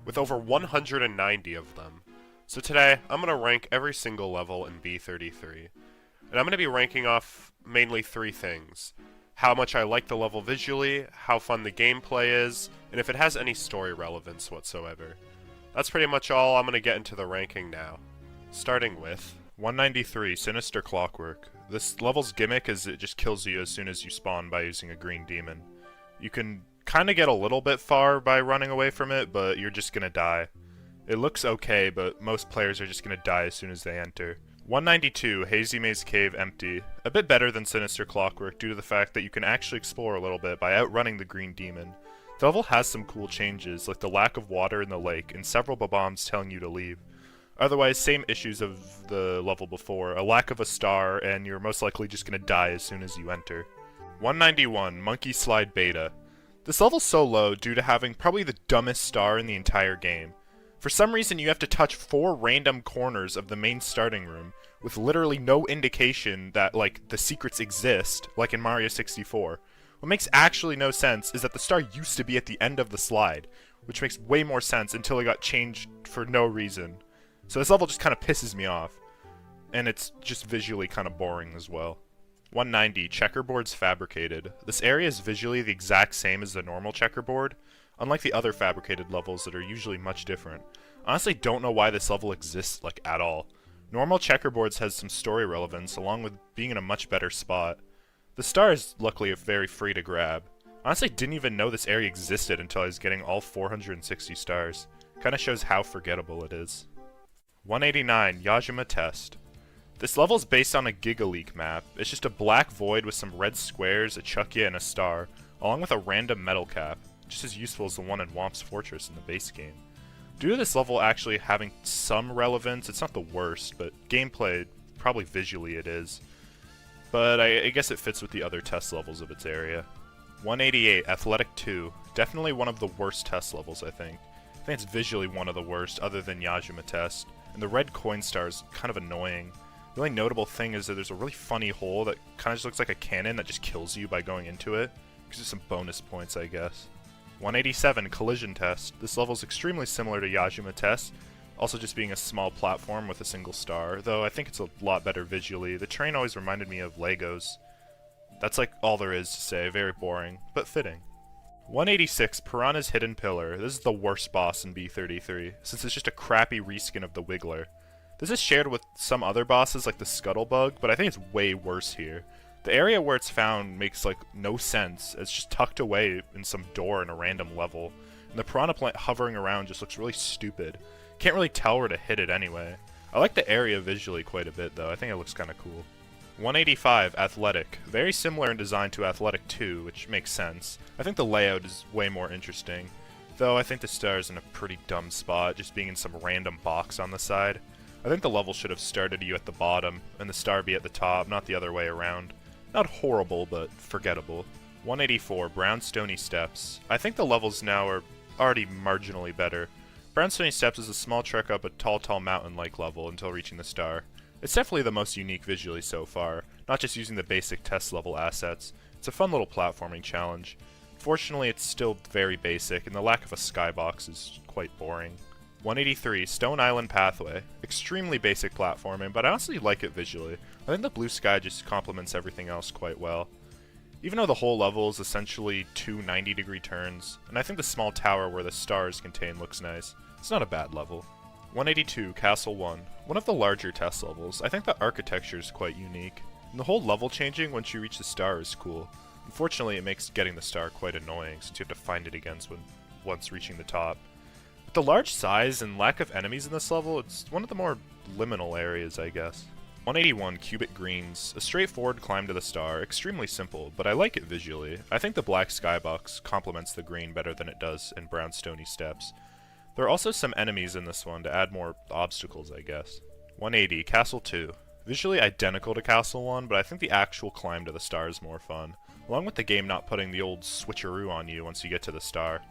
with over 190 of them. So today, I'm going to rank every single level in B33. And I'm going to be ranking off mainly 3 things. How much I like the level visually, how fun the gameplay is, and if it has any story relevance whatsoever. That's pretty much all. I'm going to get into the ranking now. Starting with 193, Sinister Clockwork. This level's gimmick is it just kills you as soon as you spawn by using a green demon. You can kind of get a little bit far by running away from it, but you're just going to die. It looks okay, but most players are just going to die as soon as they enter. 192, Hazy Maze Cave Empty. A bit better than Sinister Clockwork due to the fact that you can actually explore a little bit by outrunning the green demon. The level has some cool changes, like the lack of water in the lake and several bombs telling you to leave. Otherwise, same issues of the level before, a lack of a star, and you're most likely just going to die as soon as you enter. 191, Monkey Slide Beta. This level's so low due to having probably the dumbest star in the entire game. For some reason, you have to touch 4 random corners of the main starting room, with literally no indication that, like, the secrets exist, like in Mario 64. What makes actually no sense is that the star used to be at the end of the slide, which makes way more sense until it got changed for no reason. So this level just kind of pisses me off, and it's just visually kind of boring as well. 190, Checkerboard's Fabricated. This area is visually the exact same as the normal checkerboard, unlike the other fabricated levels that are usually much different. I honestly don't know why this level exists, like, at all. Normal checkerboards has some story relevance, along with being in a much better spot. The star is luckily very free to grab. Honestly, didn't even know this area existed until I was getting all 460 stars. Kinda shows how forgettable it is. 189, Yajima Test. This level is based on a GigaLeak map. It's just a black void with some red squares, a Chuckya, and a star, along with a random metal cap, just as useful as the one in Womp's Fortress in the base game. Due to this level actually having some relevance, it's not the worst, but gameplay, probably visually it is. But I guess it fits with the other test levels of its area. 188, Athletic 2. Definitely one of the worst test levels, I think. I think it's visually one of the worst, other than Yajima Test. And the red coin star is kind of annoying. The only notable thing is that there's a really funny hole that kind of just looks like a cannon that just kills you by going into it. Gives you some bonus points, I guess. 187, Collision Test. This level is extremely similar to Yajima Test, also just being a small platform with a single star, though I think it's a lot better visually. The terrain always reminded me of Legos. That's like all there is to say, very boring, but fitting. 186, Piranha's Hidden Pillar. This is the worst boss in B33, since it's just a crappy reskin of the Wiggler. This is shared with some other bosses like the Scuttlebug, but I think it's way worse here. The area where it's found makes like no sense. It's just tucked away in some door in a random level, and the piranha plant hovering around just looks really stupid. Can't really tell where to hit it anyway. I like the area visually quite a bit though, I think it looks kinda cool. 185, Athletic. Very similar in design to Athletic 2, which makes sense. I think the layout is way more interesting, though I think the star is in a pretty dumb spot, just being in some random box on the side. I think the level should have started you at the bottom, and the star be at the top, not the other way around. Not horrible, but forgettable. 184, Brown Stony Steps. I think the levels now are already marginally better, Brownstone Steps is a small trek up a tall mountain-like level until reaching the star. It's definitely the most unique visually so far, not just using the basic test level assets. It's a fun little platforming challenge. Fortunately, it's still very basic, and the lack of a skybox is quite boring. 183, Stone Island Pathway. Extremely basic platforming, but I honestly like it visually. I think the blue sky just complements everything else quite well. Even though the whole level is essentially two 90-degree turns, and I think the small tower where the star is contained looks nice, it's not a bad level. 182, Castle 1. One of the larger test levels. I think the architecture is quite unique, and the whole level changing once you reach the star is cool. Unfortunately, it makes getting the star quite annoying, since you have to find it again once reaching the top. With the large size and lack of enemies in this level, it's one of the more liminal areas, I guess. 181, Cubic Greens. A straightforward climb to the star, extremely simple, but I like it visually. I think the black skybox complements the green better than it does in Brownstone Steps. There are also some enemies in this one to add more obstacles, I guess. 180, Castle 2. Visually identical to Castle 1, but I think the actual climb to the star is more fun, along with the game not putting the old switcheroo on you once you get to the star.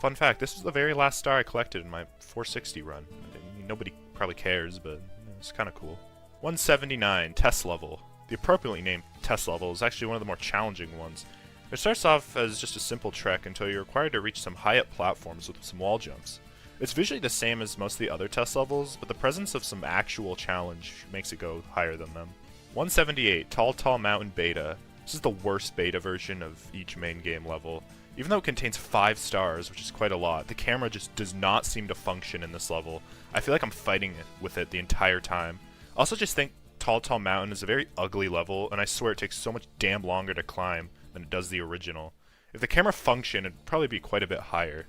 Fun fact, this was the very last star I collected in my 460 run. I mean, nobody probably cares, but it's kind of cool. 179, Test Level. The appropriately named Test Level is actually one of the more challenging ones. It starts off as just a simple trek until you're required to reach some high-up platforms with some wall jumps. It's visually the same as most of the other test levels, but the presence of some actual challenge makes it go higher than them. 178, Tall Mountain Beta. This is the worst beta version of each main game level. Even though it contains 5 stars, which is quite a lot, the camera just does not seem to function in this level. I feel like I'm fighting with it the entire time. I also just think Tall Mountain is a very ugly level, and I swear it takes so much damn longer to climb than it does the original. If the camera functioned, it'd probably be quite a bit higher.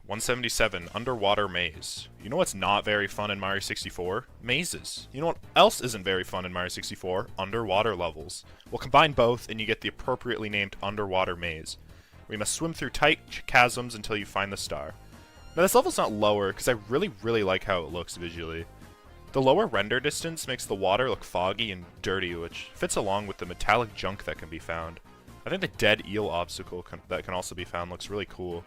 177, Underwater Maze. You know what's not very fun in Mario 64? Mazes. You know what else isn't very fun in Mario 64? Underwater levels. Well, combine both and you get the appropriately named Underwater Maze. We must swim through tight chasms until you find the star. Now this level's not lower because I really like how it looks visually. The lower render distance makes the water look foggy and dirty, which fits along with the metallic junk that can be found. I think the dead eel obstacle that can also be found looks really cool.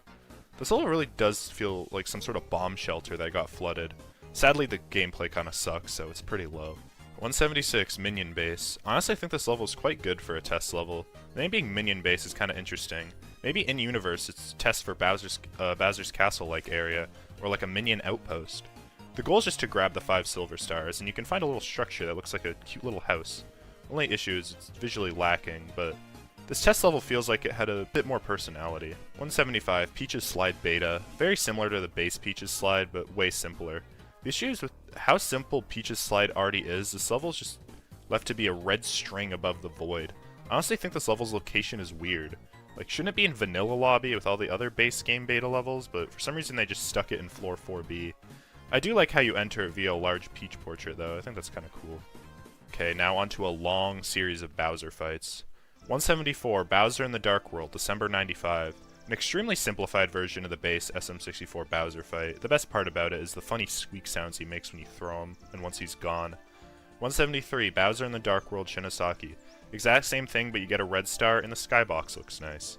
This level really does feel like some sort of bomb shelter that got flooded. Sadly, the gameplay kind of sucks, so it's pretty low. 176, Minion Base. Honestly, I think this level is quite good for a test level. The name being Minion Base is kind of interesting. Maybe in-universe it's a test for Bowser's Castle-like area, or like a minion outpost. The goal is just to grab the 5 silver stars, and you can find a little structure that looks like a cute little house. Only issue is it's visually lacking, but this test level feels like it had a bit more personality. 175, Peach's Slide Beta. Very similar to the base Peach's Slide, but way simpler. The issue is with how simple Peach's Slide already is, this level is just left to be a red string above the void. I honestly think this level's location is weird. Like, shouldn't it be in Vanilla Lobby with all the other base game beta levels, but for some reason they just stuck it in floor 4B. I do like how you enter it via a large Peach portrait, though. I think that's kind of cool. Okay, now onto a long series of Bowser fights. 174, Bowser in the Dark World, December 95. An extremely simplified version of the base SM64 Bowser fight. The best part about it is the funny squeak sounds he makes when you throw him, and once he's gone. 173, Bowser in the Dark World, Shinosaki. Exact same thing, but you get a red star, and the skybox looks nice.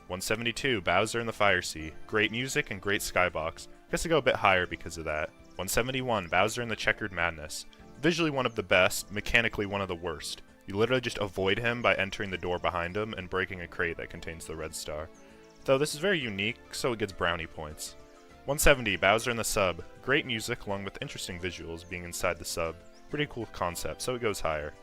172, Bowser in the Fire Sea. Great music and great skybox. Guess I go a bit higher because of that. 171, Bowser in the Checkered Madness. Visually one of the best, mechanically one of the worst. You literally just avoid him by entering the door behind him and breaking a crate that contains the red star. Though this is very unique, so it gets brownie points. 170, Bowser in the Sub. Great music along with interesting visuals being inside the sub. Pretty cool concept, so it goes higher.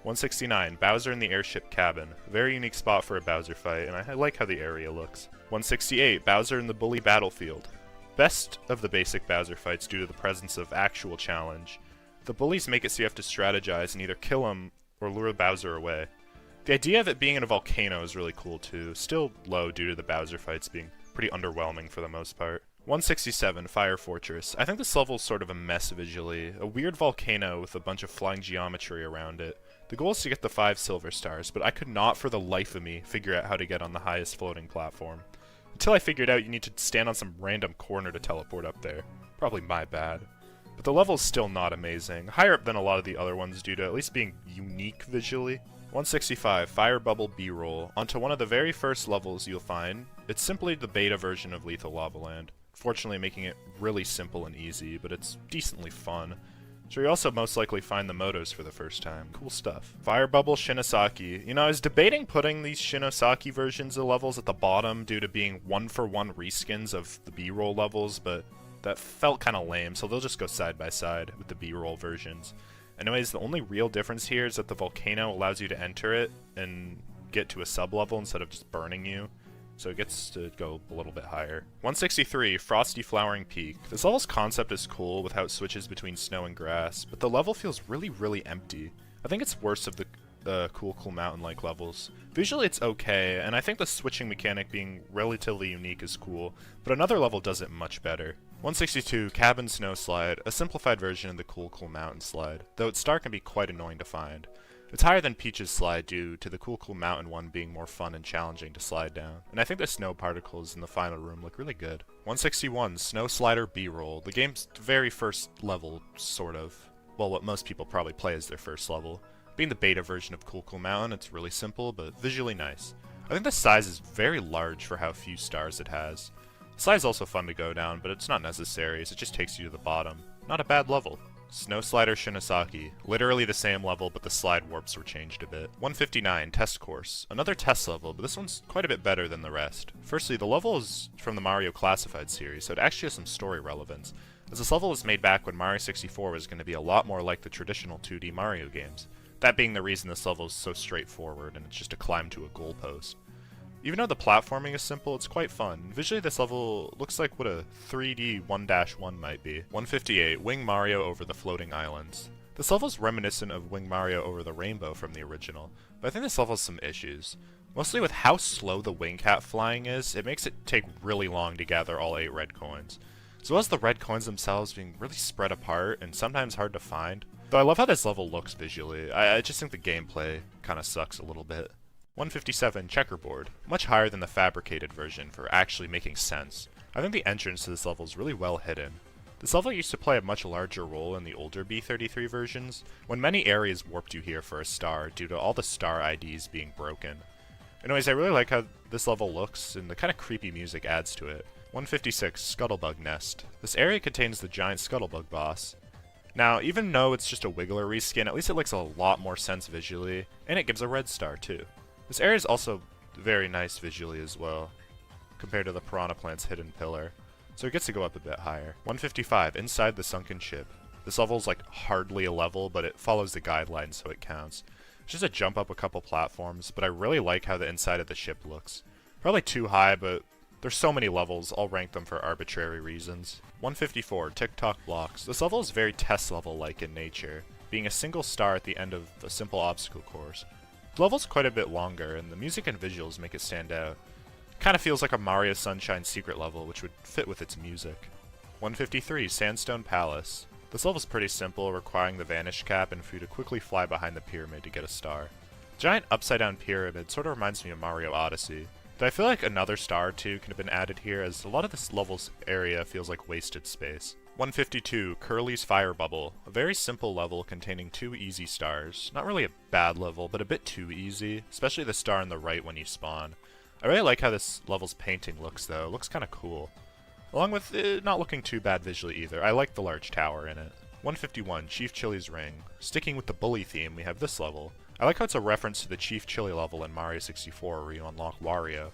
169, Bowser in the Airship Cabin. Very unique spot for a Bowser fight, and I like how the area looks. 168, Bowser in the Bully Battlefield. Best of the basic Bowser fights due to the presence of actual challenge. The bullies make it so you have to strategize and either kill him or lure Bowser away. The idea of it being in a volcano is really cool too, still low due to the Bowser fights being pretty underwhelming for the most part. 167, Fire Fortress. I think this level is sort of a mess visually. A weird volcano with a bunch of flying geometry around it. The goal is to get the 5 silver stars, but I could not for the life of me figure out how to get on the highest floating platform. Until I figured out you need to stand on some random corner to teleport up there. Probably my bad. But the level is still not amazing. Higher up than a lot of the other ones due to at least being unique visually. 165, Fire Bubble B-Roll. Onto one of the very first levels you'll find. It's simply the beta version of Lethal Lava Land. fortunately making it really simple and easy, but it's decently fun. So you also most likely find the motos for the first time. Cool stuff. Fire Bubble Shinosaki. You know, I was debating putting these Shinosaki versions of levels at the bottom due to being one-for-one reskins of the B-roll levels, but that felt kind of lame, so they'll just go side by side with the B-roll versions. Anyways, the only real difference here is that the volcano allows you to enter it and get to a sub-level instead of just burning you. So it gets to go a little bit higher. 163, Frosty Flowering Peak. This level's concept is cool with how it switches between snow and grass, but the level feels really empty. I think it's worse of the Cool Mountain-like levels. Visually it's okay, and I think the switching mechanic being relatively unique is cool, but another level does it much better. 162, Cabin Snow Slide, a simplified version of the Cool Mountain slide, though its star can be quite annoying to find. It's higher than Peach's slide due to the Cool Mountain one being more fun and challenging to slide down, and I think the snow particles in the final room look really good. 161, Snow Slider B-Roll, the game's very first level, sort of. Well, what most people probably play as their first level. Being the beta version of Cool Mountain, it's really simple, but visually nice. I think the size is very large for how few stars it has. The slide is also fun to go down, but it's not necessary, as it just takes you to the bottom. Not a bad level. Snow Slider Shinosaki. Literally the same level, but the slide warps were changed a bit. 159, Test Course. Another test level, but this one's quite a bit better than the rest. Firstly, the level is from the Mario Classified series, so it actually has some story relevance, as this level was made back when Mario 64 was going to be a lot more like the traditional 2D Mario games. That being the reason this level is so straightforward, and it's just a climb to a goalpost. Even though the platforming is simple, it's quite fun. Visually, this level looks like what a 3D 1-1 might be. 158, Wing Mario over the Floating Islands. This level is reminiscent of Wing Mario over the Rainbow from the original, but I think this level has some issues. Mostly with how slow the wing cat flying is, it makes it take really long to gather all 8 red coins. As well as the red coins themselves being really spread apart and sometimes hard to find. Though I love how this level looks visually, I just think the gameplay kinda sucks a little bit. 157, Checkerboard. Much higher than the fabricated version for actually making sense. I think the entrance to this level is really well hidden. This level used to play a much larger role in the older B33 versions, when many areas warped you here for a star due to all the star IDs being broken. Anyways, I really like how this level looks, and the kind of creepy music adds to it. 156, Scuttlebug Nest. This area contains the giant Scuttlebug boss. Now, even though it's just a Wiggler reskin, at least it makes a lot more sense visually, and it gives a red star too. This area is also very nice visually as well, compared to the Piranha Plant's hidden pillar, so it gets to go up a bit higher. 155, Inside the Sunken Ship. This level is like hardly a level, but it follows the guidelines so it counts. It's just a jump up a couple platforms, but I really like how the inside of the ship looks. Probably too high, but there's so many levels, I'll rank them for arbitrary reasons. 154, TikTok Blocks. This level is very test level-like in nature, being a single star at the end of a simple obstacle course. The level's quite a bit longer, and the music and visuals make it stand out. It kinda feels like a Mario Sunshine secret level, which would fit with its music. 153, Sandstone Palace. This level's pretty simple, requiring the Vanish Cap and for you to quickly fly behind the pyramid to get a star. The giant upside-down pyramid sort of reminds me of Mario Odyssey, though I feel like another star or two could have been added here, as a lot of this level's area feels like wasted space. 152, Curly's Fire Bubble. A very simple level containing 2 easy stars. Not really a bad level, but a bit too easy, especially the star on the right when you spawn. I really like how this level's painting looks though, it looks kinda cool. Along with it not looking too bad visually either, I like the large tower in it. 151, Chief Chili's Ring. Sticking with the bully theme, we have this level. I like how it's a reference to the Chief Chili level in Mario 64 where you unlock Wario.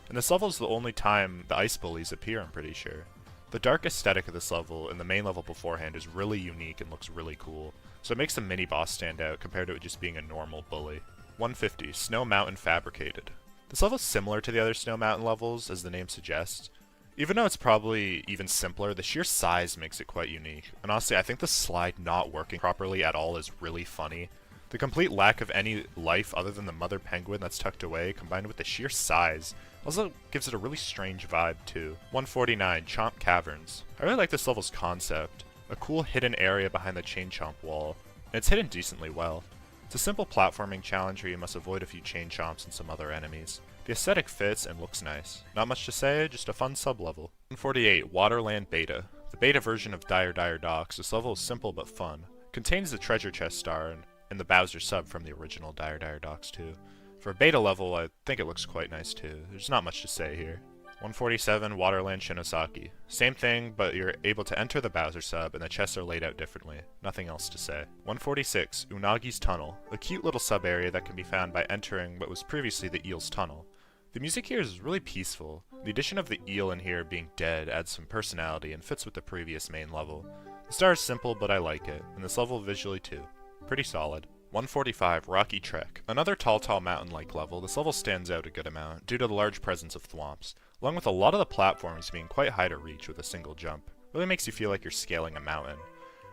And this level is the only time the ice bullies appear, I'm pretty sure. The dark aesthetic of this level and the main level beforehand is really unique and looks really cool, so it makes the mini-boss stand out compared to it just being a normal bully. 150, Snow Mountain Fabricated. This level is similar to the other Snow Mountain levels, as the name suggests. Even though it's probably even simpler, the sheer size makes it quite unique, and honestly I think the slide not working properly at all is really funny. The complete lack of any life other than the mother penguin that's tucked away, combined with the sheer size, also gives it a really strange vibe too. 149, Chomp Caverns. I really like this level's concept. A cool hidden area behind the Chain Chomp wall, and it's hidden decently well. It's a simple platforming challenge where you must avoid a few Chain Chomps and some other enemies. The aesthetic fits and looks nice. Not much to say, just a fun sub-level. 148, Waterland Beta. The beta version of Dire Dire Docks, this level is simple but fun. Contains the treasure chest star and the Bowser sub from the original Dire Dire Docks too. For a beta level, I think it looks quite nice too. There's not much to say here. 147, Waterland Shinosaki. Same thing, but you're able to enter the Bowser sub, and the chests are laid out differently. Nothing else to say. 146, Unagi's Tunnel. A cute little sub area that can be found by entering what was previously the Eel's Tunnel. The music here is really peaceful. The addition of the eel in here being dead adds some personality and fits with the previous main level. The star is simple, but I like it, and this level visually too. Pretty solid. 145, Rocky Trek. Another tall mountain-like level, this level stands out a good amount due to the large presence of thwomps, along with a lot of the platforms being quite high to reach with a single jump. Really makes you feel like you're scaling a mountain.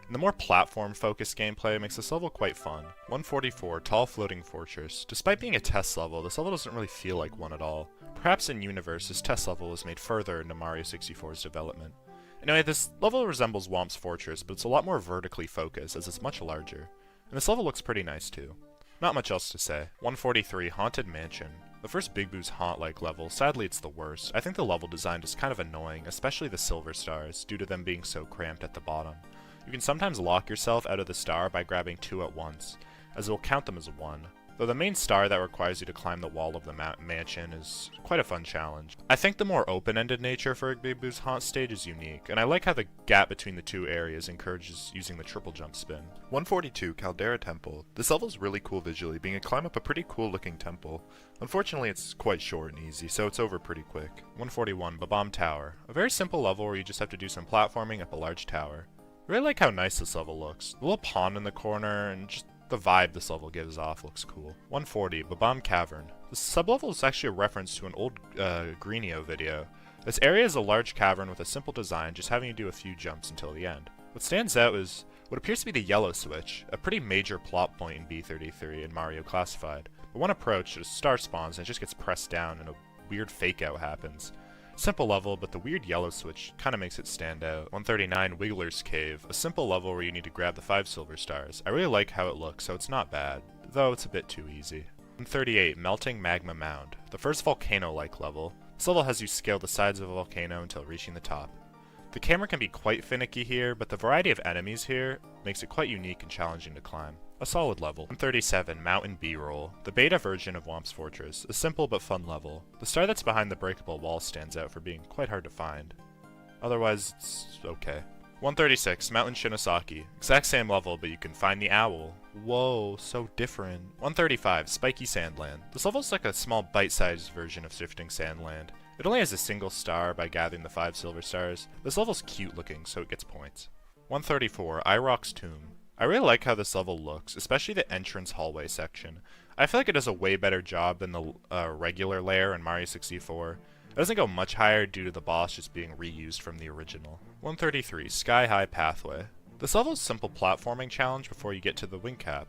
And the more platform-focused gameplay makes this level quite fun. 144, Tall Floating Fortress. Despite being a test level, this level doesn't really feel like one at all. Perhaps in Universe, this test level was made further into Mario 64's development. Anyway, this level resembles Whomp's Fortress, but it's a lot more vertically focused as it's much larger. And this level looks pretty nice too. Not much else to say. 143, Haunted Mansion. The first Big Boo's Haunt-like level, sadly it's the worst. I think the level design is kind of annoying, especially the silver stars, due to them being so cramped at the bottom. You can sometimes lock yourself out of the star by grabbing 2 at once, as it will count them as 1. Though the main star that requires you to climb the wall of the mansion is quite a fun challenge. I think the more open-ended nature for a Big Boo's Haunt stage is unique, and I like how the gap between the 2 areas encourages using the triple jump spin. 142, Caldera Temple. This level is really cool visually, being a climb up a pretty cool looking temple. Unfortunately, it's quite short and easy, so it's over pretty quick. 141, Babam Tower. A very simple level where you just have to do some platforming up a large tower. I really like how nice this level looks. The little pond in the corner and just the vibe this level gives off looks cool. 140, Babam Cavern. This sublevel is actually a reference to an old Greenio video. This area is a large cavern with a simple design, just having you do a few jumps until the end. What stands out is what appears to be the yellow switch, a pretty major plot point in B33 and Mario Classified. But one approach, a star spawns and it just gets pressed down and a weird fake out happens. Simple level, but the weird yellow switch kind of makes it stand out. 139, Wiggler's Cave. A simple level where you need to grab the 5 silver stars. I really like how it looks, so it's not bad, though it's a bit too easy. 138, Melting Magma Mound. The first volcano-like level. This level has you scale the sides of a volcano until reaching the top. The camera can be quite finicky here, but the variety of enemies here makes it quite unique and challenging to climb. A solid level. 137, Mountain B-Roll. The beta version of Whomp's Fortress. A simple but fun level. The star that's behind the breakable wall stands out for being quite hard to find. Otherwise, it's okay. 136, Mountain Shinosaki. Exact same level, but you can find the owl. Whoa, so different. 135, Spiky Sandland. This level's like a small bite-sized version of Shifting Sandland. It only has a single star by gathering the 5 silver stars. This level's cute looking, so it gets points. 134, Irock's Tomb. I really like how this level looks, especially the entrance hallway section. I feel like it does a way better job than the regular layer in Mario 64. It doesn't go much higher due to the boss just being reused from the original. 133, Sky High Pathway. This level is a simple platforming challenge before you get to the wing cap.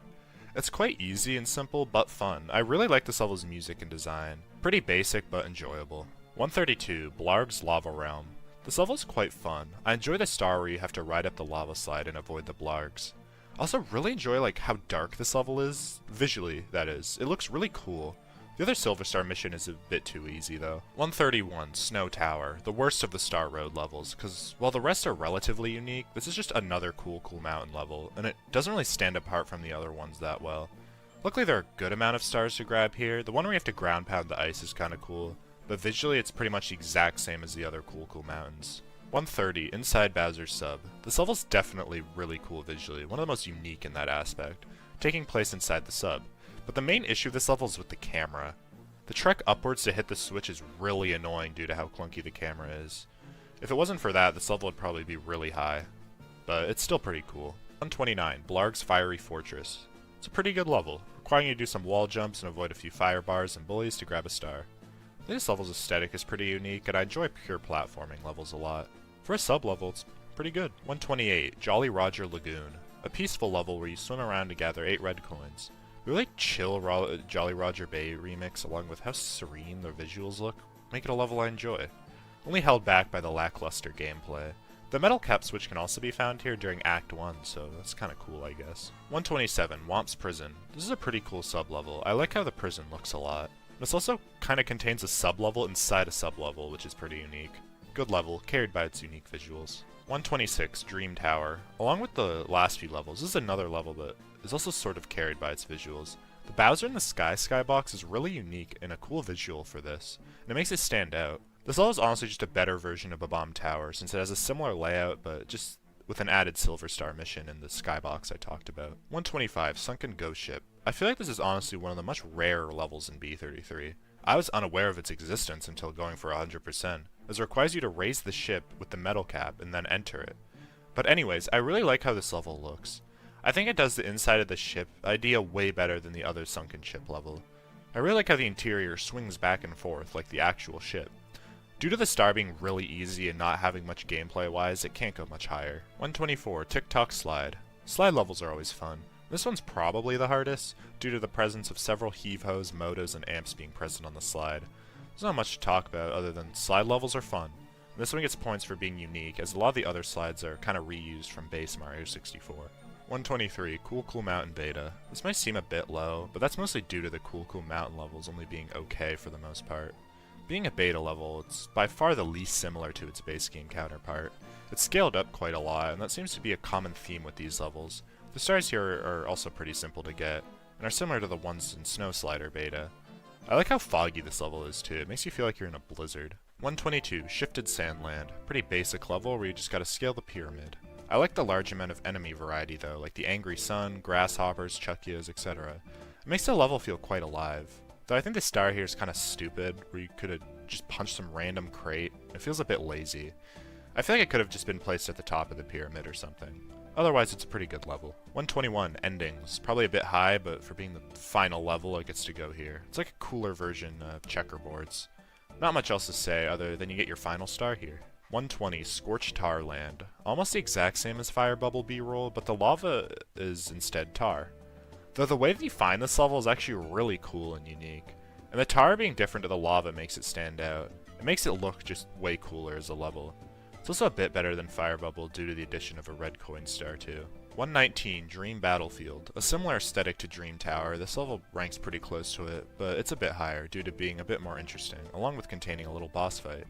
It's quite easy and simple, but fun. I really like this level's music and design. Pretty basic, but enjoyable. 132, Blarg's Lava Realm. This level is quite fun. I enjoy the star where you have to ride up the lava slide and avoid the Blargs. I also really enjoy like how dark this level is, visually that is. It looks really cool. The other Silver Star mission is a bit too easy though. 131, Snow Tower, the worst of the Star Road levels, because while the rest are relatively unique, this is just another cool mountain level, and it doesn't really stand apart from the other ones that well. Luckily there are a good amount of stars to grab here. The one where you have to ground pound the ice is kinda cool, but visually it's pretty much the exact same as the other cool mountains. 130, Inside Bowser's Sub. This level's definitely really cool visually, one of the most unique in that aspect, taking place inside the sub. But the main issue of this level is with the camera. The trek upwards to hit the switch is really annoying due to how clunky the camera is. If it wasn't for that, this level would probably be really high. But it's still pretty cool. 129, Blarg's Fiery Fortress. It's a pretty good level, requiring you to do some wall jumps and avoid a few fire bars and bullies to grab a star. I think this level's aesthetic is pretty unique, and I enjoy pure platforming levels a lot. For a sub-level, it's pretty good. 128, Jolly Roger Lagoon. A peaceful level where you swim around to gather 8 red coins. The really chill Jolly Roger Bay remix, along with how serene the visuals look, make it a level I enjoy. Only held back by the lackluster gameplay. The metal cap switch can also be found here during Act 1, so that's kinda cool I guess. 127, Whomp's Prison. This is a pretty cool sub-level. I like how the prison looks a lot. This also kinda contains a sub-level inside a sub-level, which is pretty unique. Good level, carried by its unique visuals. 126, Dream Tower. Along with the last few levels, this is another level that is also sort of carried by its visuals. The Bowser in the skybox is really unique and a cool visual for this, and it makes it stand out. This level is honestly just a better version of a bomb tower, since it has a similar layout, but just with an added Silver Star mission in the skybox I talked about. 125, Sunken Ghost Ship. I feel like this is honestly one of the much rarer levels in B33. I was unaware of its existence until going for 100%, as it requires you to raise the ship with the metal cap and then enter it. But anyways, I really like how this level looks. I think it does the inside of the ship idea way better than the other sunken ship level. I really like how the interior swings back and forth like the actual ship. Due to the star being really easy and not having much gameplay wise, it can't go much higher. 124, Tick-Tock Slide. Slide levels are always fun. This one's probably the hardest, due to the presence of several heave-hos, motos, and amps being present on the slide. There's not much to talk about other than slide levels are fun. This one gets points for being unique, as a lot of the other slides are kind of reused from base Mario 64. 123, Cool Cool Mountain Beta. This might seem a bit low, but that's mostly due to the Cool Cool Mountain levels only being okay for the most part. Being a beta level, it's by far the least similar to its base game counterpart. It's scaled up quite a lot, and that seems to be a common theme with these levels. The stars here are also pretty simple to get, and are similar to the ones in Snow Slider beta. I like how foggy this level is too, it makes you feel like you're in a blizzard. 122, Shifted Sandland. Pretty basic level where you just gotta scale the pyramid. I like the large amount of enemy variety though, like the Angry Sun, Grasshoppers, Chuckias, etc. It makes the level feel quite alive. Though I think the star here is kinda stupid, where you could've just punched some random crate. It feels a bit lazy. I feel like it could have just been placed at the top of the pyramid or something. Otherwise, it's a pretty good level. 121, Endings. Probably a bit high, but for being the final level, it gets to go here. It's like a cooler version of checkerboards. Not much else to say other than you get your final star here. 120, Scorched Tar Land. Almost the exact same as Fire Bubble B-Roll, but the lava is instead tar. Though the way that you find this level is actually really cool and unique. And the tar being different to the lava makes it stand out. It makes it look just way cooler as a level. It's also a bit better than Fire Bubble due to the addition of a red coin star too. 119, Dream Battlefield. A similar aesthetic to Dream Tower, this level ranks pretty close to it, but it's a bit higher due to being a bit more interesting, along with containing a little boss fight.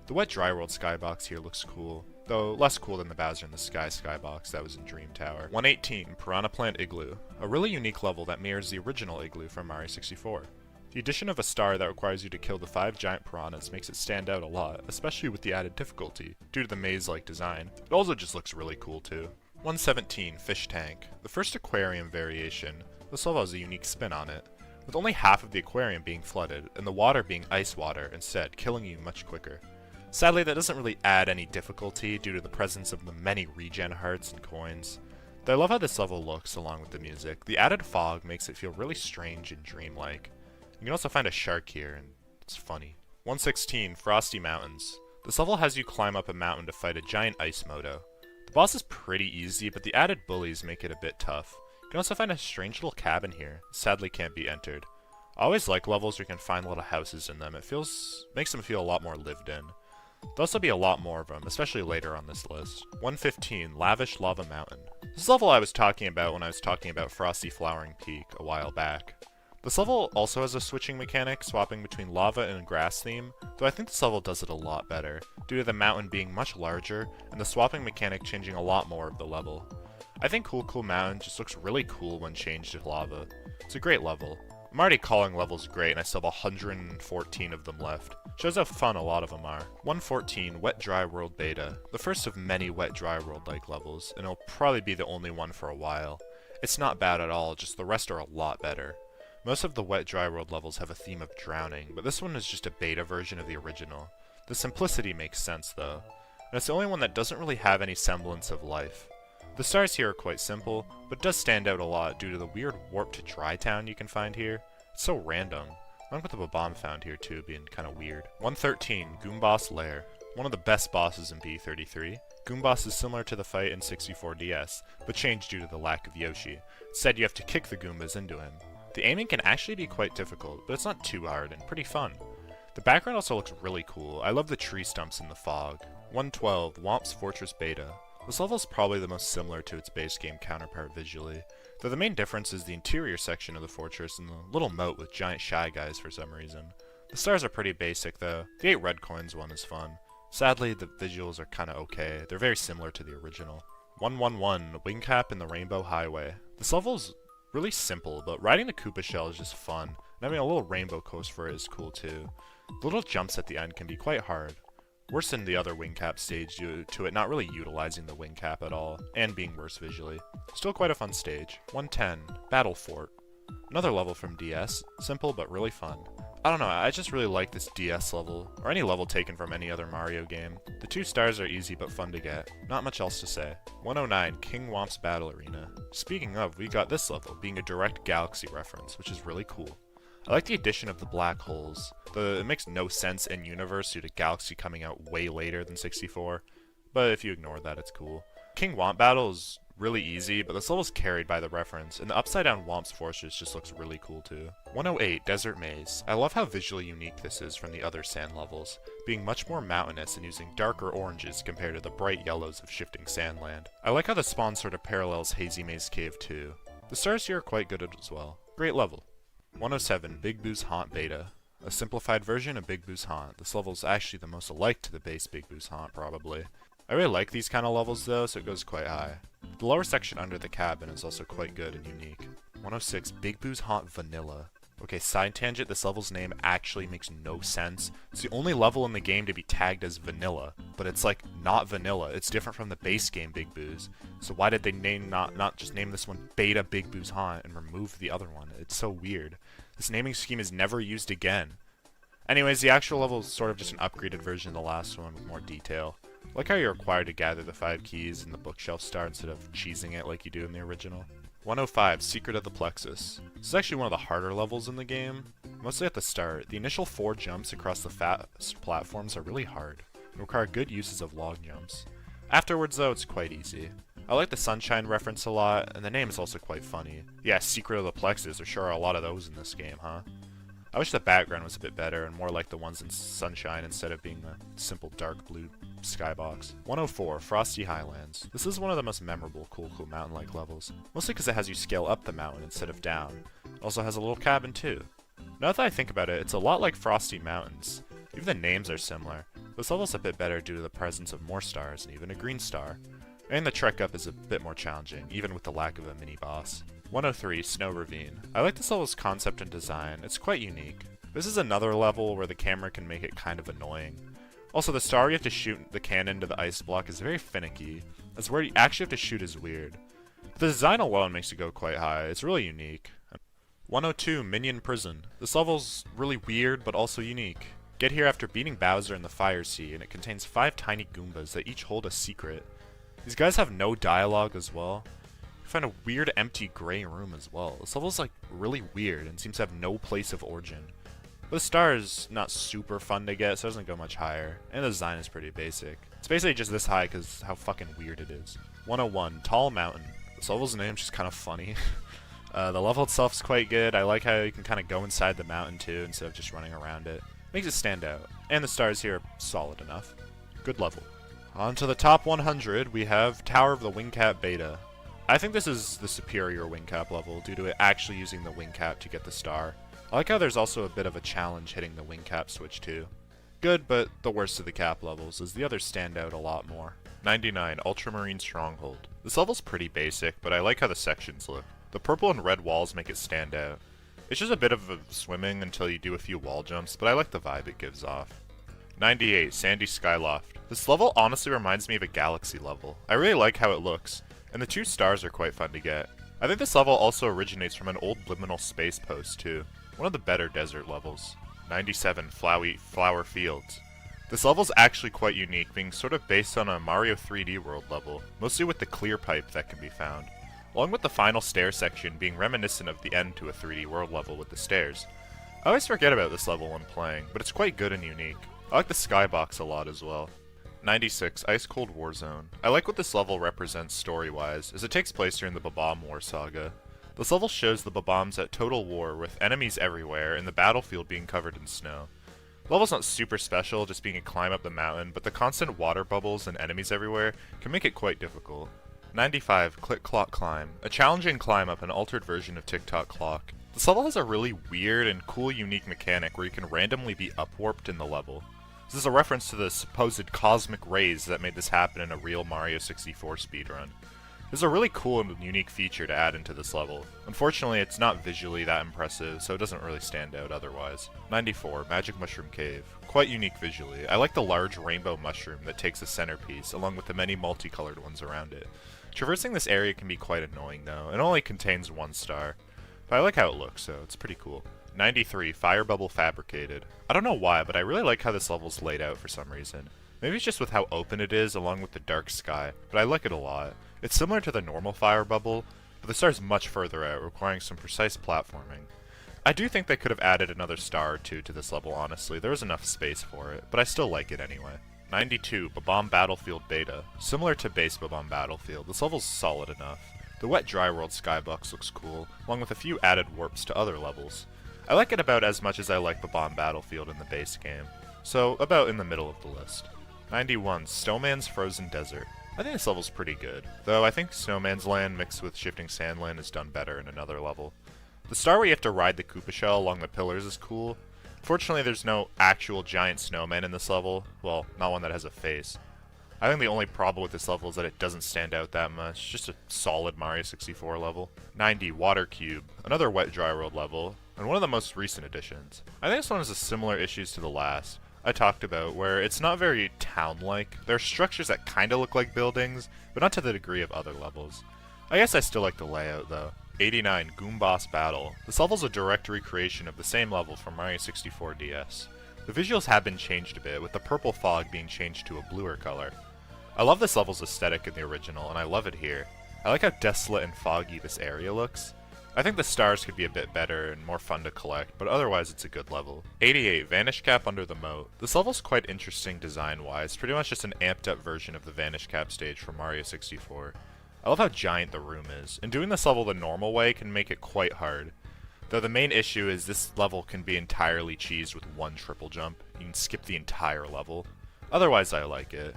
The Wet Dry World skybox here looks cool, though less cool than the Bowser in the Sky skybox that was in Dream Tower. 118, Piranha Plant Igloo. A really unique level that mirrors the original Igloo from Mario 64. The addition of a star that requires you to kill the 5 giant piranhas makes it stand out a lot, especially with the added difficulty, due to the maze-like design. It also just looks really cool too. 117, Fish Tank. The first aquarium variation. This level has a unique spin on it, with only half of the aquarium being flooded, and the water being ice water instead, killing you much quicker. Sadly, that doesn't really add any difficulty due to the presence of the many regen hearts and coins. Though I love how this level looks along with the music. The added fog makes it feel really strange and dreamlike. You can also find a shark here, and it's funny. 116, Frosty Mountains. This level has you climb up a mountain to fight a giant ice moto. The boss is pretty easy, but the added bullies make it a bit tough. You can also find a strange little cabin here, sadly can't be entered. I always like levels where you can find little houses in them, makes them feel a lot more lived in. There'll also be a lot more of them, especially later on this list. 115, Lavish Lava Mountain. This level I was talking about when I was talking about Frosty Flowering Peak a while back. This level also has a switching mechanic, swapping between lava and grass theme, though I think this level does it a lot better, due to the mountain being much larger, and the swapping mechanic changing a lot more of the level. I think Cool Cool Mountain just looks really cool when changed to lava. It's a great level. I'm already calling levels great, and I still have 114 of them left. Shows how fun a lot of them are. 114, Wet Dry World Beta. The first of many Wet Dry World-like levels, and it'll probably be the only one for a while. It's not bad at all, just the rest are a lot better. Most of the Wet Dry World levels have a theme of drowning, but this one is just a beta version of the original. The simplicity makes sense though, and it's the only one that doesn't really have any semblance of life. The stars here are quite simple, but does stand out a lot due to the weird warp to Dry Town you can find here. It's so random, along with the bomb found here too being kinda weird. 113, Goomboss Lair. One of the best bosses in B33. Goomboss is similar to the fight in 64DS, but changed due to the lack of Yoshi. Instead you have to kick the Goombas into him. The aiming can actually be quite difficult, but it's not too hard and pretty fun. The background also looks really cool. I love the tree stumps in the fog. 112, Womp's Fortress Beta. This level is probably the most similar to its base game counterpart visually, though the main difference is the interior section of the fortress and the little moat with giant Shy Guys for some reason. The stars are pretty basic though. The 8 red coins one is fun. Sadly, the visuals are kinda okay. They're very similar to the original. 111, Wing Cap and the Rainbow Highway. This level's really simple, but riding the Koopa shell is just fun, and having a little rainbow coast for it is cool too. The little jumps at the end can be quite hard. Worse than the other wing cap stage due to it not really utilizing the wing cap at all, and being worse visually. Still quite a fun stage. 110, Battle Fort. Another level from DS, simple but really fun. I don't know, I just really like this DS level, or any level taken from any other Mario game. The 2 stars are easy but fun to get. Not much else to say. 109, King Whomp's Battle Arena. Speaking of, we got this level, being a direct Galaxy reference, which is really cool. I like the addition of the black holes. It makes no sense in universe due to Galaxy coming out way later than 64, but if you ignore that, it's cool. King Whomp Battle is really easy, but this level is carried by the reference, and the upside down Whomp's Fortress just looks really cool too. 108, Desert Maze. I love how visually unique this is from the other sand levels, being much more mountainous and using darker oranges compared to the bright yellows of shifting sandland. I like how the spawn sort of parallels Hazy Maze Cave too. The stars here are quite good as well. Great level. 107, Big Boo's Haunt Beta. A simplified version of Big Boo's Haunt. This level is actually the most alike to the base Big Boo's Haunt, probably. I really like these kind of levels though, so it goes quite high. The lower section under the cabin is also quite good and unique. 106, Big Boo's Haunt Vanilla. Okay, side tangent, this level's name actually makes no sense. It's the only level in the game to be tagged as Vanilla, but it's like not Vanilla. It's different from the base game Big Boo's. So why did they not just name this one Beta Big Boo's Haunt and remove the other one? It's so weird. This naming scheme is never used again. Anyways, the actual level is sort of just an upgraded version of the last one with more detail. I like how you're required to gather the 5 keys in the bookshelf star instead of cheesing it like you do in the original. 105, Secret of the Plexus. This is actually one of the harder levels in the game, mostly at the start. The initial 4 jumps across the fast platforms are really hard, and require good uses of log jumps. Afterwards though, it's quite easy. I like the sunshine reference a lot, and the name is also quite funny. Yeah, Secret of the Plexus, there sure are a lot of those in this game, huh? I wish the background was a bit better and more like the ones in Sunshine instead of being the simple dark blue skybox. 104, Frosty Highlands. This is one of the most memorable Cool Mountain-like levels, mostly because it has you scale up the mountain instead of down. It also has a little cabin too. Now that I think about it, it's a lot like Frosty Mountains. Even the names are similar. This level's a bit better due to the presence of more stars and even a green star. And the trek up is a bit more challenging, even with the lack of a mini-boss. 103, Snow Ravine. I like this level's concept and design. It's quite unique. This is another level where the camera can make it kind of annoying. Also, the star you have to shoot the cannon to the ice block is very finicky, as where you actually have to shoot is weird. The design alone makes it go quite high. It's really unique. 102, Minion Prison. This level's really weird, but also unique. Get here after beating Bowser in the Fire Sea, and it contains 5 tiny Goombas that each hold a secret. These guys have no dialogue as well. You find a weird empty gray room as well. This level's like really weird and seems to have no place of origin. But the star is not super fun to get, so it doesn't go much higher. And the design is pretty basic. It's basically just this high because how fucking weird it is. 101, Tall Mountain. This level's name's just kind of funny. The level itself is quite good. I like how you can kind of go inside the mountain too instead of just running around it. Makes it stand out. And the stars here are solid enough. Good level. On to the top 100, we have Tower of the Wingcap Beta. I think this is the superior Wingcap level due to it actually using the Wingcap to get the star. I like how there's also a bit of a challenge hitting the Wingcap switch too. Good, but the worst of the cap levels, as the others stand out a lot more. 99, Ultramarine Stronghold. This level's pretty basic, but I like how the sections look. The purple and red walls make it stand out. It's just a bit of a swimming until you do a few wall jumps, but I like the vibe it gives off. 98, Sandy Skyloft. This level honestly reminds me of a Galaxy level. I really like how it looks, and the 2 stars are quite fun to get. I think this level also originates from an old liminal space post too. One of the better desert levels. 97, Flower Fields. This level's actually quite unique, being sort of based on a Mario 3D World level, mostly with the clear pipe that can be found, along with the final stair section being reminiscent of the end to a 3D World level with the stairs. I always forget about this level when playing, but it's quite good and unique. I like the skybox a lot as well. 96, Ice Cold Warzone. I like what this level represents story-wise, as it takes place during the Bob-omb War saga. This level shows the Bob-ombs at total war with enemies everywhere and the battlefield being covered in snow. The level's not super special, just being a climb up the mountain, but the constant water bubbles and enemies everywhere can make it quite difficult. 95, Click Clock Climb. A challenging climb up an altered version of Tick-Tock Clock. This level has a really weird and cool unique mechanic where you can randomly be upwarped in the level. This is a reference to the supposed cosmic rays that made this happen in a real Mario 64 speedrun. There's a really cool and unique feature to add into this level. Unfortunately, it's not visually that impressive, so it doesn't really stand out otherwise. 94, Magic Mushroom Cave. Quite unique visually. I like the large rainbow mushroom that takes the centerpiece, along with the many multicolored ones around it. Traversing this area can be quite annoying though. It only contains 1 star. But I like how it looks, so it's pretty cool. 93, Fire Bubble Fabricated. I don't know why, but I really like how this level's laid out for some reason. Maybe it's just with how open it is along with the dark sky, but I like it a lot. It's similar to the normal Fire Bubble, but the star's much further out, requiring some precise platforming. I do think they could have added another star or two to this level, honestly. There was enough space for it, but I still like it anyway. 92, Bob-omb Battlefield Beta. Similar to base Bob-omb Battlefield, this level's solid enough. The wet dry world skybox looks cool, along with a few added warps to other levels. I like it about as much as I like Bob-omb Battlefield in the base game, so about in the middle of the list. 91, Snowman's Frozen Desert. I think this level's pretty good, though I think Snowman's Land mixed with Shifting Sand Land is done better in another level. The star where you have to ride the Koopa Shell along the pillars is cool. Fortunately, there's no actual giant snowman in this level, well, not one that has a face. I think the only problem with this level is that it doesn't stand out that much, just a solid Mario 64 level. 90, Water Cube, another wet dry world level, and one of the most recent additions. I think this one has similar issues to the last I talked about, where it's not very town-like. There are structures that kinda look like buildings, but not to the degree of other levels. I guess I still like the layout though. 89, Goomboss Battle. This level's a direct recreation of the same level from Mario 64 DS. The visuals have been changed a bit, with the purple fog being changed to a bluer color. I love this level's aesthetic in the original, and I love it here. I like how desolate and foggy this area looks. I think the stars could be a bit better and more fun to collect, but otherwise it's a good level. 88, Vanish Cap Under the Moat. This level's quite interesting design-wise, pretty much just an amped-up version of the Vanish Cap stage from Mario 64. I love how giant the room is, and doing this level the normal way can make it quite hard. Though the main issue is this level can be entirely cheesed with 1 triple jump. You can skip the entire level. Otherwise I like it.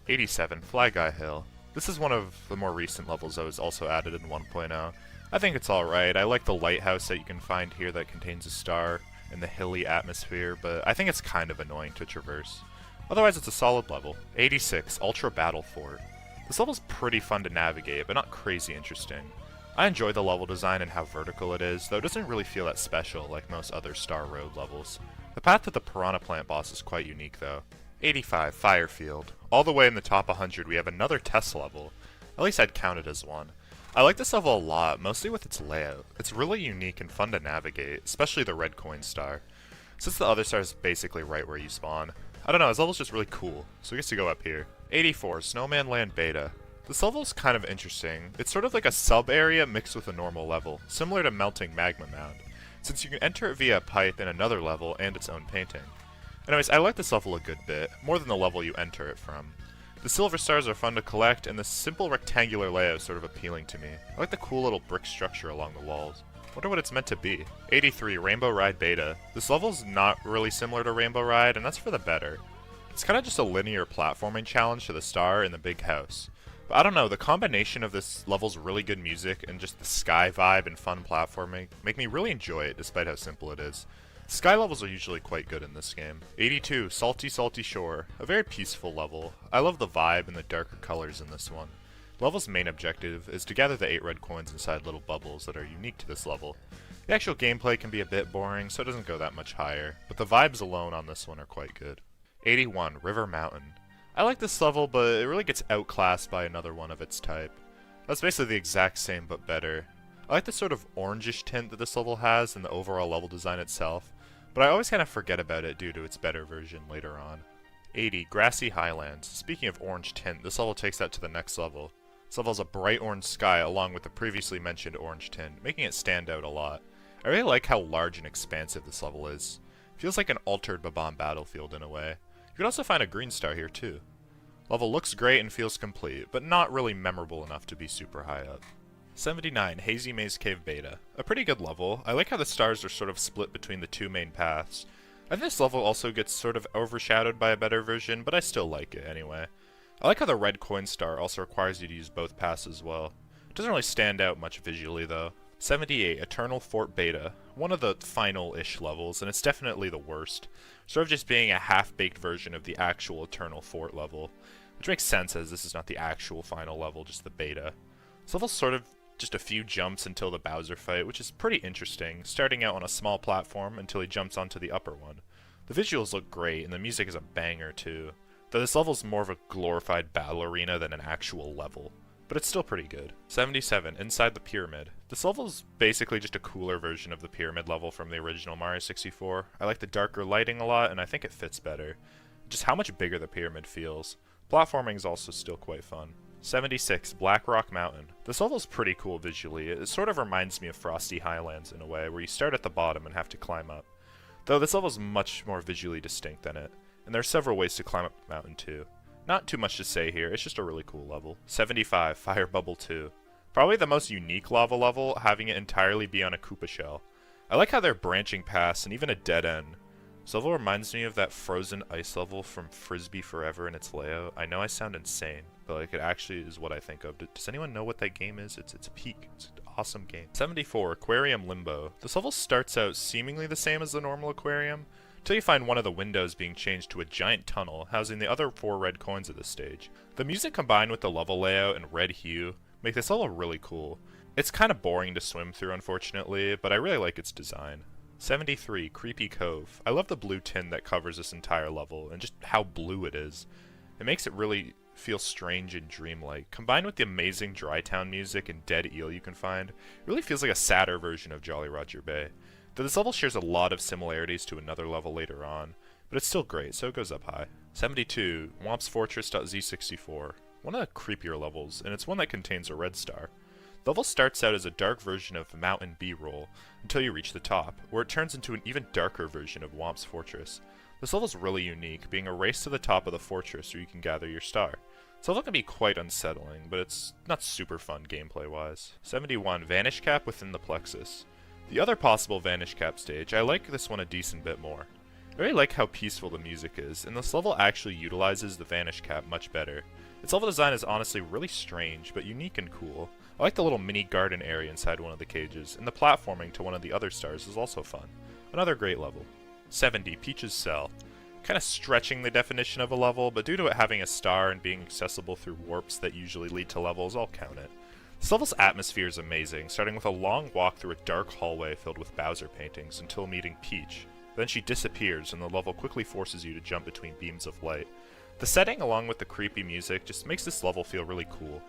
87, Fly Guy Hill. This is one of the more recent levels that was also added in 1.0. I think it's alright. I like the lighthouse that you can find here that contains a star and the hilly atmosphere, but I think it's kind of annoying to traverse. Otherwise it's a solid level. 86, Ultra Battle Fort. This level's pretty fun to navigate, but not crazy interesting. I enjoy the level design and how vertical it is, though it doesn't really feel that special like most other Star Road levels. The path to the Piranha Plant boss is quite unique though. 85, Firefield. All the way in the top 100 we have another test level. At least I'd count it as one. I like this level a lot, mostly with its layout. It's really unique and fun to navigate, especially the red coin star. Since the other star is basically right where you spawn. I don't know, this level's just really cool, so we get to go up here. 84, Snowman Land Beta. This level's kind of interesting. It's sort of like a sub-area mixed with a normal level, similar to Melting Magma Mound, since you can enter it via a pipe in another level and its own painting. Anyways, I like this level a good bit, more than the level you enter it from. The silver stars are fun to collect, and the simple rectangular layout is sort of appealing to me. I like the cool little brick structure along the walls. Wonder what it's meant to be. 83, Rainbow Ride Beta. This level's not really similar to Rainbow Ride, and that's for the better. It's kind of just a linear platforming challenge to the star in the big house. But I don't know, the combination of this level's really good music and just the sky vibe and fun platforming make me really enjoy it despite how simple it is. Sky levels are usually quite good in this game. 82, Salty Salty Shore. A very peaceful level. I love the vibe and the darker colors in this one. The level's main objective is to gather the 8 red coins inside little bubbles that are unique to this level. The actual gameplay can be a bit boring, so it doesn't go that much higher, but the vibes alone on this one are quite good. 81, River Mountain. I like this level, but it really gets outclassed by another one of its type. That's basically the exact same, but better. I like the sort of orangish tint that this level has and the overall level design itself, but I always kind of forget about it due to its better version later on. 80, Grassy Highlands. Speaking of orange tint, this level takes that to the next level. This level has a bright orange sky along with the previously mentioned orange tint, making it stand out a lot. I really like how large and expansive this level is. It feels like an altered Bob-omb Battlefield in a way. You can also find a green star here too. Level looks great and feels complete, but not really memorable enough to be super high up. 79, Hazy Maze Cave Beta. A pretty good level. I like how the stars are sort of split between the 2 main paths. I think this level also gets sort of overshadowed by a better version, but I still like it anyway. I like how the red coin star also requires you to use both paths as well. It doesn't really stand out much visually though. 78, Eternal Fort Beta. One of the final-ish levels, and it's definitely the worst. Sort of just being a half-baked version of the actual Eternal Fort level. Which makes sense as this is not the actual final level, just the beta. This level's sort of just a few jumps until the Bowser fight, which is pretty interesting, starting out on a small platform until he jumps onto the upper one. The visuals look great, and the music is a banger too, though this level's more of a glorified battle arena than an actual level. But it's still pretty good. 77, Inside the Pyramid. This level's basically just a cooler version of the pyramid level from the original Mario 64. I like the darker lighting a lot, and I think it fits better. Just how much bigger the pyramid feels. Platforming is also still quite fun. 76, Black Rock Mountain. This level's pretty cool visually. It sort of reminds me of Frosty Highlands in a way, where you start at the bottom and have to climb up. Though this level's much more visually distinct than it, and there are several ways to climb up the mountain too. Not too much to say here, it's just a really cool level. 75, Fire Bubble 2. Probably the most unique lava level, having it entirely be on a Koopa shell. I like how they're branching paths and even a dead end. This level reminds me of that frozen ice level from Frisbee Forever and its layout. I know I sound insane, but like it actually is what I think of. Does anyone know what that game is? It's a peak. It's an awesome game. 74, Aquarium Limbo. This level starts out seemingly the same as the normal aquarium, until you find one of the windows being changed to a giant tunnel housing the other 4 red coins of the stage. The music combined with the level layout and red hue make this level really cool. It's kind of boring to swim through unfortunately, but I really like its design. 73, Creepy Cove. I love the blue tin that covers this entire level and just how blue it is. It makes it really feel strange and dreamlike. Combined with the amazing Dry Town music and dead eel you can find, it really feels like a sadder version of Jolly Roger Bay. Though this level shares a lot of similarities to another level later on, but it's still great, so it goes up high. 72, Whomp's Fortress.Z64. One of the creepier levels, and it's one that contains a red star. The level starts out as a dark version of Mountain B-Roll until you reach the top, where it turns into an even darker version of Whomp's Fortress. This level's really unique, being a race to the top of the fortress where you can gather your star. This level can be quite unsettling, but it's not super fun gameplay-wise. 71, Vanish Cap Within the Plexus. The other possible Vanish Cap stage, I like this one a decent bit more. I really like how peaceful the music is, and this level actually utilizes the Vanish Cap much better. Its level design is honestly really strange, but unique and cool. I like the little mini garden area inside one of the cages, and the platforming to one of the other stars is also fun. Another great level. 70, Peach's Cell. Kind of stretching the definition of a level, but due to it having a star and being accessible through warps that usually lead to levels, I'll count it. This level's atmosphere is amazing, starting with a long walk through a dark hallway filled with Bowser paintings until meeting Peach. Then she disappears and the level quickly forces you to jump between beams of light. The setting along with the creepy music just makes this level feel really cool.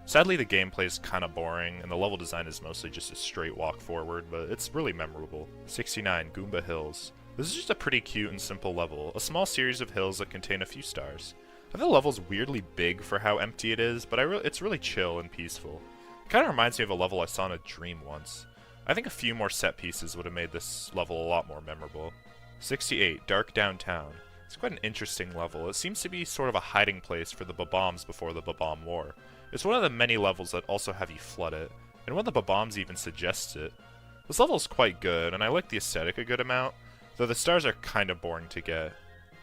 Sadly the gameplay is kinda boring and the level design is mostly just a straight walk forward, but it's really memorable. 69, Goomba Hills. This is just a pretty cute and simple level, a small series of hills that contain a few stars. I think the level's weirdly big for how empty it is, but it's really chill and peaceful. It kinda reminds me of a level I saw in a dream once. I think a few more set pieces would have made this level a lot more memorable. 68, Dark Downtown. It's quite an interesting level. It seems to be sort of a hiding place for the Bob-ombs before the Bob-omb War. It's one of the many levels that also have you flood it, and one of the Bob-ombs even suggests it. This level is quite good, and I like the aesthetic a good amount, though the stars are kinda boring to get.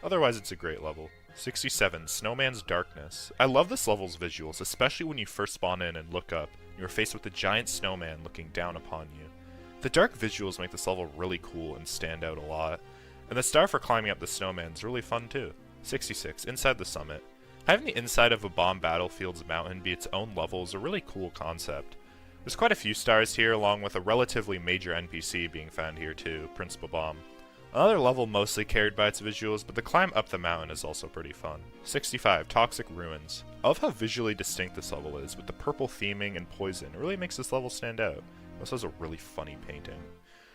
Otherwise it's a great level. 67, Snowman's Darkness. I love this level's visuals, especially when you first spawn in and look up, and you're faced with a giant snowman looking down upon you. The dark visuals make this level really cool and stand out a lot, and the star for climbing up the snowman is really fun too. 66, Inside the Summit. Having the inside of a bomb battlefield's mountain be its own level is a really cool concept. There's quite a few stars here, along with a relatively major NPC being found here too, Prince Bob-omb. Another level mostly carried by its visuals, but the climb up the mountain is also pretty fun. 65, Toxic Ruins. I love how visually distinct this level is, with the purple theming and poison. It really makes this level stand out. It also has a really funny painting.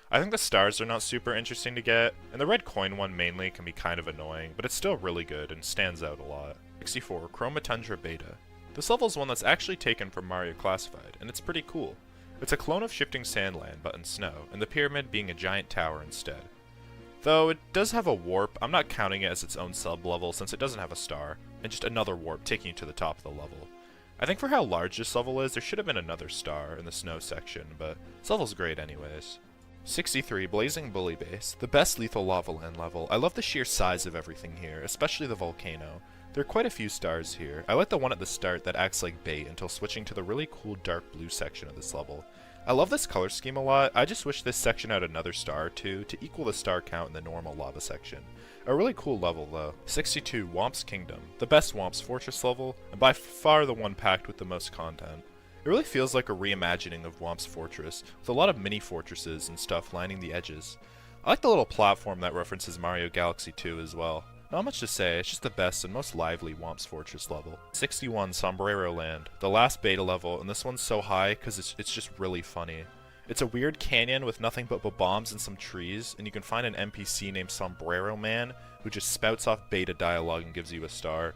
I think the stars are not super interesting to get, and the red coin one mainly can be kind of annoying, but it's still really good and stands out a lot. 64, Chroma Tundra Beta. This level is one that's actually taken from Mario Classified, and it's pretty cool. It's a clone of Shifting Sandland, but in snow, and the pyramid being a giant tower instead. Though it does have a warp, I'm not counting it as its own sub-level since it doesn't have a star, and just another warp taking you to the top of the level. I think for how large this level is, there should have been another star in the snow section, but this level's great anyways. 63, Blazing Bully Base. The best Lethal Lava Land level. I love the sheer size of everything here, especially the volcano. There are quite a few stars here. I like the one at the start that acts like bait until switching to the really cool dark blue section of this level. I love this color scheme a lot. I just wish this section had another star or two to equal the star count in the normal lava section. A really cool level though. 62, Whomp's Kingdom. The best Whomp's Fortress level, and by far the one packed with the most content. It really feels like a reimagining of Whomp's Fortress, with a lot of mini fortresses and stuff lining the edges. I like the little platform that references Mario Galaxy 2 as well. Not much to say, it's just the best and most lively Whomp's Fortress level. 61 Sombrero Land, the last beta level, and this one's so high because it's just really funny. It's a weird canyon with nothing but bombs and some trees, and you can find an NPC named Sombrero Man who just spouts off beta dialogue and gives you a star.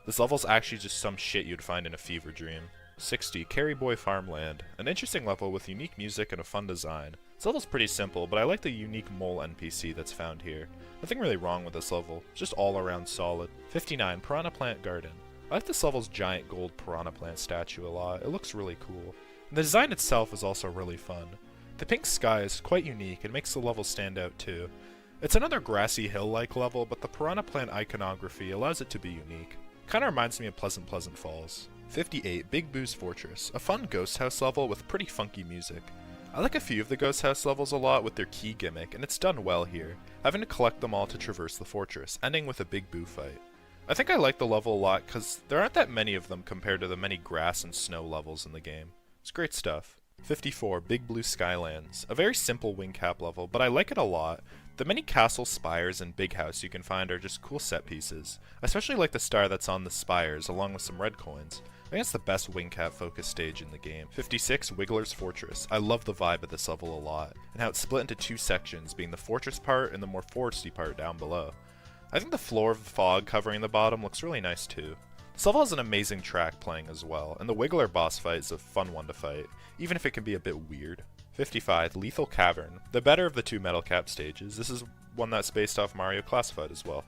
This level's actually just some shit you'd find in a fever dream. 60 Carry Boy Farmland, an interesting level with unique music and a fun design. This level's pretty simple, but I like the unique mole NPC that's found here. Nothing really wrong with this level, it's just all around solid. 59 Piranha Plant Garden. I like this level's giant gold piranha plant statue a lot, it looks really cool. And the design itself is also really fun. The pink sky is quite unique and makes the level stand out too. It's another grassy hill-like level, but the piranha plant iconography allows it to be unique. Kinda reminds me of Pleasant Falls. 58 Big Boo's Fortress, a fun ghost house level with pretty funky music. I like a few of the ghost house levels a lot with their key gimmick, and it's done well here, having to collect them all to traverse the fortress, ending with a Big Boo fight. I think I like the level a lot because there aren't that many of them compared to the many grass and snow levels in the game. It's great stuff. 54 Big Blue Skylands, a very simple wing cap level, but I like it a lot. The many castle spires and big house you can find are just cool set pieces. I especially like the star that's on the spires along with some red coins. I think it's the best wing cap focus stage in the game. 56 Wiggler's Fortress. I love the vibe of this level a lot, and how it's split into two sections, being the fortress part and the more foresty part down below. I think the floor of the fog covering the bottom looks really nice too. This level has an amazing track playing as well, and the Wiggler boss fight is a fun one to fight, even if it can be a bit weird. 55 Lethal Cavern. The better of the two metal cap stages, this is one that's based off Mario Classified as well.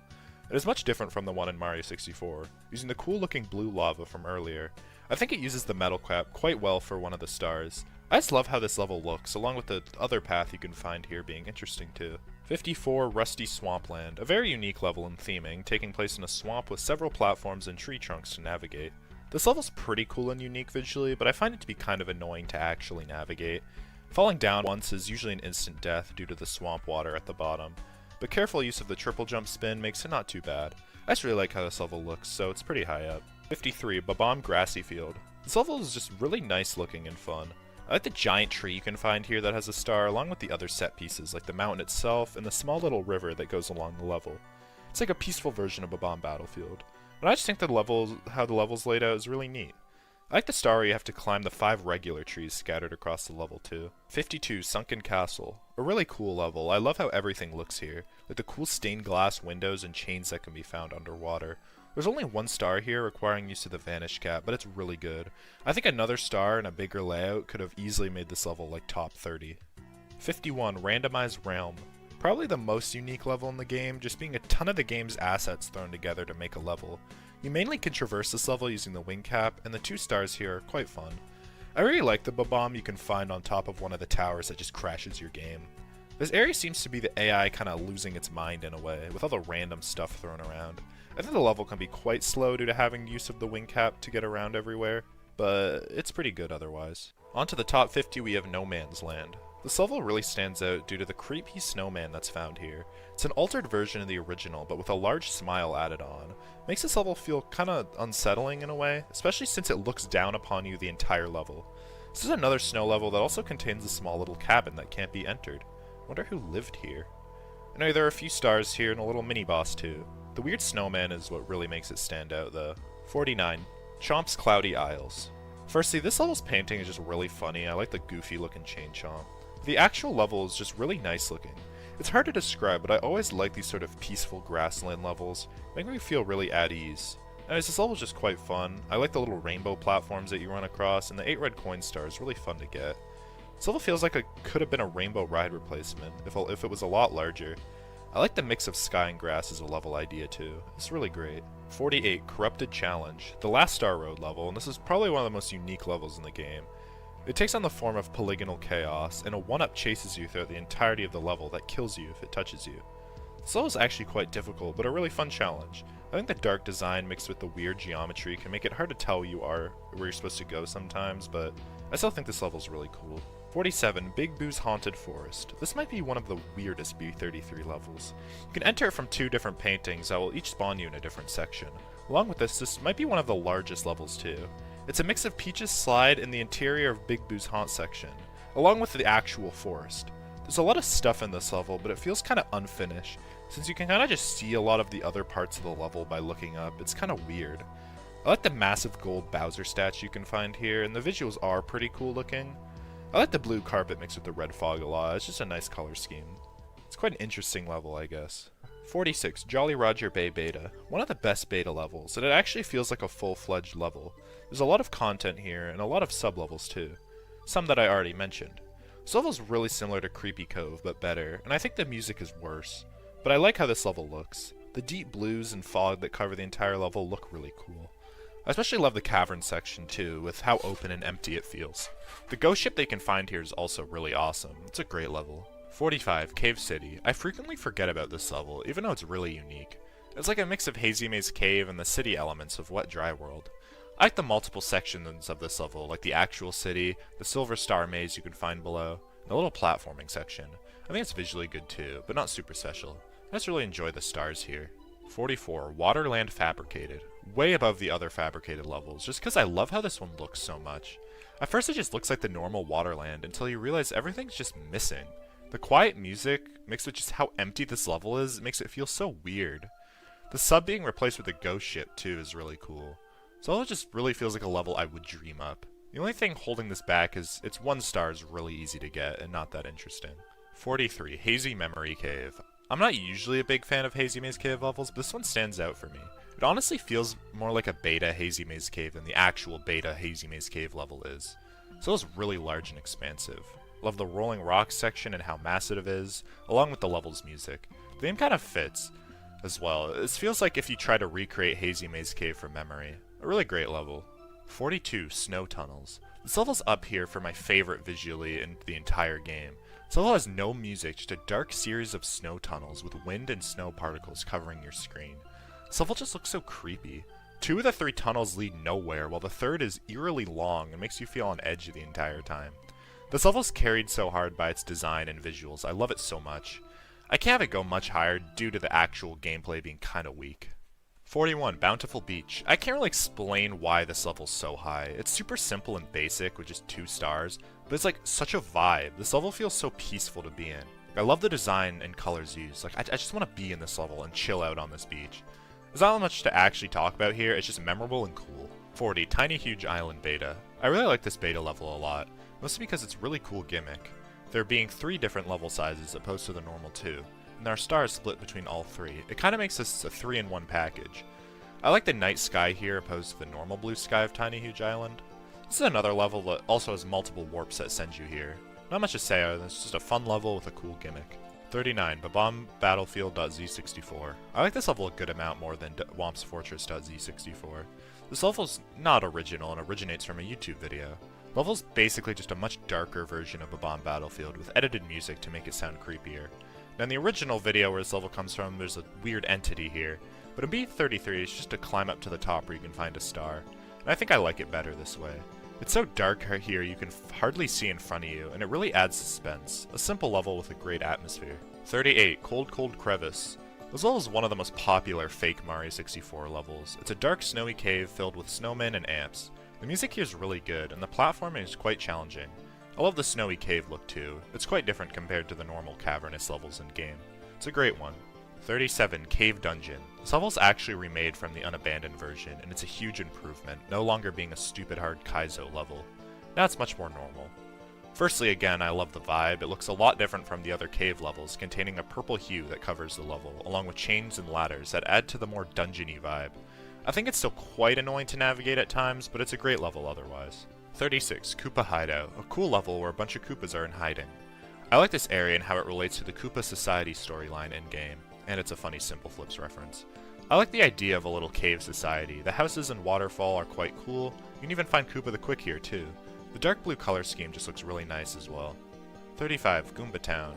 It is much different from the one in Mario 64, using the cool looking blue lava from earlier. I think it uses the metal cap quite well for one of the stars. I just love how this level looks, along with the other path you can find here being interesting too. 54 Rusty Swampland, a very unique level in theming, taking place in a swamp with several platforms and tree trunks to navigate. This level's pretty cool and unique visually, but I find it to be kind of annoying to actually navigate. Falling down once is usually an instant death due to the swamp water at the bottom, but careful use of the triple jump spin makes it not too bad. I just really like how this level looks, so it's pretty high up. 53 Babam Grassy Field. This level is just really nice looking and fun. I like the giant tree you can find here that has a star, along with the other set pieces like the mountain itself and the small little river that goes along the level. It's like a peaceful version of Babam Battlefield. And I just think how the level's laid out is really neat. I like the star where you have to climb the 5 regular trees scattered across the level too. 52 Sunken Castle. A really cool level. I love how everything looks here, like the cool stained glass windows and chains that can be found underwater. There's only one star here requiring use of the vanish cap, but it's really good. I think another star and a bigger layout could have easily made this level like top 30. 51 Randomized Realm. Probably the most unique level in the game, just being a ton of the game's assets thrown together to make a level. You mainly can traverse this level using the wing cap, and the 2 stars here are quite fun. I really like the Babam you can find on top of one of the towers that just crashes your game. This area seems to be the AI kinda losing its mind in a way, with all the random stuff thrown around. I think the level can be quite slow due to having use of the wing cap to get around everywhere, but it's pretty good otherwise. On to the top 50 we have No Man's Land. This level really stands out due to the creepy snowman that's found here. It's an altered version of the original, but with a large smile added on. Makes this level feel kinda unsettling in a way, especially since it looks down upon you the entire level. This is another snow level that also contains a small little cabin that can't be entered. Wonder who lived here. Anyway, there are a few stars here and a little mini-boss too. The weird snowman is what really makes it stand out though. 49. Chomp's Cloudy Isles. Firstly, this level's painting is just really funny. I like the goofy looking chain chomp. The actual level is just really nice looking. It's hard to describe, but I always like these sort of peaceful grassland levels. They make me feel really at ease. Anyways, this level is just quite fun. I like the little rainbow platforms that you run across, and the 8 red coin stars really fun to get. This level feels like it could have been a rainbow ride replacement, if it was a lot larger. I like the mix of sky and grass as a level idea too. It's really great. 48 Corrupted Challenge, the last Star Road level, and this is probably one of the most unique levels in the game. It takes on the form of polygonal chaos, and a 1-up chases you throughout the entirety of the level that kills you if it touches you. This level is actually quite difficult, but a really fun challenge. I think the dark design mixed with the weird geometry can make it hard to tell where you're supposed to go sometimes, but I still think this level is really cool. 47 Big Boo's Haunted Forest. This might be one of the weirdest B33 levels. You can enter it from 2 different paintings that will each spawn you in a different section. Along with this might be one of the largest levels too. It's a mix of Peach's slide and the interior of Big Boo's haunt section, along with the actual forest. There's a lot of stuff in this level, but it feels kind of unfinished, since you can kind of just see a lot of the other parts of the level by looking up. It's kind of weird. I like the massive gold Bowser statue you can find here, and the visuals are pretty cool looking. I like the blue carpet mixed with the red fog a lot. It's just a nice color scheme. It's quite an interesting level, I guess. 46, Jolly Roger Bay Beta. One of the best beta levels, and it actually feels like a full-fledged level. There's a lot of content here, and a lot of sub-levels too. Some that I already mentioned. This level's really similar to Creepy Cove, but better, and I think the music is worse. But I like how this level looks. The deep blues and fog that cover the entire level look really cool. I especially love the cavern section too, with how open and empty it feels. The ghost ship they can find here is also really awesome. It's a great level. 45, Cave City. I frequently forget about this level, even though it's really unique. It's like a mix of Hazy Maze Cave and the city elements of Wet Dry World. I like the multiple sections of this level, like the actual city, the Silver Star Maze you can find below, and the little platforming section. I think it's visually good too, but not super special. I just really enjoy the stars here. 44, Waterland Fabricated. Way above the other fabricated levels, just because I love how this one looks so much. At first it just looks like the normal Waterland, until you realize everything's just missing. The quiet music, mixed with just how empty this level is, makes it feel so weird. The sub being replaced with a ghost ship too is really cool. So it just really feels like a level I would dream up. The only thing holding this back is its 1 star is really easy to get and not that interesting. 43, Hazy Memory Cave. I'm not usually a big fan of Hazy Maze Cave levels, but this one stands out for me. It honestly feels more like a beta Hazy Maze Cave than the actual beta Hazy Maze Cave level is. So it's really large and expansive. Love the rolling rocks section and how massive it is, along with the level's music. The game kind of fits as well. This feels like if you try to recreate Hazy Maze Cave from memory. A really great level. 42, Snow Tunnels. This level's up here for my favorite visually in the entire game. This level has no music, just a dark series of snow tunnels with wind and snow particles covering your screen. This level just looks so creepy. 2 of the 3 tunnels lead nowhere, while the third is eerily long and makes you feel on edge the entire time. This level's carried so hard by its design and visuals. I love it so much. I can't have it go much higher due to the actual gameplay being kinda weak. 41, Bountiful Beach. I can't really explain why this level's so high. It's super simple and basic with just 2 stars, but it's like such a vibe. This level feels so peaceful to be in. I love the design and colors used. Like I just want to be in this level and chill out on this beach. There's not much to actually talk about here, it's just memorable and cool. 40, Tiny Huge Island Beta. I really like this beta level a lot, mostly because it's a really cool gimmick. There being 3 different level sizes opposed to the normal 2. And our stars split between all 3. It kind of makes this a 3-in-1 package. I like the night sky here opposed to the normal blue sky of Tiny Huge Island. This is another level that also has multiple warps that send you here. Not much to say other than it's just a fun level with a cool gimmick. 39, Babam Battlefield.z64. I like this level a good amount more than Womp's Fortress.z64. This level's not original and originates from a YouTube video. The level's basically just a much darker version of Babam Battlefield with edited music to make it sound creepier. Now in the original video where this level comes from, there's a weird entity here, but in B33 it's just to climb up to the top where you can find a star, and I think I like it better this way. It's so dark here you can hardly see in front of you, and it really adds suspense. A simple level with a great atmosphere. 38, Cold Cold Crevice. This level is one of the most popular fake Mario 64 levels. It's a dark snowy cave filled with snowmen and amps. The music here is really good, and the platforming is quite challenging. I love the snowy cave look too. It's quite different compared to the normal cavernous levels in game. It's a great one. 37, Cave Dungeon. This level's actually remade from the unabandoned version, and it's a huge improvement, no longer being a stupid hard Kaizo level. Now it's much more normal. Firstly, again, I love the vibe. It looks a lot different from the other cave levels, containing a purple hue that covers the level, along with chains and ladders that add to the more dungeony vibe. I think it's still quite annoying to navigate at times, but it's a great level otherwise. 36, Koopa Hideout, a cool level where a bunch of Koopas are in hiding. I like this area and how it relates to the Koopa Society storyline in-game, and it's a funny Simple Flips reference. I like the idea of a little cave society. The houses and waterfall are quite cool. You can even find Koopa the Quick here too. The dark blue color scheme just looks really nice as well. 35, Goomba Town.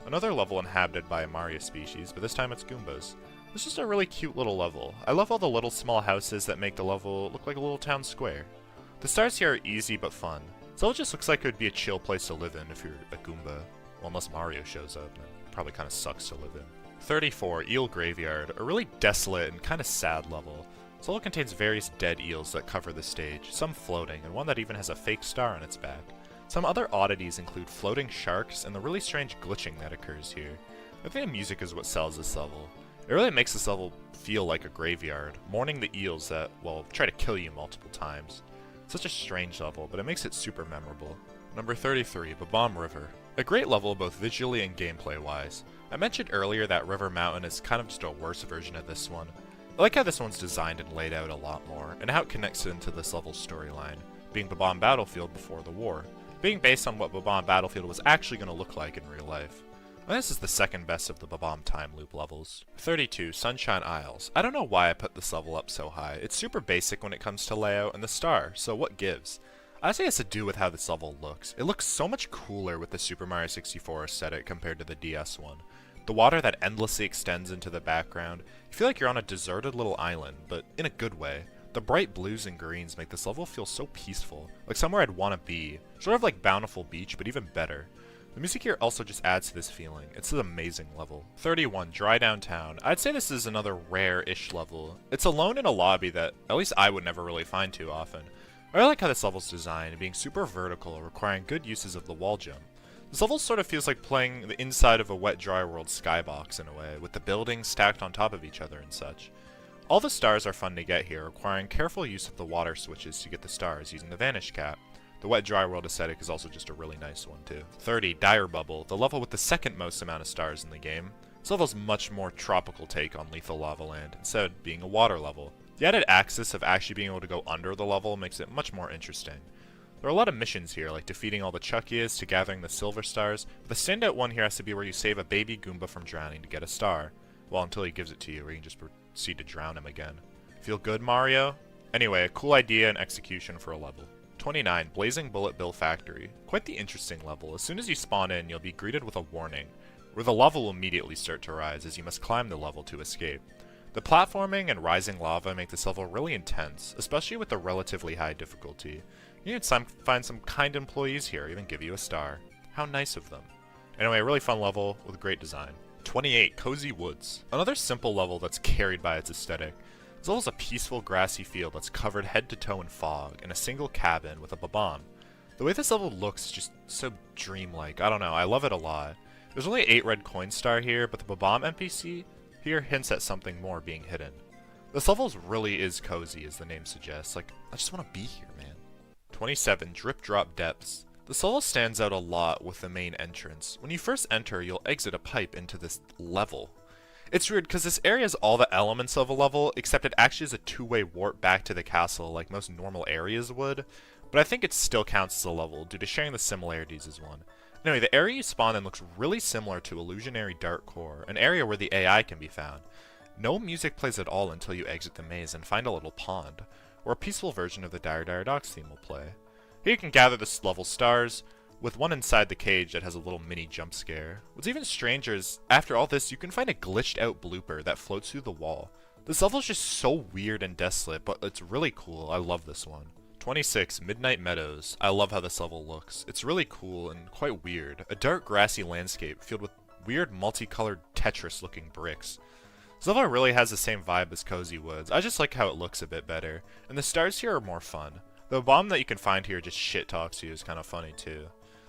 Another level inhabited by a Mario species, but this time it's Goombas. This is a really cute little level. I love all the little small houses that make the level look like a little town square. The stars here are easy but fun. This level just looks like it would be a chill place to live in if you're a Goomba. Well, unless Mario shows up, then it probably kind of sucks to live in. 34, Eel Graveyard, a really desolate and kind of sad level. This level contains various dead eels that cover the stage, some floating, and one that even has a fake star on its back. Some other oddities include floating sharks and the really strange glitching that occurs here. I think the music is what sells this level. It really makes this level feel like a graveyard, mourning the eels that, well, try to kill you multiple times. Such a strange level, but it makes it super memorable. Number 33, Babam River. A great level both visually and gameplay-wise. I mentioned earlier that River Mountain is kind of just a worse version of this one. I like how this one's designed and laid out a lot more, and how it connects into this level's storyline, being Babam Battlefield before the war, being based on what Babam Battlefield was actually going to look like in real life. And this is the second best of the Babam time loop levels. 32, Sunshine Isles. I don't know why I put this level up so high. It's super basic when it comes to layout and the star, so what gives? Honestly, it has to do with how this level looks. It looks so much cooler with the Super Mario 64 aesthetic compared to the DS one. The water that endlessly extends into the background. You feel like you're on a deserted little island, but in a good way. The bright blues and greens make this level feel so peaceful, like somewhere I'd want to be. Sort of like Bountiful Beach, but even better. The music here also just adds to this feeling. It's an amazing level. 31, Dry Downtown. I'd say this is another rare-ish level. It's alone in a lobby that at least I would never really find too often. I really like how this level's designed, being super vertical, requiring good uses of the wall jump. This level sort of feels like playing the inside of a Wet Dry World skybox in a way, with the buildings stacked on top of each other and such. All the stars are fun to get here, requiring careful use of the water switches to get the stars using the Vanish Cap. The Wet Dry World aesthetic is also just a really nice one too. 30, Dire Bubble, the level with the second most amount of stars in the game. This level's much more tropical take on Lethal Lava Land, instead of being a water level. The added access of actually being able to go under the level makes it much more interesting. There are a lot of missions here, like defeating all the Chuckies to gathering the silver stars, but the standout one here has to be where you save a baby Goomba from drowning to get a star. Well, until he gives it to you, where you can just proceed to drown him again. Feel good, Mario? Anyway, a cool idea and execution for a level. 29, Blazing Bullet Bill Factory. Quite the interesting level. As soon as you spawn in, you'll be greeted with a warning, where the lava will immediately start to rise as you must climb the level to escape. The platforming and rising lava make this level really intense, especially with the relatively high difficulty. You can find some kind employees here, even give you a star. How nice of them. Anyway, a really fun level with great design. 28, Cozy Woods. Another simple level that's carried by its aesthetic. This level is a peaceful grassy field that's covered head to toe in fog, and a single cabin with a Babam. The way this level looks is just so dreamlike. I don't know, I love it a lot. There's only 8 red coin star here, but the Babam NPC here hints at something more being hidden. This level really is cozy, as the name suggests. Like, I just want to be here, man. 27, Drip Drop Depths. This level stands out a lot with the main entrance. When you first enter, you'll exit a pipe into this level. It's weird because this area has all the elements of a level, except it actually is a two-way warp back to the castle like most normal areas would, but I think it still counts as a level due to sharing the similarities as one. Anyway, the area you spawn in looks really similar to Illusionary Dark Core, an area where the AI can be found. No music plays at all until you exit the maze and find a little pond, where a peaceful version of the Dire Dire Docks theme will play. Here you can gather this level's stars, with one inside the cage that has a little mini jump scare. What's even stranger is, after all this, you can find a glitched out blooper that floats through the wall. This level is just so weird and desolate, but it's really cool. I love this one. 26, Midnight Meadows. I love how this level looks. It's really cool and quite weird. A dark grassy landscape filled with weird multicolored Tetris looking bricks. This level really has the same vibe as Cozy Woods. I just like how it looks a bit better. And the stars here are more fun. The bomb that you can find here just shit talks to you is kind of funny too.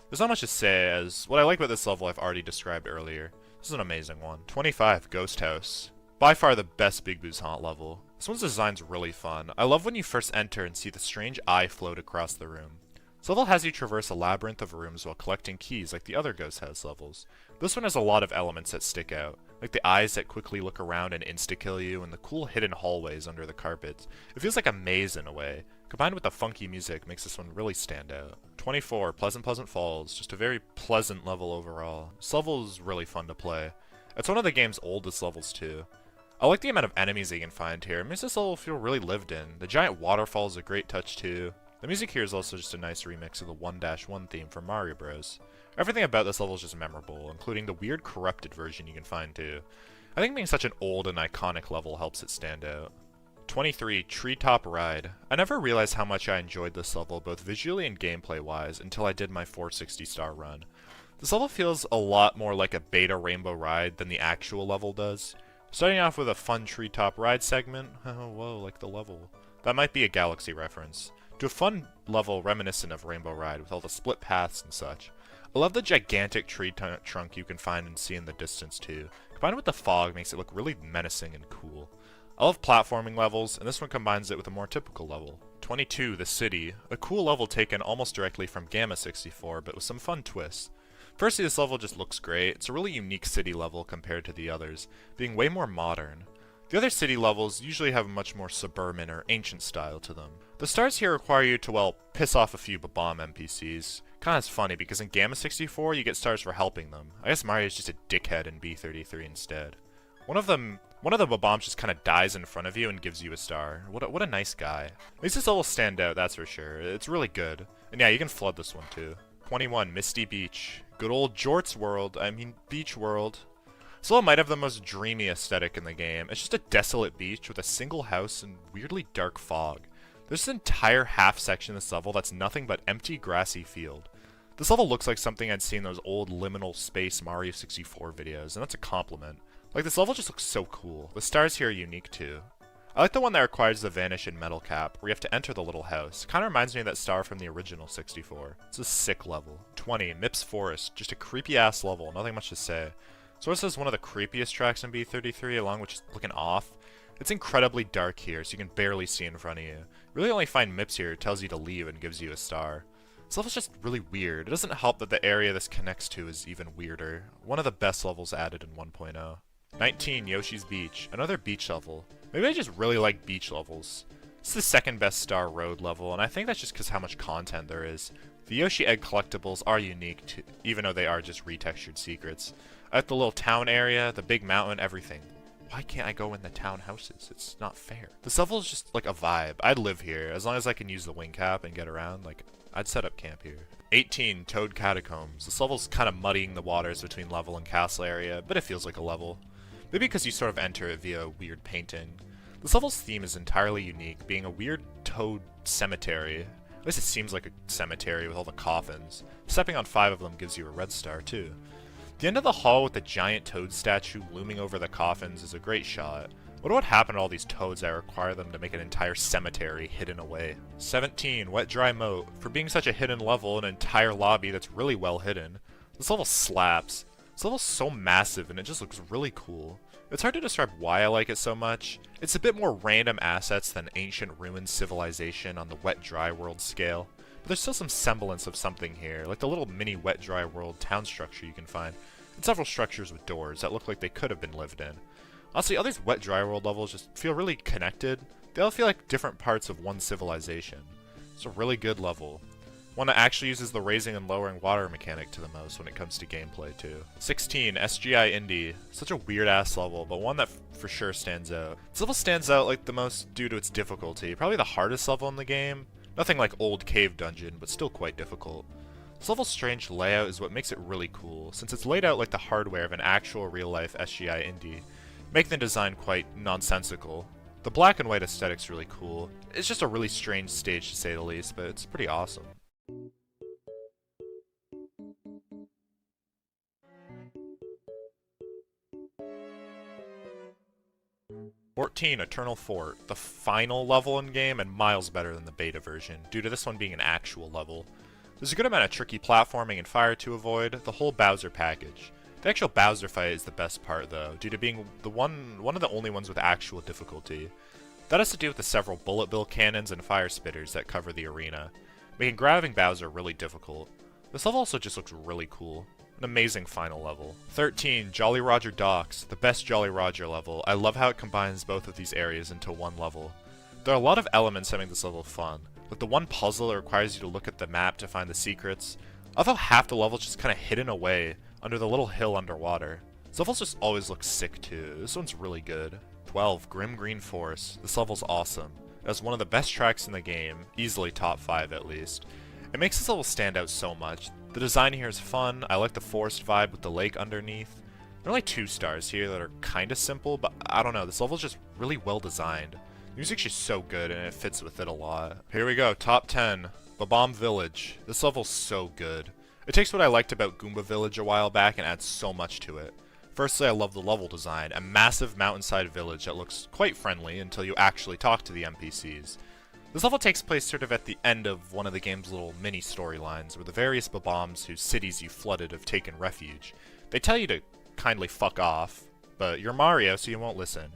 There's not much to say, as what I like about this level I've already described earlier. This is an amazing one. 25, Ghost House. By far the best Big Boo's Haunt level. This one's design's really fun. I love when you first enter and see the strange eye float across the room. This level has you traverse a labyrinth of rooms while collecting keys like the other Ghost House levels. This one has a lot of elements that stick out, like the eyes that quickly look around and insta-kill you, and the cool hidden hallways under the carpets. It feels like a maze in a way. Combined with the funky music makes this one really stand out. 24, Pleasant Falls. Just a very pleasant level overall. This level is really fun to play. It's one of the game's oldest levels too. I like the amount of enemies that you can find here. It makes this level feel really lived in. The giant waterfall is a great touch too. The music here is also just a nice remix of the 1-1 theme from Mario Bros. Everything about this level is just memorable, including the weird corrupted version you can find too. I think being such an old and iconic level helps it stand out. 23, Treetop Ride. I never realized how much I enjoyed this level, both visually and gameplay wise, until I did my 460-star run. This level feels a lot more like a beta Rainbow Ride than the actual level does. Starting off with a fun treetop ride segment. Oh, whoa, like the level. That might be a Galaxy reference. To a fun level reminiscent of Rainbow Ride with all the split paths and such. I love the gigantic tree trunk you can find and see in the distance too. Combined with the fog makes it look really menacing and cool. I love platforming levels, and this one combines it with a more typical level. 22, The City. A cool level taken almost directly from Gamma 64, but with some fun twists. Firstly, this level just looks great. It's a really unique city level compared to the others, being way more modern. The other city levels usually have a much more suburban or ancient style to them. The stars here require you to, well, piss off a few bomb NPCs. Kinda is funny, because in Gamma 64 you get stars for helping them. I guess Mario's just a dickhead in B33 instead. One of the bombs just kinda dies in front of you and gives you a star. What a nice guy. At least this level stand out, that's for sure. It's really good. And yeah, you can flood this one too. 21, Misty Beach. Good old Jort's world, beach world. This level might have the most dreamy aesthetic in the game. It's just a desolate beach with a single house and weirdly dark fog. There's an entire half section of this level that's nothing but empty grassy field. This level looks like something I'd seen in those old liminal space Mario 64 videos, and that's a compliment. Like, this level just looks so cool. The stars here are unique too. I like the one that requires the vanish in metal cap, where you have to enter the little house. Kinda reminds me of that star from the original 64. It's a sick level. 20, Mips Forest. Just a creepy ass level, nothing much to say. Source is one of the creepiest tracks in B33, along with just looking off. It's incredibly dark here, so you can barely see in front of you. You really only find Mips here, it tells you to leave and gives you a star. This level's just really weird. It doesn't help that the area this connects to is even weirder. One of the best levels added in 1.0. 19, Yoshi's Beach. Another beach level. Maybe I just really like beach levels. It's the second best star road level, and I think that's just because how much content there is. The Yoshi Egg collectibles are unique, too, even though they are just retextured secrets. I like the little town area, the big mountain, everything. Why can't I go in the town houses? It's not fair. This level is just like a vibe. I'd live here. As long as I can use the wing cap and get around, like, I'd set up camp here. 18, Toad Catacombs. This level's kind of muddying the waters between level and castle area, but it feels like a level. Maybe because you sort of enter it via weird painting. This level's theme is entirely unique, being a weird toad cemetery. At least it seems like a cemetery with all the coffins. Stepping on 5 of them gives you a red star, too. The end of the hall with the giant toad statue looming over the coffins is a great shot. What would happen to all these toads that require them to make an entire cemetery hidden away? 17, Wet Dry Moat. For being such a hidden level, an entire lobby that's really well hidden. This level slaps. This level's so massive and it just looks really cool. It's hard to describe why I like it so much. It's a bit more random assets than ancient ruined civilization on the Wet Dry World scale. But there's still some semblance of something here, like the little mini Wet Dry World town structure you can find, and several structures with doors that look like they could have been lived in. Honestly, all these Wet Dry World levels just feel really connected. They all feel like different parts of one civilization. It's a really good level. One that actually uses the raising and lowering water mechanic to the most when it comes to gameplay too. 16, SGI Indie. Such a weird ass level, but one that for sure stands out. This level stands out like the most due to its difficulty. Probably the hardest level in the game. Nothing like old cave dungeon, but still quite difficult. This level's strange layout is what makes it really cool, since it's laid out like the hardware of an actual real-life SGI Indie, making the design quite nonsensical. The black and white aesthetic's really cool. It's just a really strange stage to say the least, but it's pretty awesome. "14, Eternal Fort. The final level in game and miles better than the beta version, due to this one being an actual level. There's a good amount of tricky platforming and fire to avoid, the whole Bowser package. The actual Bowser fight is the best part though, due to being one of the only ones with actual difficulty. That has to do with the several bullet bill cannons and fire spitters that cover the arena, making grabbing Bowser really difficult. This level also just looks really cool. An amazing final level. 13, Jolly Roger Docks, the best Jolly Roger level. I love how it combines both of these areas into one level. There are a lot of elements that make this level fun, like the one puzzle that requires you to look at the map to find the secrets. I love how half the level's just kind of hidden away under the little hill underwater. This level's just always looks sick too. This one's really good. 12, Grim Green Forest. This level's awesome. It has one of the best tracks in the game, easily top 5 at least. It makes this level stand out so much. The design here is fun. I like the forest vibe with the lake underneath. There are only 2 stars here that are kinda simple, but I don't know, this level's just really well designed. The music's just so good and it fits with it a lot. Here we go, top 10. Babam Village. This level's so good. It takes what I liked about Goomba Village a while back and adds so much to it. Firstly, I love the level design, a massive mountainside village that looks quite friendly until you actually talk to the NPCs. This level takes place sort of at the end of one of the game's little mini storylines, where the various Bob-ombs whose cities you flooded have taken refuge. They tell you to kindly fuck off, but you're Mario, so you won't listen.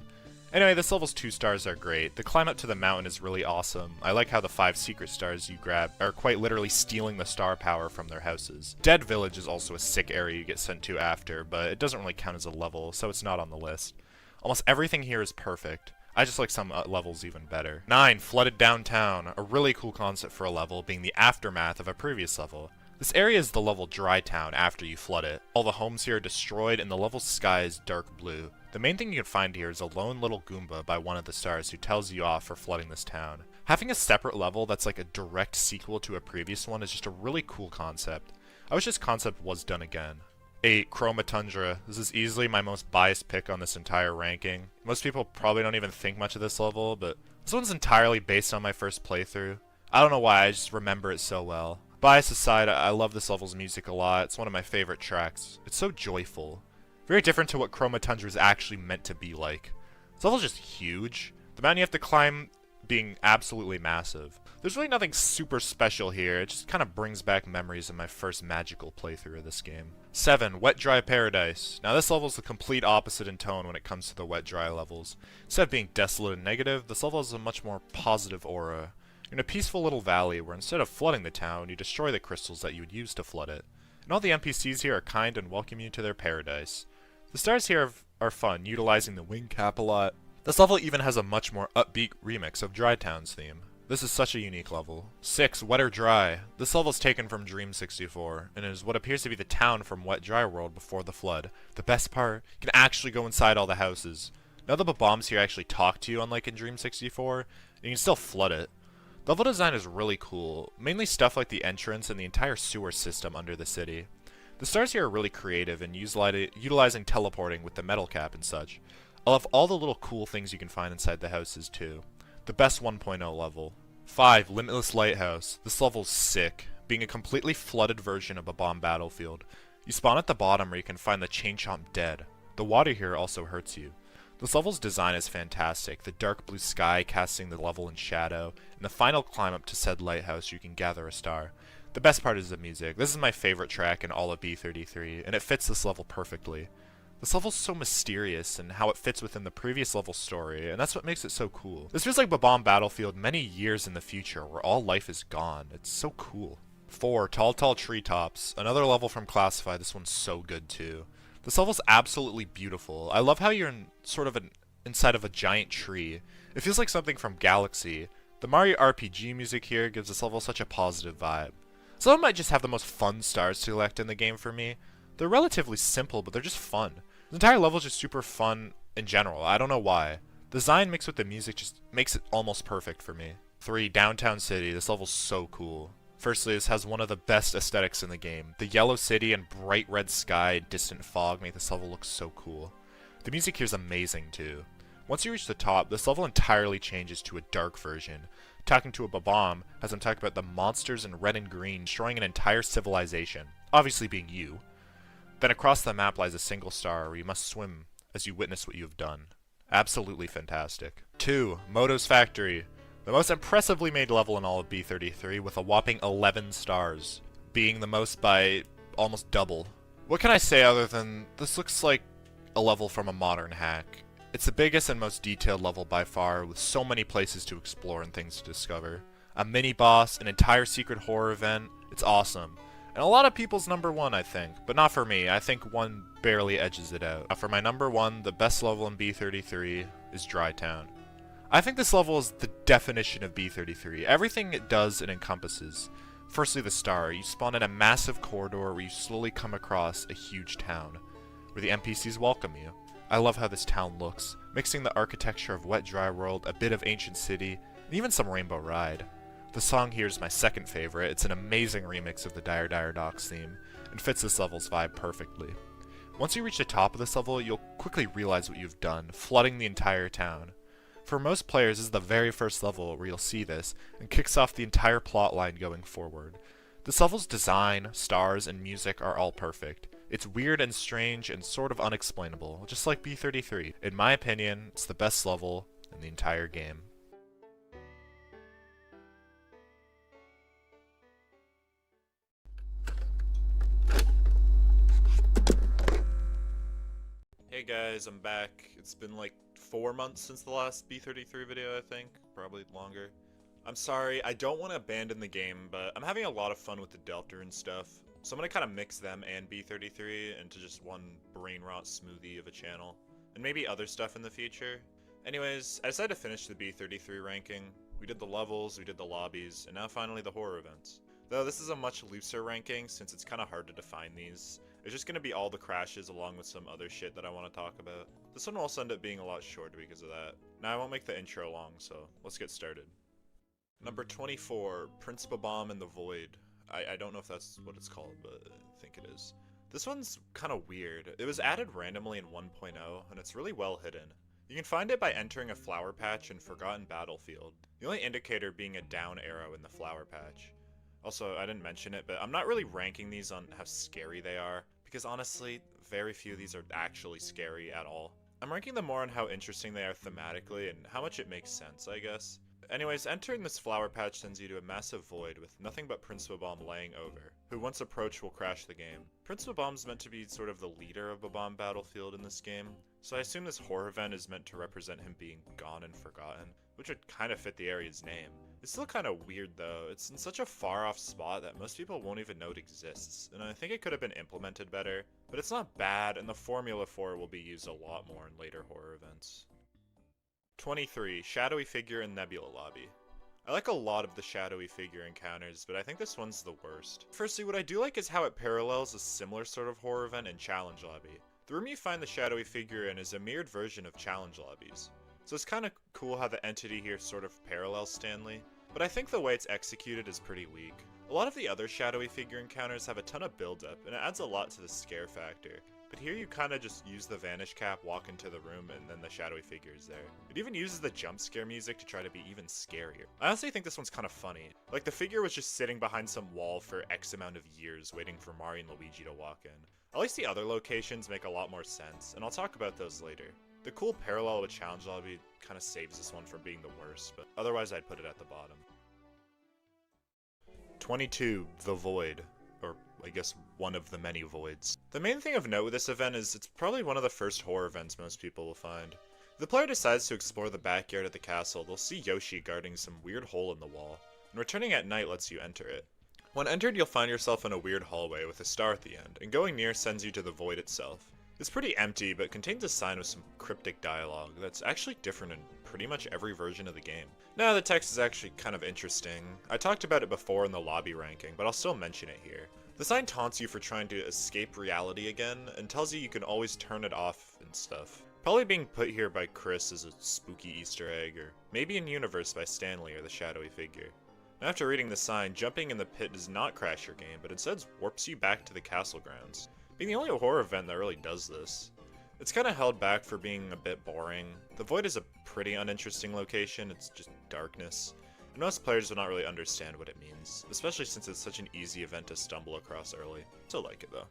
Anyway, this level's 2 stars are great. The climb up to the mountain is really awesome. I like how the 5 secret stars you grab are quite literally stealing the star power from their houses. Dead Village is also a sick area you get sent to after, but it doesn't really count as a level, so it's not on the list. Almost everything here is perfect. I just like some levels even better. 9. Flooded Downtown, a really cool concept for a level, being the aftermath of a previous level. This area is the level Dry Town after you flood it. All the homes here are destroyed and the level's sky is dark blue. The main thing you can find here is a lone little Goomba by one of the stars who tells you off for flooding this town. Having a separate level that's like a direct sequel to a previous one is just a really cool concept. I wish this concept was done again. 8. Chroma Tundra. This is easily my most biased pick on this entire ranking. Most people probably don't even think much of this level, but this one's entirely based on my first playthrough. I don't know why, I just remember it so well. Bias aside, I love this level's music a lot. It's one of my favorite tracks. It's so joyful. Very different to what Chroma Tundra is actually meant to be like. This level's just huge. The mountain you have to climb being absolutely massive. There's really nothing super special here. It just kind of brings back memories of my first magical playthrough of this game. 7. Wet Dry Paradise. Now this level's the complete opposite in tone when it comes to the wet dry levels. Instead of being desolate and negative, this level has a much more positive aura. You're in a peaceful little valley where instead of flooding the town, you destroy the crystals that you would use to flood it. And all the NPCs here are kind and welcome you to their paradise. The stars here are fun, utilizing the wing cap a lot. This level even has a much more upbeat remix of Dry Town's theme. This is such a unique level. 6. Wet or Dry. This level is taken from Dream 64, and is what appears to be the town from Wet Dry World before the flood. The best part, you can actually go inside all the houses. Now the bombs here actually talk to you, unlike in Dream 64, and you can still flood it. The level design is really cool, mainly stuff like the entrance and the entire sewer system under the city. The stars here are really creative and utilizing teleporting with the metal cap and such. I love all the little cool things you can find inside the houses too. The best 1.0 level. 5. Limitless Lighthouse. This level's sick, being a completely flooded version of a bomb battlefield. You spawn at the bottom where you can find the Chain Chomp dead. The water here also hurts you. This level's design is fantastic, the dark blue sky casting the level in shadow, and the final climb up to said lighthouse you can gather a star. The best part is the music. This is my favorite track in all of B33, and it fits this level perfectly. This level's so mysterious and how it fits within the previous level's story, and that's what makes it so cool. This feels like a bomb battlefield many years in the future where all life is gone. It's so cool. 4. Tall Tall Treetops. Another level from Classify. This one's so good too. This level's absolutely beautiful. I love how you're inside of a giant tree. It feels like something from Galaxy. The Mario RPG music here gives this level such a positive vibe. Some of them might just have the most fun stars to collect in the game for me. They're relatively simple, but they're just fun. The entire level's just super fun in general. I don't know why. The design mixed with the music just makes it almost perfect for me. 3. Downtown City. This level's so cool. Firstly, this has one of the best aesthetics in the game. The yellow city and bright red sky and distant fog make this level look so cool. The music here is amazing too. Once you reach the top, this level entirely changes to a dark version. Talking to a Bob-omb has them talk about the monsters in red and green destroying an entire civilization, obviously being you. Then across the map lies a single star where you must swim as you witness what you have done. Absolutely fantastic. 2. Moto's Factory. The most impressively made level in all of B33 with a whopping 11 stars, being the most by almost double. What can I say other than this looks like a level from a modern hack. It's the biggest and most detailed level by far, with so many places to explore and things to discover. A mini-boss, an entire secret horror event, it's awesome. And a lot of people's number 1, I think, but not for me. I think 1 barely edges it out. For my number 1, the best level in B33 is Dry Town. I think this level is the definition of B33. Everything it does, it encompasses. Firstly, the star. You spawn in a massive corridor where you slowly come across a huge town, where the NPCs welcome you. I love how this town looks, mixing the architecture of Wet Dry World, a bit of Ancient City, and even some Rainbow Ride. The song here is my second favorite. It's an amazing remix of the Dire Dire Docks theme, and fits this level's vibe perfectly. Once you reach the top of this level, you'll quickly realize what you've done, flooding the entire town. For most players, this is the very first level where you'll see this, and kicks off the entire plotline going forward. This level's design, stars, and music are all perfect. It's weird and strange and sort of unexplainable, just like B33. In my opinion, it's the best level in the entire game. Hey guys, I'm back. It's been like 4 months since the last B33 video, I think. Probably longer. I'm sorry, I don't want to abandon the game, but I'm having a lot of fun with the Delta and stuff. So I'm going to kind of mix them and B33 into just one brain rot smoothie of a channel. And maybe other stuff in the future. Anyways, I decided to finish the B33 ranking. We did the levels, we did the lobbies, and now finally the horror events. Though this is a much looser ranking since it's kind of hard to define these. It's just going to be all the crashes along with some other shit that I want to talk about. This one will also end up being a lot shorter because of that. Now I won't make the intro long, so let's get started. Number 24, Principal Bomb in the Void. I don't know if that's what it's called, but I think it is. This one's kind of weird. It was added randomly in 1.0, and it's really well hidden. You can find it by entering a flower patch in Forgotten Battlefield, the only indicator being a down arrow in the flower patch. Also, I didn't mention it, but I'm not really ranking these on how scary they are, because honestly, very few of these are actually scary at all. I'm ranking them more on how interesting they are thematically and how much it makes sense, I guess. Anyways, entering this flower patch sends you to a massive void with nothing but Principal Bomb laying over, who once approached will crash the game. Principal Bomb's meant to be sort of the leader of a bomb battlefield in this game, so I assume this horror event is meant to represent him being gone and forgotten, which would kind of fit the area's name. It's still kind of weird though, it's in such a far off spot that most people won't even know it exists, and I think it could have been implemented better, but it's not bad, and the formula for it will be used a lot more in later horror events. 23, Shadowy Figure in Nebula Lobby. I like a lot of the shadowy figure encounters, but I think this one's the worst. Firstly, what I do like is how it parallels a similar sort of horror event in Challenge Lobby. The room you find the shadowy figure in is a mirrored version of Challenge Lobbies. So it's kind of cool how the entity here sort of parallels Stanley, but I think the way it's executed is pretty weak. A lot of the other shadowy figure encounters have a ton of build-up, and it adds a lot to the scare factor. But here you kind of just use the vanish cap, walk into the room, and then the shadowy figure is there. It even uses the jump scare music to try to be even scarier. I honestly think this one's kind of funny. Like, the figure was just sitting behind some wall for X amount of years waiting for Mario and Luigi to walk in. At least the other locations make a lot more sense, and I'll talk about those later. The cool parallel with Challenge Lobby kind of saves this one from being the worst, but otherwise I'd put it at the bottom. 22, The Void. Or, I guess, one of the many voids. The main thing of note with this event is it's probably one of the first horror events most people will find. If the player decides to explore the backyard of the castle, they'll see Yoshi guarding some weird hole in the wall, and returning at night lets you enter it. When entered, you'll find yourself in a weird hallway with a star at the end, and going near sends you to the void itself. It's pretty empty, but contains a sign with some cryptic dialogue that's actually different in pretty much every version of the game. Now, the text is actually kind of interesting. I talked about it before in the lobby ranking, but I'll still mention it here. The sign taunts you for trying to escape reality again, and tells you can always turn it off and stuff. Probably being put here by Chris as a spooky Easter egg, or maybe in Universe by Stanley or the shadowy figure. Now, after reading the sign, jumping in the pit does not crash your game, but instead warps you back to the castle grounds, being the only horror event that really does this. It's kind of held back for being a bit boring. The void is a pretty uninteresting location, it's just darkness, and most players will not really understand what it means, especially since it's such an easy event to stumble across early. Still like it though.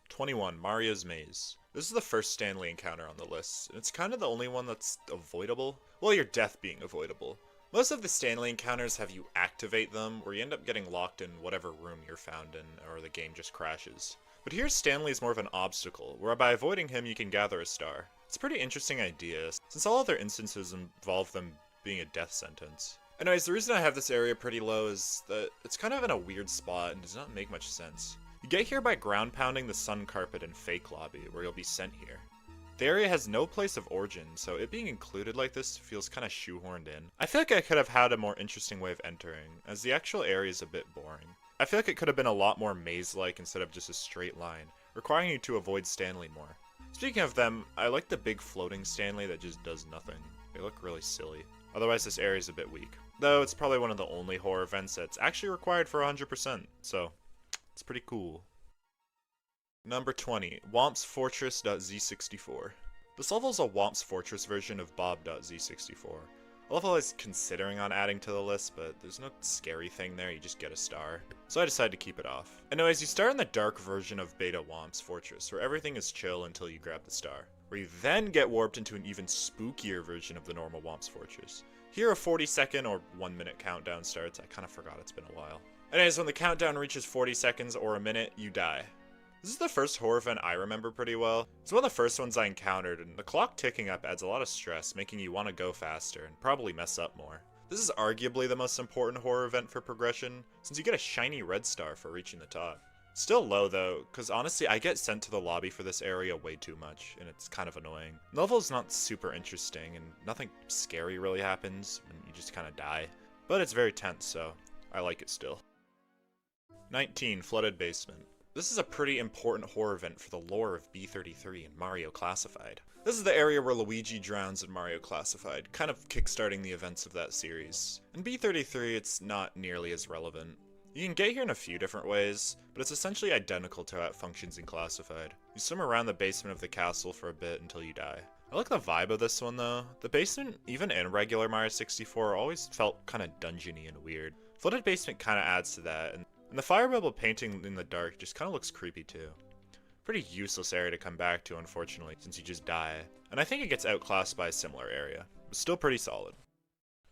21, Mario's Maze. This is the first Stanley encounter on the list, and it's kind of the only one that's avoidable. Well, your death being avoidable. Most of the Stanley encounters have you activate them, where you end up getting locked in whatever room you're found in, or the game just crashes. But here Stanley is more of an obstacle, where by avoiding him you can gather a star. It's a pretty interesting idea, since all other instances involve them being a death sentence. Anyways, the reason I have this area pretty low is that it's kind of in a weird spot and does not make much sense. You get here by ground pounding the sun carpet in Fake Lobby, where you'll be sent here. The area has no place of origin, so it being included like this feels kind of shoehorned in. I feel like I could have had a more interesting way of entering, as the actual area is a bit boring. I feel like it could have been a lot more maze-like instead of just a straight line, requiring you to avoid Stanley more. Speaking of them, I like the big floating Stanley that just does nothing. They look really silly. Otherwise this area is a bit weak. Though it's probably one of the only horror events that's actually required for 100%, so it's pretty cool. Number 20, Womp's Fortress.z64. This level is a Womp's Fortress version of Bob.z64. A level I was considering on adding to the list, but there's no scary thing there, you just get a star. So I decided to keep it off. Anyways, you start in the dark version of Beta Womp's Fortress, where everything is chill until you grab the star, where you then get warped into an even spookier version of the normal Womp's Fortress. Here a 40-second or 1-minute countdown starts. I kind of forgot, it's been a while. Anyways, when the countdown reaches 40 seconds or a minute, you die. This is the first horror event I remember pretty well. It's one of the first ones I encountered, and the clock ticking up adds a lot of stress, making you want to go faster and probably mess up more. This is arguably the most important horror event for progression, since you get a shiny red star for reaching the top. Still low though, because honestly I get sent to the lobby for this area way too much, and it's kind of annoying. The level is not super interesting, and nothing scary really happens, and you just kind of die. But it's very tense, so I like it still. 19. Flooded Basement. This is a pretty important horror event for the lore of B33 and Mario Classified. This is the area where Luigi drowns in Mario Classified, kind of kickstarting the events of that series. In B33, it's not nearly as relevant. You can get here in a few different ways, but it's essentially identical to how it functions in Classified. You swim around the basement of the castle for a bit until you die. I like the vibe of this one though. The basement, even in regular Mario 64, always felt kind of dungeony and weird. Flooded Basement kind of adds to that, and the fire bubble painting in the dark just kind of looks creepy too. Pretty useless area to come back to, unfortunately, since you just die. And I think it gets outclassed by a similar area, but still pretty solid.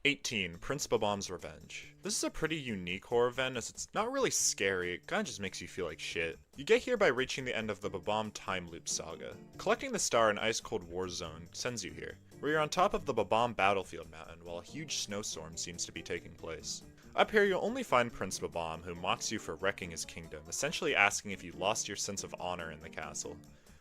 18. Prince Bob-omb's Revenge. This is a pretty unique horror event as it's not really scary, it kinda just makes you feel like shit. You get here by reaching the end of the Bob-omb time loop saga. Collecting the star in Ice Cold War Zone sends you here, where you're on top of the Bob-omb battlefield mountain while a huge snowstorm seems to be taking place. Up here you'll only find Prince Bob-omb, who mocks you for wrecking his kingdom, essentially asking if you lost your sense of honor in the castle.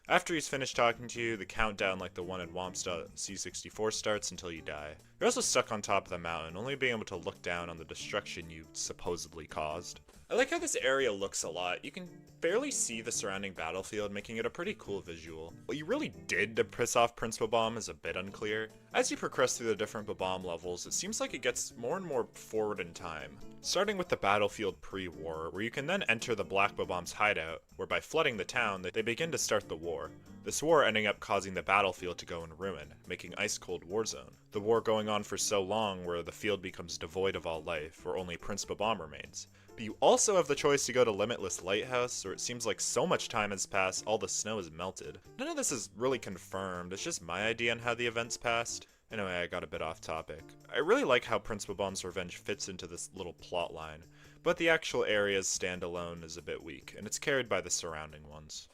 After he's finished talking to you, the countdown like the one in Womps.C64 starts until you die. You're also stuck on top of the mountain, only being able to look down on the destruction you supposedly caused. I like how this area looks a lot. You can barely see the surrounding battlefield, making it a pretty cool visual. What you really did to piss off Prince Bob-omb is a bit unclear. As you progress through the different Bob-omb levels, it seems like it gets more and more forward in time. Starting with the battlefield pre-war, where you can then enter the Black Bob-omb's hideout, where by flooding the town, they begin to start the war. This war ending up causing the battlefield to go in ruin, making Ice Cold War Zone. The war going on for so long where the field becomes devoid of all life, where only Prince Bob-omb remains. But you also have the choice to go to Limitless Lighthouse, where it seems like so much time has passed, all the snow is melted. None of this is really confirmed, it's just my idea on how the events passed. Anyway, I got a bit off topic. I really like how Prince Bob-omb's Revenge fits into this little plot line, but the actual area's standalone is a bit weak, and it's carried by the surrounding ones.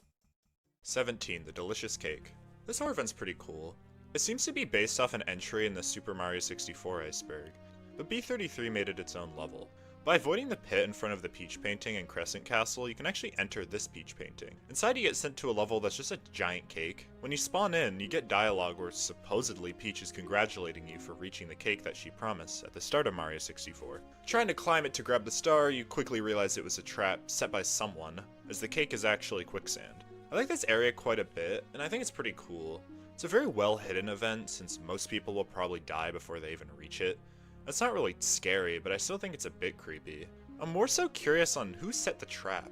17. The Delicious Cake. This horror event's pretty cool. It seems to be based off an entry in the Super Mario 64 iceberg, but B33 made it its own level. By avoiding the pit in front of the Peach painting and Crescent Castle, you can actually enter this Peach painting. Inside you get sent to a level that's just a giant cake. When you spawn in, you get dialogue where supposedly Peach is congratulating you for reaching the cake that she promised at the start of Mario 64. Trying to climb it to grab the star, you quickly realize it was a trap set by someone, as the cake is actually quicksand. I like this area quite a bit, and I think it's pretty cool. It's a very well hidden event, since most people will probably die before they even reach it. That's not really scary, but I still think it's a bit creepy. I'm more so curious on who set the trap.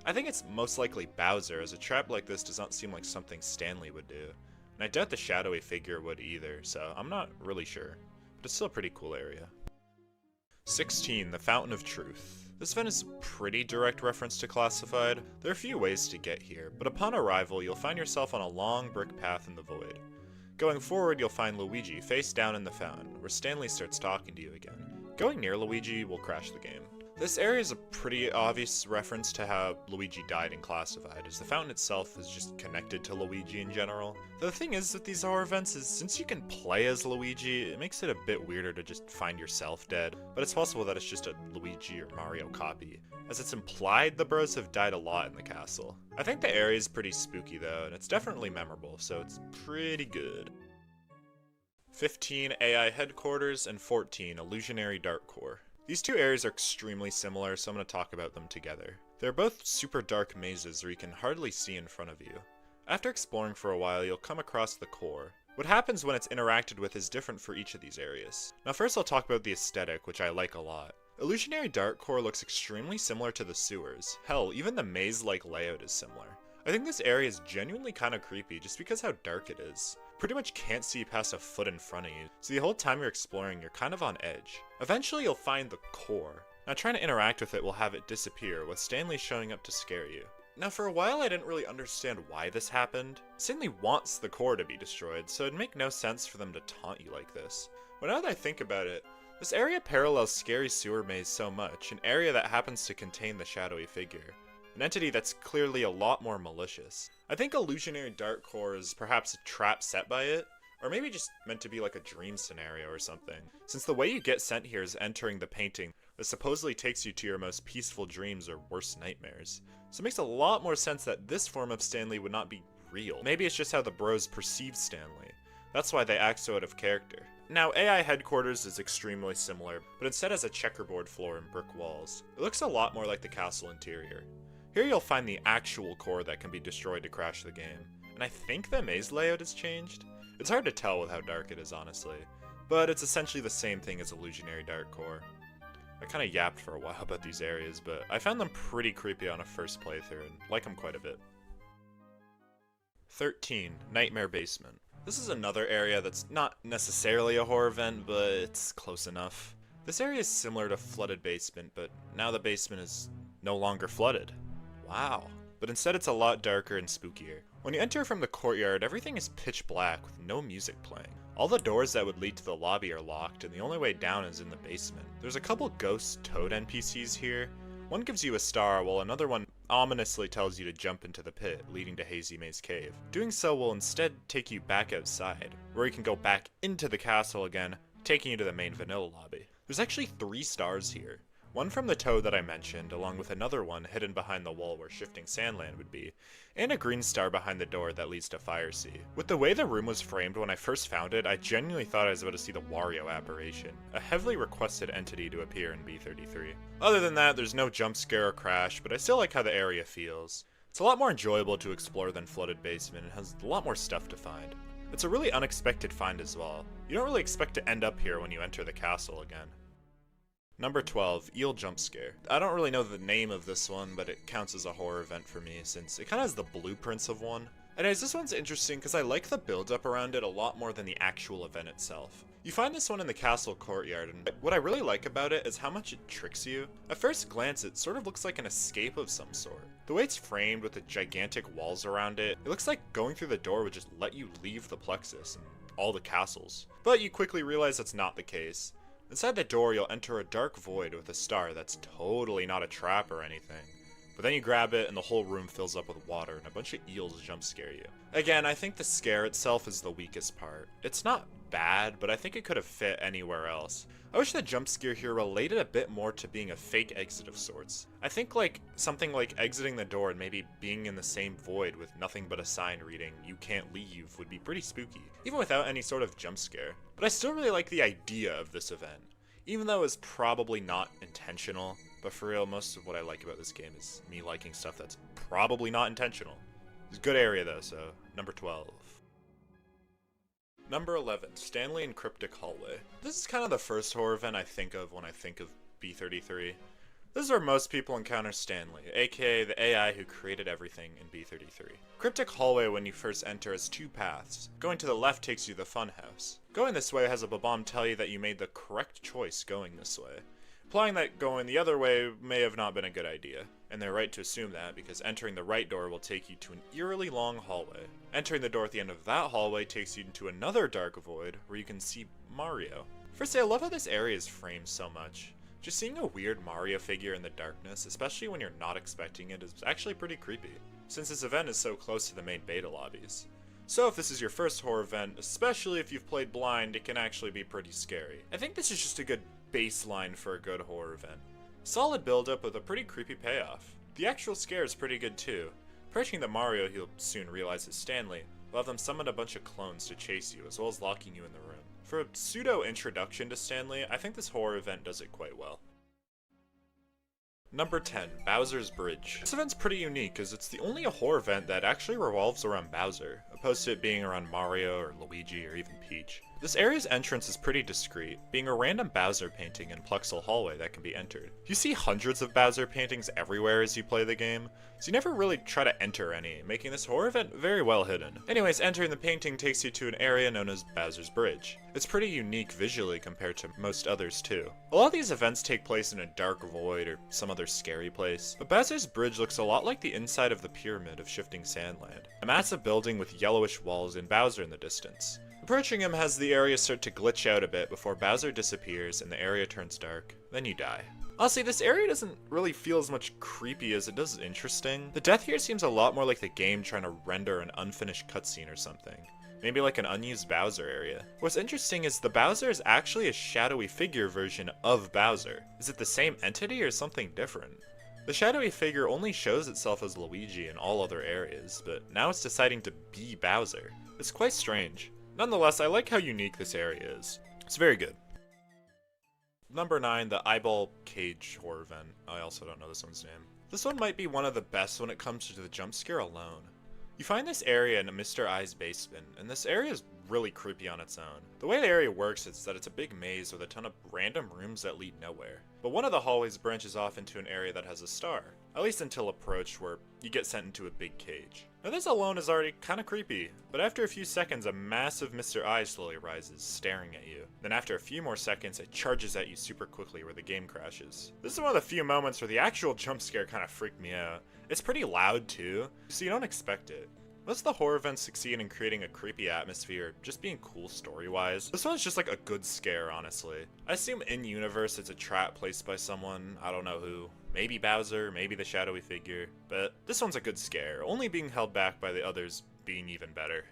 I think it's most likely Bowser, as a trap like this does not seem like something Stanley would do. And I doubt the shadowy figure would either, so I'm not really sure. But it's still a pretty cool area. 16. The Fountain of Truth. This event is a pretty direct reference to Classified. There are a few ways to get here, but upon arrival you'll find yourself on a long brick path in the void. Going forward, you'll find Luigi face down in the fountain, where Stanley starts talking to you again. Going near Luigi will crash the game. This area is a pretty obvious reference to how Luigi died in Classified, as the fountain itself is just connected to Luigi in general. The thing is with these horror events is, since you can play as Luigi, it makes it a bit weirder to just find yourself dead, but it's possible that it's just a Luigi or Mario copy, as it's implied the bros have died a lot in the castle. I think the area is pretty spooky though, and it's definitely memorable, so it's pretty good. 15. AI Headquarters, and 14. Illusionary Dark Core. These two areas are extremely similar, so I'm going to talk about them together. They're both super dark mazes where you can hardly see in front of you. After exploring for a while, you'll come across the core. What happens when it's interacted with is different for each of these areas. Now first I'll talk about the aesthetic, which I like a lot. Illusionary Dark Core looks extremely similar to the sewers. Hell, even the maze-like layout is similar. I think this area is genuinely kind of creepy just because how dark it is. pretty much can't see past a foot in front of you, so the whole time you're exploring, you're kind of on edge. Eventually you'll find the core. Now trying to interact with it will have it disappear, with Stanley showing up to scare you. Now for a while I didn't really understand why this happened. Stanley wants the core to be destroyed, so it'd make no sense for them to taunt you like this. But now that I think about it, this area parallels Scary Sewer Maze so much, an area that happens to contain the shadowy figure. An entity that's clearly a lot more malicious. I think Illusionary Dark Core is perhaps a trap set by it, or maybe just meant to be like a dream scenario or something, since the way you get sent here is entering the painting that supposedly takes you to your most peaceful dreams or worst nightmares. So it makes a lot more sense that this form of Stanley would not be real. Maybe it's just how the bros perceive Stanley. That's why they act so out of character. Now, AI headquarters is extremely similar, but instead has a checkerboard floor and brick walls. It looks a lot more like the castle interior. Here you'll find the actual core that can be destroyed to crash the game, and I think the maze layout has changed. It's hard to tell with how dark it is, honestly, but it's essentially the same thing as Illusionary Dark Core. I kinda yapped for a while about these areas, but I found them pretty creepy on a first playthrough and like them quite a bit. 13. Nightmare Basement. This is another area that's not necessarily a horror vent, but it's close enough. This area is similar to Flooded Basement, but now the basement is no longer flooded. Wow. But instead it's a lot darker and spookier. When you enter from the courtyard, everything is pitch black with no music playing. All the doors that would lead to the lobby are locked, and the only way down is in the basement. There's a couple ghost toad NPCs here. One gives you a star, while another one ominously tells you to jump into the pit, leading to Hazy Maze Cave. Doing so will instead take you back outside, where you can go back into the castle again, taking you to the main vanilla lobby. There's actually 3 stars here. One from the toad that I mentioned, along with another one hidden behind the wall where Shifting Sandland would be, and a green star behind the door that leads to Fire Sea. With the way the room was framed when I first found it, I genuinely thought I was about to see the Wario apparition, a heavily requested entity to appear in B33. Other than that, there's no jump scare or crash, but I still like how the area feels. It's a lot more enjoyable to explore than Flooded Basement and has a lot more stuff to find. It's a really unexpected find as well. You don't really expect to end up here when you enter the castle again. Number 12, Eel Jump Scare. I don't really know the name of this one, but it counts as a horror event for me since it kind of has the blueprints of one. Anyways, this one's interesting because I like the build-up around it a lot more than the actual event itself. You find this one in the castle courtyard, and what I really like about it is how much it tricks you. At first glance, it sort of looks like an escape of some sort. The way it's framed with the gigantic walls around it, it looks like going through the door would just let you leave the plexus and all the castles. But you quickly realize that's not the case. Inside the door, you'll enter a dark void with a star that's totally not a trap or anything. But then you grab it and the whole room fills up with water and a bunch of eels jump scare you. Again, I think the scare itself is the weakest part. It's not bad, but I think it could have fit anywhere else. I wish the jump scare here related a bit more to being a fake exit of sorts. I think like something like exiting the door and maybe being in the same void with nothing but a sign reading "You can't leave" would be pretty spooky, even without any sort of jump scare. But I still really like the idea of this event, even though it's probably not intentional. But for real, most of what I like about this game is me liking stuff that's probably not intentional. It's a good area though, so number 12. Number 11, Stanley and Cryptic Hallway. This is kind of the first horror event I think of when I think of B33. This is where most people encounter Stanley, aka the AI who created everything in B33. Cryptic Hallway, when you first enter, has 2 paths. Going to the left takes you to the funhouse. Going this way has a Babam tell you that you made the correct choice going this way, implying that going the other way may have not been a good idea. And they're right to assume that, because entering the right door will take you to an eerily long hallway. Entering the door at the end of that hallway takes you into another dark void, where you can see Mario. Firstly, I love how this area is framed so much. Just seeing a weird Mario figure in the darkness, especially when you're not expecting it, is actually pretty creepy, since this event is so close to the main beta lobbies. So if this is your first horror event, especially if you've played blind, it can actually be pretty scary. I think this is just a good baseline for a good horror event. Solid build-up with a pretty creepy payoff. The actual scare is pretty good too. Approaching the Mario he'll soon realize is Stanley, will have them summon a bunch of clones to chase you, as well as locking you in the room. For a pseudo-introduction to Stanley, I think this horror event does it quite well. Number 10, Bowser's Bridge. This event's pretty unique, as it's the only horror event that actually revolves around Bowser, opposed to it being around Mario or Luigi or even Peach. This area's entrance is pretty discreet, being a random Bowser painting in Plexel hallway that can be entered. You see hundreds of Bowser paintings everywhere as you play the game, so you never really try to enter any, making this horror event very well hidden. Anyways, entering the painting takes you to an area known as Bowser's Bridge. It's pretty unique visually compared to most others too. A lot of these events take place in a dark void or some other scary place, but Bowser's Bridge looks a lot like the inside of the pyramid of Shifting Sandland, a massive building with yellowish walls and Bowser in the distance. Approaching him has the area start to glitch out a bit before Bowser disappears and the area turns dark, then you die. Honestly, this area doesn't really feel as much creepy as it does interesting. The death here seems a lot more like the game trying to render an unfinished cutscene or something. Maybe like an unused Bowser area. What's interesting is the Bowser is actually a shadowy figure version of Bowser. Is it the same entity or something different? The shadowy figure only shows itself as Luigi in all other areas, but now it's deciding to be Bowser. It's quite strange. Nonetheless, I like how unique this area is. It's very good. Number 9, the Eyeball Cage Horror Event. I also don't know this one's name. This one might be one of the best when it comes to the jump scare alone. You find this area in a Mr. Eye's basement, and this area is really creepy on its own. The way the area works is that it's a big maze with a ton of random rooms that lead nowhere. But one of the hallways branches off into an area that has a star, at least until approached, where you get sent into a big cage. Now this alone is already kinda creepy, but after a few seconds a massive Mr. Eye slowly rises, staring at you. Then after a few more seconds it charges at you super quickly where the game crashes. This is one of the few moments where the actual jump scare kinda freaked me out. It's pretty loud too, so you don't expect it. Most of the horror events succeed in creating a creepy atmosphere, just being cool story-wise. This one's just like a good scare, honestly. I assume in-universe it's a trap placed by someone, I don't know who. Maybe Bowser, maybe the shadowy figure. But this one's a good scare, only being held back by the others being even better.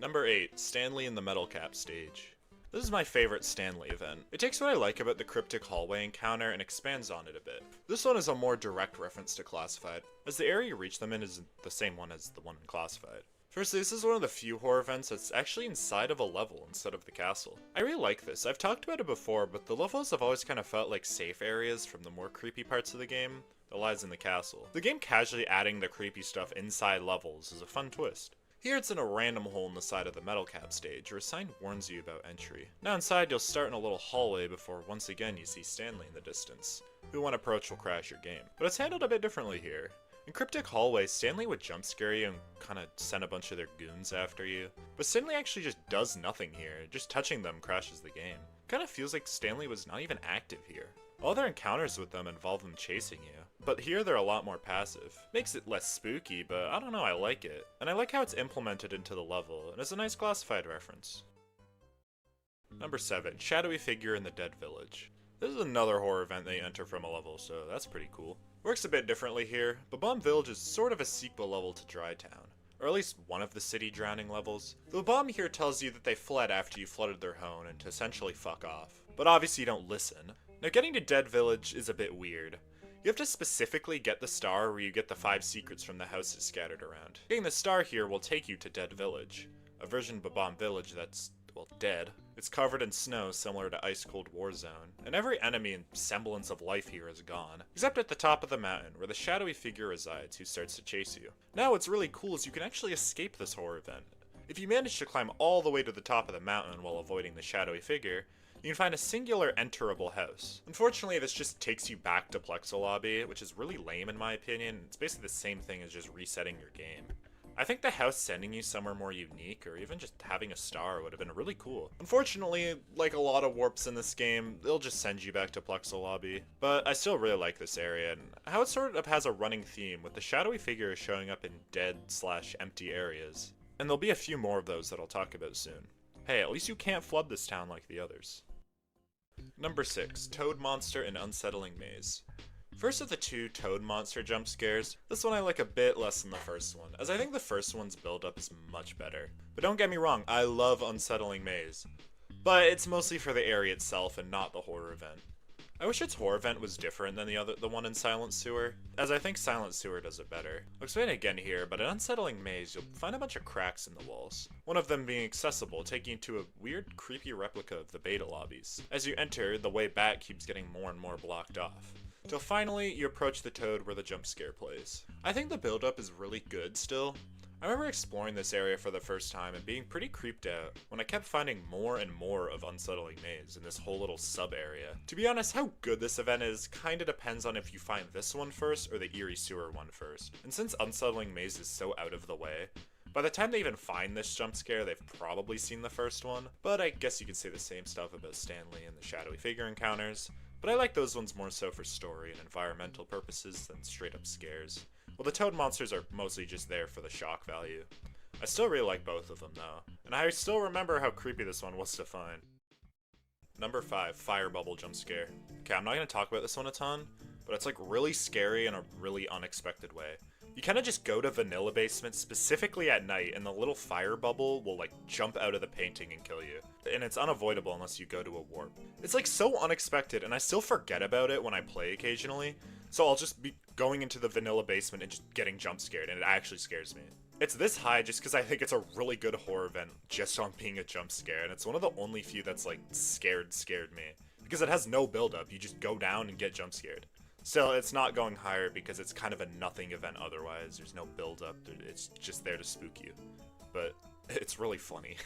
Number 8, Stanley in the Metal Cap stage. This is my favorite Stanley event. It takes what I like about the cryptic hallway encounter and expands on it a bit. This one is a more direct reference to Classified, as the area you reach them in is the same one as the one in Classified. Firstly, this is one of the few horror events that's actually inside of a level instead of the castle. I really like this. I've talked about it before, but the levels have always kind of felt like safe areas from the more creepy parts of the game that lies in the castle. The game casually adding the creepy stuff inside levels is a fun twist. Here it's in a random hole in the side of the Metal Cap stage, where a sign warns you about entry. Now inside you'll start in a little hallway before once again you see Stanley in the distance, who when approached will crash your game. But it's handled a bit differently here. In cryptic hallways, Stanley would jump scare you and kinda send a bunch of their goons after you. But Stanley actually just does nothing here, just touching them crashes the game. Kinda feels like Stanley was not even active here. All their encounters with them involve them chasing you, but here they're a lot more passive. Makes it less spooky, but I don't know, I like it. And I like how it's implemented into the level, and it's a nice Classified reference. Number 7, Shadowy Figure in the Dead Village. This is another horror event that you enter from a level, so that's pretty cool. Works a bit differently here, but Bomb Village is sort of a sequel level to Dry Town, or at least one of the city drowning levels. The bomb here tells you that they fled after you flooded their home and to essentially fuck off. But obviously you don't listen. Now getting to Dead Village is a bit weird. You have to specifically get the star where you get the 5 secrets from the houses scattered around. Getting the star here will take you to Dead Village, a version of Bomb Village that's, well, dead. It's covered in snow similar to Ice Cold War Zone, and every enemy and semblance of life here is gone, except at the top of the mountain where the shadowy figure resides who starts to chase you. Now what's really cool is you can actually escape this horror event. If you manage to climb all the way to the top of the mountain while avoiding the shadowy figure, you can find a singular enterable house. Unfortunately, this just takes you back to Plexel Lobby, which is really lame in my opinion. It's basically the same thing as just resetting your game. I think the house sending you somewhere more unique, or even just having a star, would have been really cool. Unfortunately, like a lot of warps in this game, they'll just send you back to Plexel Lobby. But I still really like this area, and how it sort of has a running theme, with the shadowy figure showing up in dead/empty areas. And there'll be a few more of those that I'll talk about soon. Hey, at least you can't flood this town like the others. Number 6, Toad Monster and Unsettling Maze. First of the 2 Toad Monster jump scares, this one I like a bit less than the first one, as I think the first one's build-up is much better. But don't get me wrong, I love Unsettling Maze. But it's mostly for the area itself and not the horror event. I wish its horror event was different than the one in Silent Sewer, as I think Silent Sewer does it better. I'll explain it again here, but in Unsettling Maze, you'll find a bunch of cracks in the walls. One of them being accessible, taking you to a weird, creepy replica of the beta lobbies. As you enter, the way back keeps getting more and more blocked off, till finally you approach the toad where the jump scare plays. I think the build-up is really good still. I remember exploring this area for the first time and being pretty creeped out when I kept finding more and more of Unsettling Maze in this whole little sub-area. To be honest, how good this event is kinda depends on if you find this one first or the Eerie Sewer one first. And since Unsettling Maze is so out of the way, by the time they even find this jump scare, they've probably seen the first one, but I guess you could say the same stuff about Stanley and the shadowy figure encounters. But I like those ones more so for story and environmental purposes than straight up scares. Well, the toad monsters are mostly just there for the shock value. I still really like both of them though, and I still remember how creepy this one was to find. Number 5, Fire Bubble Jump Scare. Okay, I'm not going to talk about this one a ton, but it's like really scary in a really unexpected way. You kind of just go to Vanilla Basement specifically at night and the little fire bubble will like jump out of the painting and kill you. And it's unavoidable unless you go to a warp. It's like so unexpected and I still forget about it when I play occasionally. So I'll just be going into the Vanilla Basement and just getting jump scared and it actually scares me. It's this high just because I think it's a really good horror event just on being a jump scare, and it's one of the only few that's like scared me. Because it has no build up, you just go down and get jump scared. Still, it's not going higher because it's kind of a nothing event otherwise. There's no build up, it's just there to spook you. But it's really funny.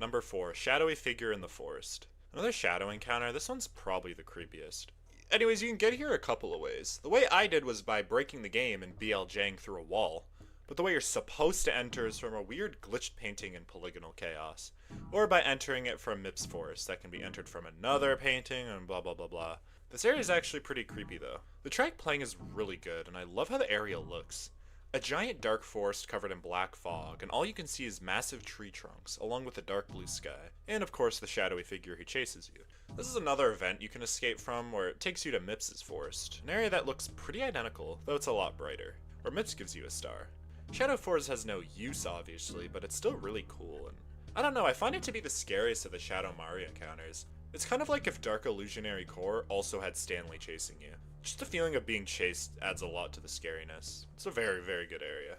Number 4, Shadowy Figure in the Forest. Another shadow encounter, this one's probably the creepiest. Anyways, you can get here a couple of ways. The way I did was by breaking the game and BLJing through a wall. But the way you're supposed to enter is from a weird glitched painting in Polygonal Chaos. Or by entering it from Mip's Forest that can be entered from another painting and blah blah blah blah. This area is actually pretty creepy though. The track playing is really good and I love how the area looks. A giant dark forest covered in black fog, and all you can see is massive tree trunks, along with a dark blue sky, and of course the shadowy figure who chases you. This is another event you can escape from where it takes you to Mips's Forest, an area that looks pretty identical, though it's a lot brighter, where Mips gives you a star. Shadow Forest has no use obviously, but it's still really cool, and I don't know, I find it to be the scariest of the Shadow Mario encounters. It's kind of like if Dark Illusionary Core also had Stanley chasing you. Just the feeling of being chased adds a lot to the scariness. It's a very, very good area.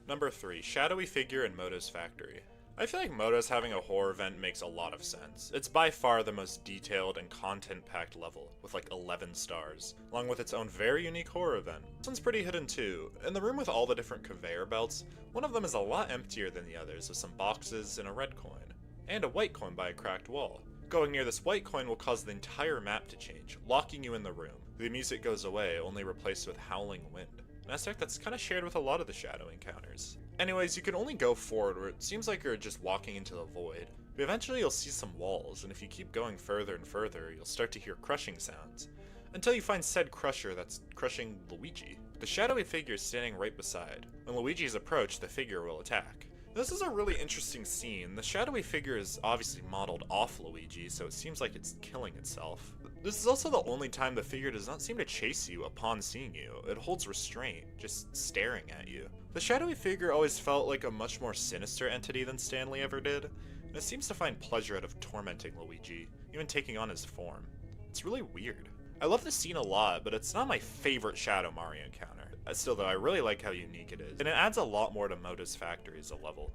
Number 3, Shadowy Figure in Moto's Factory. I feel like Moto's having a horror event makes a lot of sense. It's by far the most detailed and content-packed level, with like 11 stars, along with its own very unique horror event. This one's pretty hidden too. In the room with all the different conveyor belts, one of them is a lot emptier than the others, with some boxes and a red coin, and a white coin by a cracked wall. Going near this white coin will cause the entire map to change, locking you in the room. The music goes away, only replaced with howling wind. An aspect that's kind of shared with a lot of the shadow encounters. Anyways, you can only go forward where it seems like you're just walking into the void, but eventually you'll see some walls, and if you keep going further and further, you'll start to hear crushing sounds, until you find said crusher that's crushing Luigi. The shadowy figure is standing right beside. When Luigi is approached, the figure will attack. This is a really interesting scene. The shadowy figure is obviously modeled off Luigi, so it seems like it's killing itself. This is also the only time the figure does not seem to chase you upon seeing you. It holds restraint, just staring at you. The shadowy figure always felt like a much more sinister entity than Stanley ever did, and it seems to find pleasure out of tormenting Luigi, even taking on his form. It's really weird. I love this scene a lot, but it's not my favorite Shadow Mario encounter. Still though, I really like how unique it is, and it adds a lot more to Moto's Factory as a level.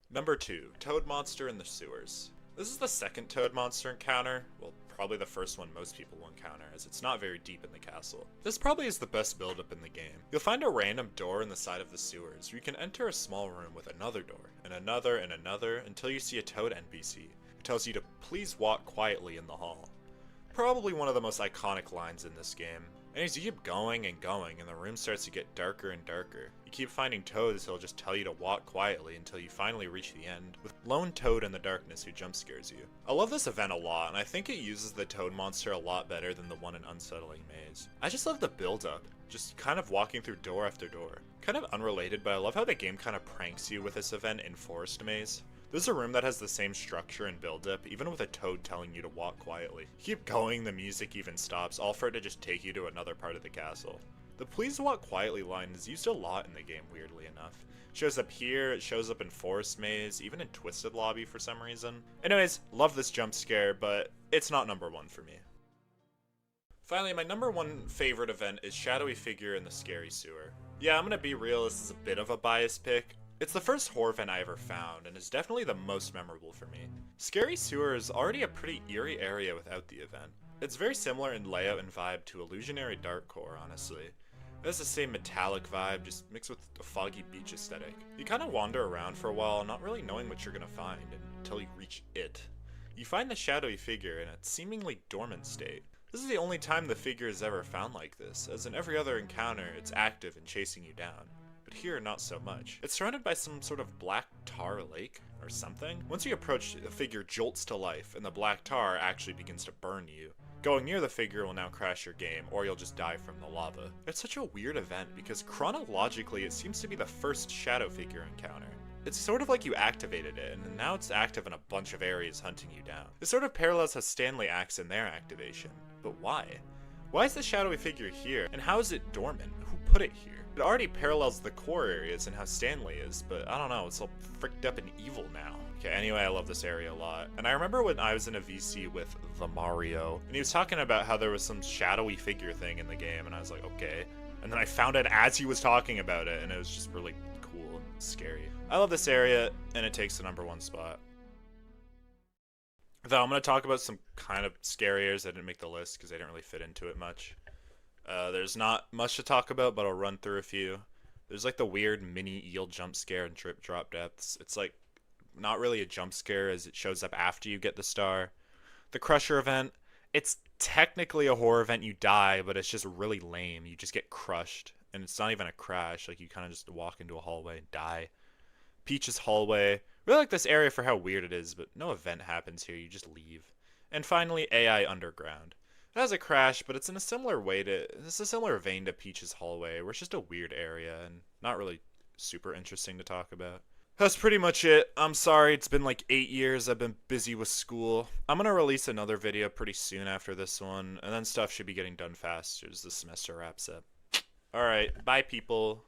Number 2, Toad Monster in the Sewers. This is the second Toad Monster encounter, well, probably the first one most people will encounter, as it's not very deep in the castle. This probably is the best build-up in the game. You'll find a random door in the side of the sewers, where you can enter a small room with another door, and another, until you see a Toad NPC, who tells you to please walk quietly in the hall. Probably one of the most iconic lines in this game. And as you keep going and going, and the room starts to get darker and darker, you keep finding toads who'll just tell you to walk quietly until you finally reach the end, with lone Toad in the darkness who jump scares you. I love this event a lot, and I think it uses the Toad monster a lot better than the one in Unsettling Maze. I just love the build-up, just kind of walking through door after door. Kind of unrelated, but I love how the game kind of pranks you with this event in Forest Maze. There's a room that has the same structure and build-up, even with a toad telling you to walk quietly. You keep going, the music even stops, all for it to just take you to another part of the castle. The please walk quietly line is used a lot in the game, weirdly enough. It shows up here, it shows up in Forest Maze, even in Twisted Lobby for some reason. Anyways, love this jump scare, but it's not number 1 for me. Finally, my number 1 favorite event is Shadowy Figure in the Scary Sewer. Yeah, I'm gonna be real, this is a bit of a biased pick. It's the first horror event I ever found, and is definitely the most memorable for me. Scary Sewer is already a pretty eerie area without the event. It's very similar in layout and vibe to Illusionary Dark Core, honestly. It has the same metallic vibe, just mixed with a foggy beach aesthetic. You kind of wander around for a while, not really knowing what you're gonna find until you reach it. You find the shadowy figure in a seemingly dormant state. This is the only time the figure is ever found like this, as in every other encounter, it's active and chasing you down. But here, not so much. It's surrounded by some sort of black tar lake, or something. Once you approach it, the figure jolts to life, and the black tar actually begins to burn you. Going near the figure will now crash your game, or you'll just die from the lava. It's such a weird event, because chronologically it seems to be the first shadow figure encounter. It's sort of like you activated it, and now it's active in a bunch of areas hunting you down. This sort of parallels how Stanley acts in their activation. But why? Why is the shadowy figure here, and how is it dormant? Who put it here? It already parallels the core areas and how Stanley is, but I don't know, it's all fricked up and evil now. Okay, anyway, I love this area a lot. And I remember when I was in a VC with the Mario, and he was talking about how there was some shadowy figure thing in the game, and I was like, okay. And then I found it as he was talking about it, and it was just really cool and scary. I love this area, and it takes the #1 spot. Though I'm going to talk about some kind of scary areas that didn't make the list because they didn't really fit into it much. There's not much to talk about, but I'll run through a few. There's like the weird mini eel jump scare in Trip Drop Depths. It's like not really a jump scare as it shows up after you get the star. The Crusher event, it's technically a horror event, you die, but it's just really lame. You just get crushed, and it's not even a crash. Like you kind of just walk into a hallway and die. Peach's hallway. Really like this area for how weird it is, but no event happens here, you just leave. And finally, AI Underground. It has a crash, but it's in a similar vein to Peach's hallway, where it's just a weird area and not really super interesting to talk about. That's pretty much it. I'm sorry, it's been like 8 years, I've been busy with school. I'm gonna release another video pretty soon after this one, and then stuff should be getting done fast as the semester wraps up. Alright, bye people.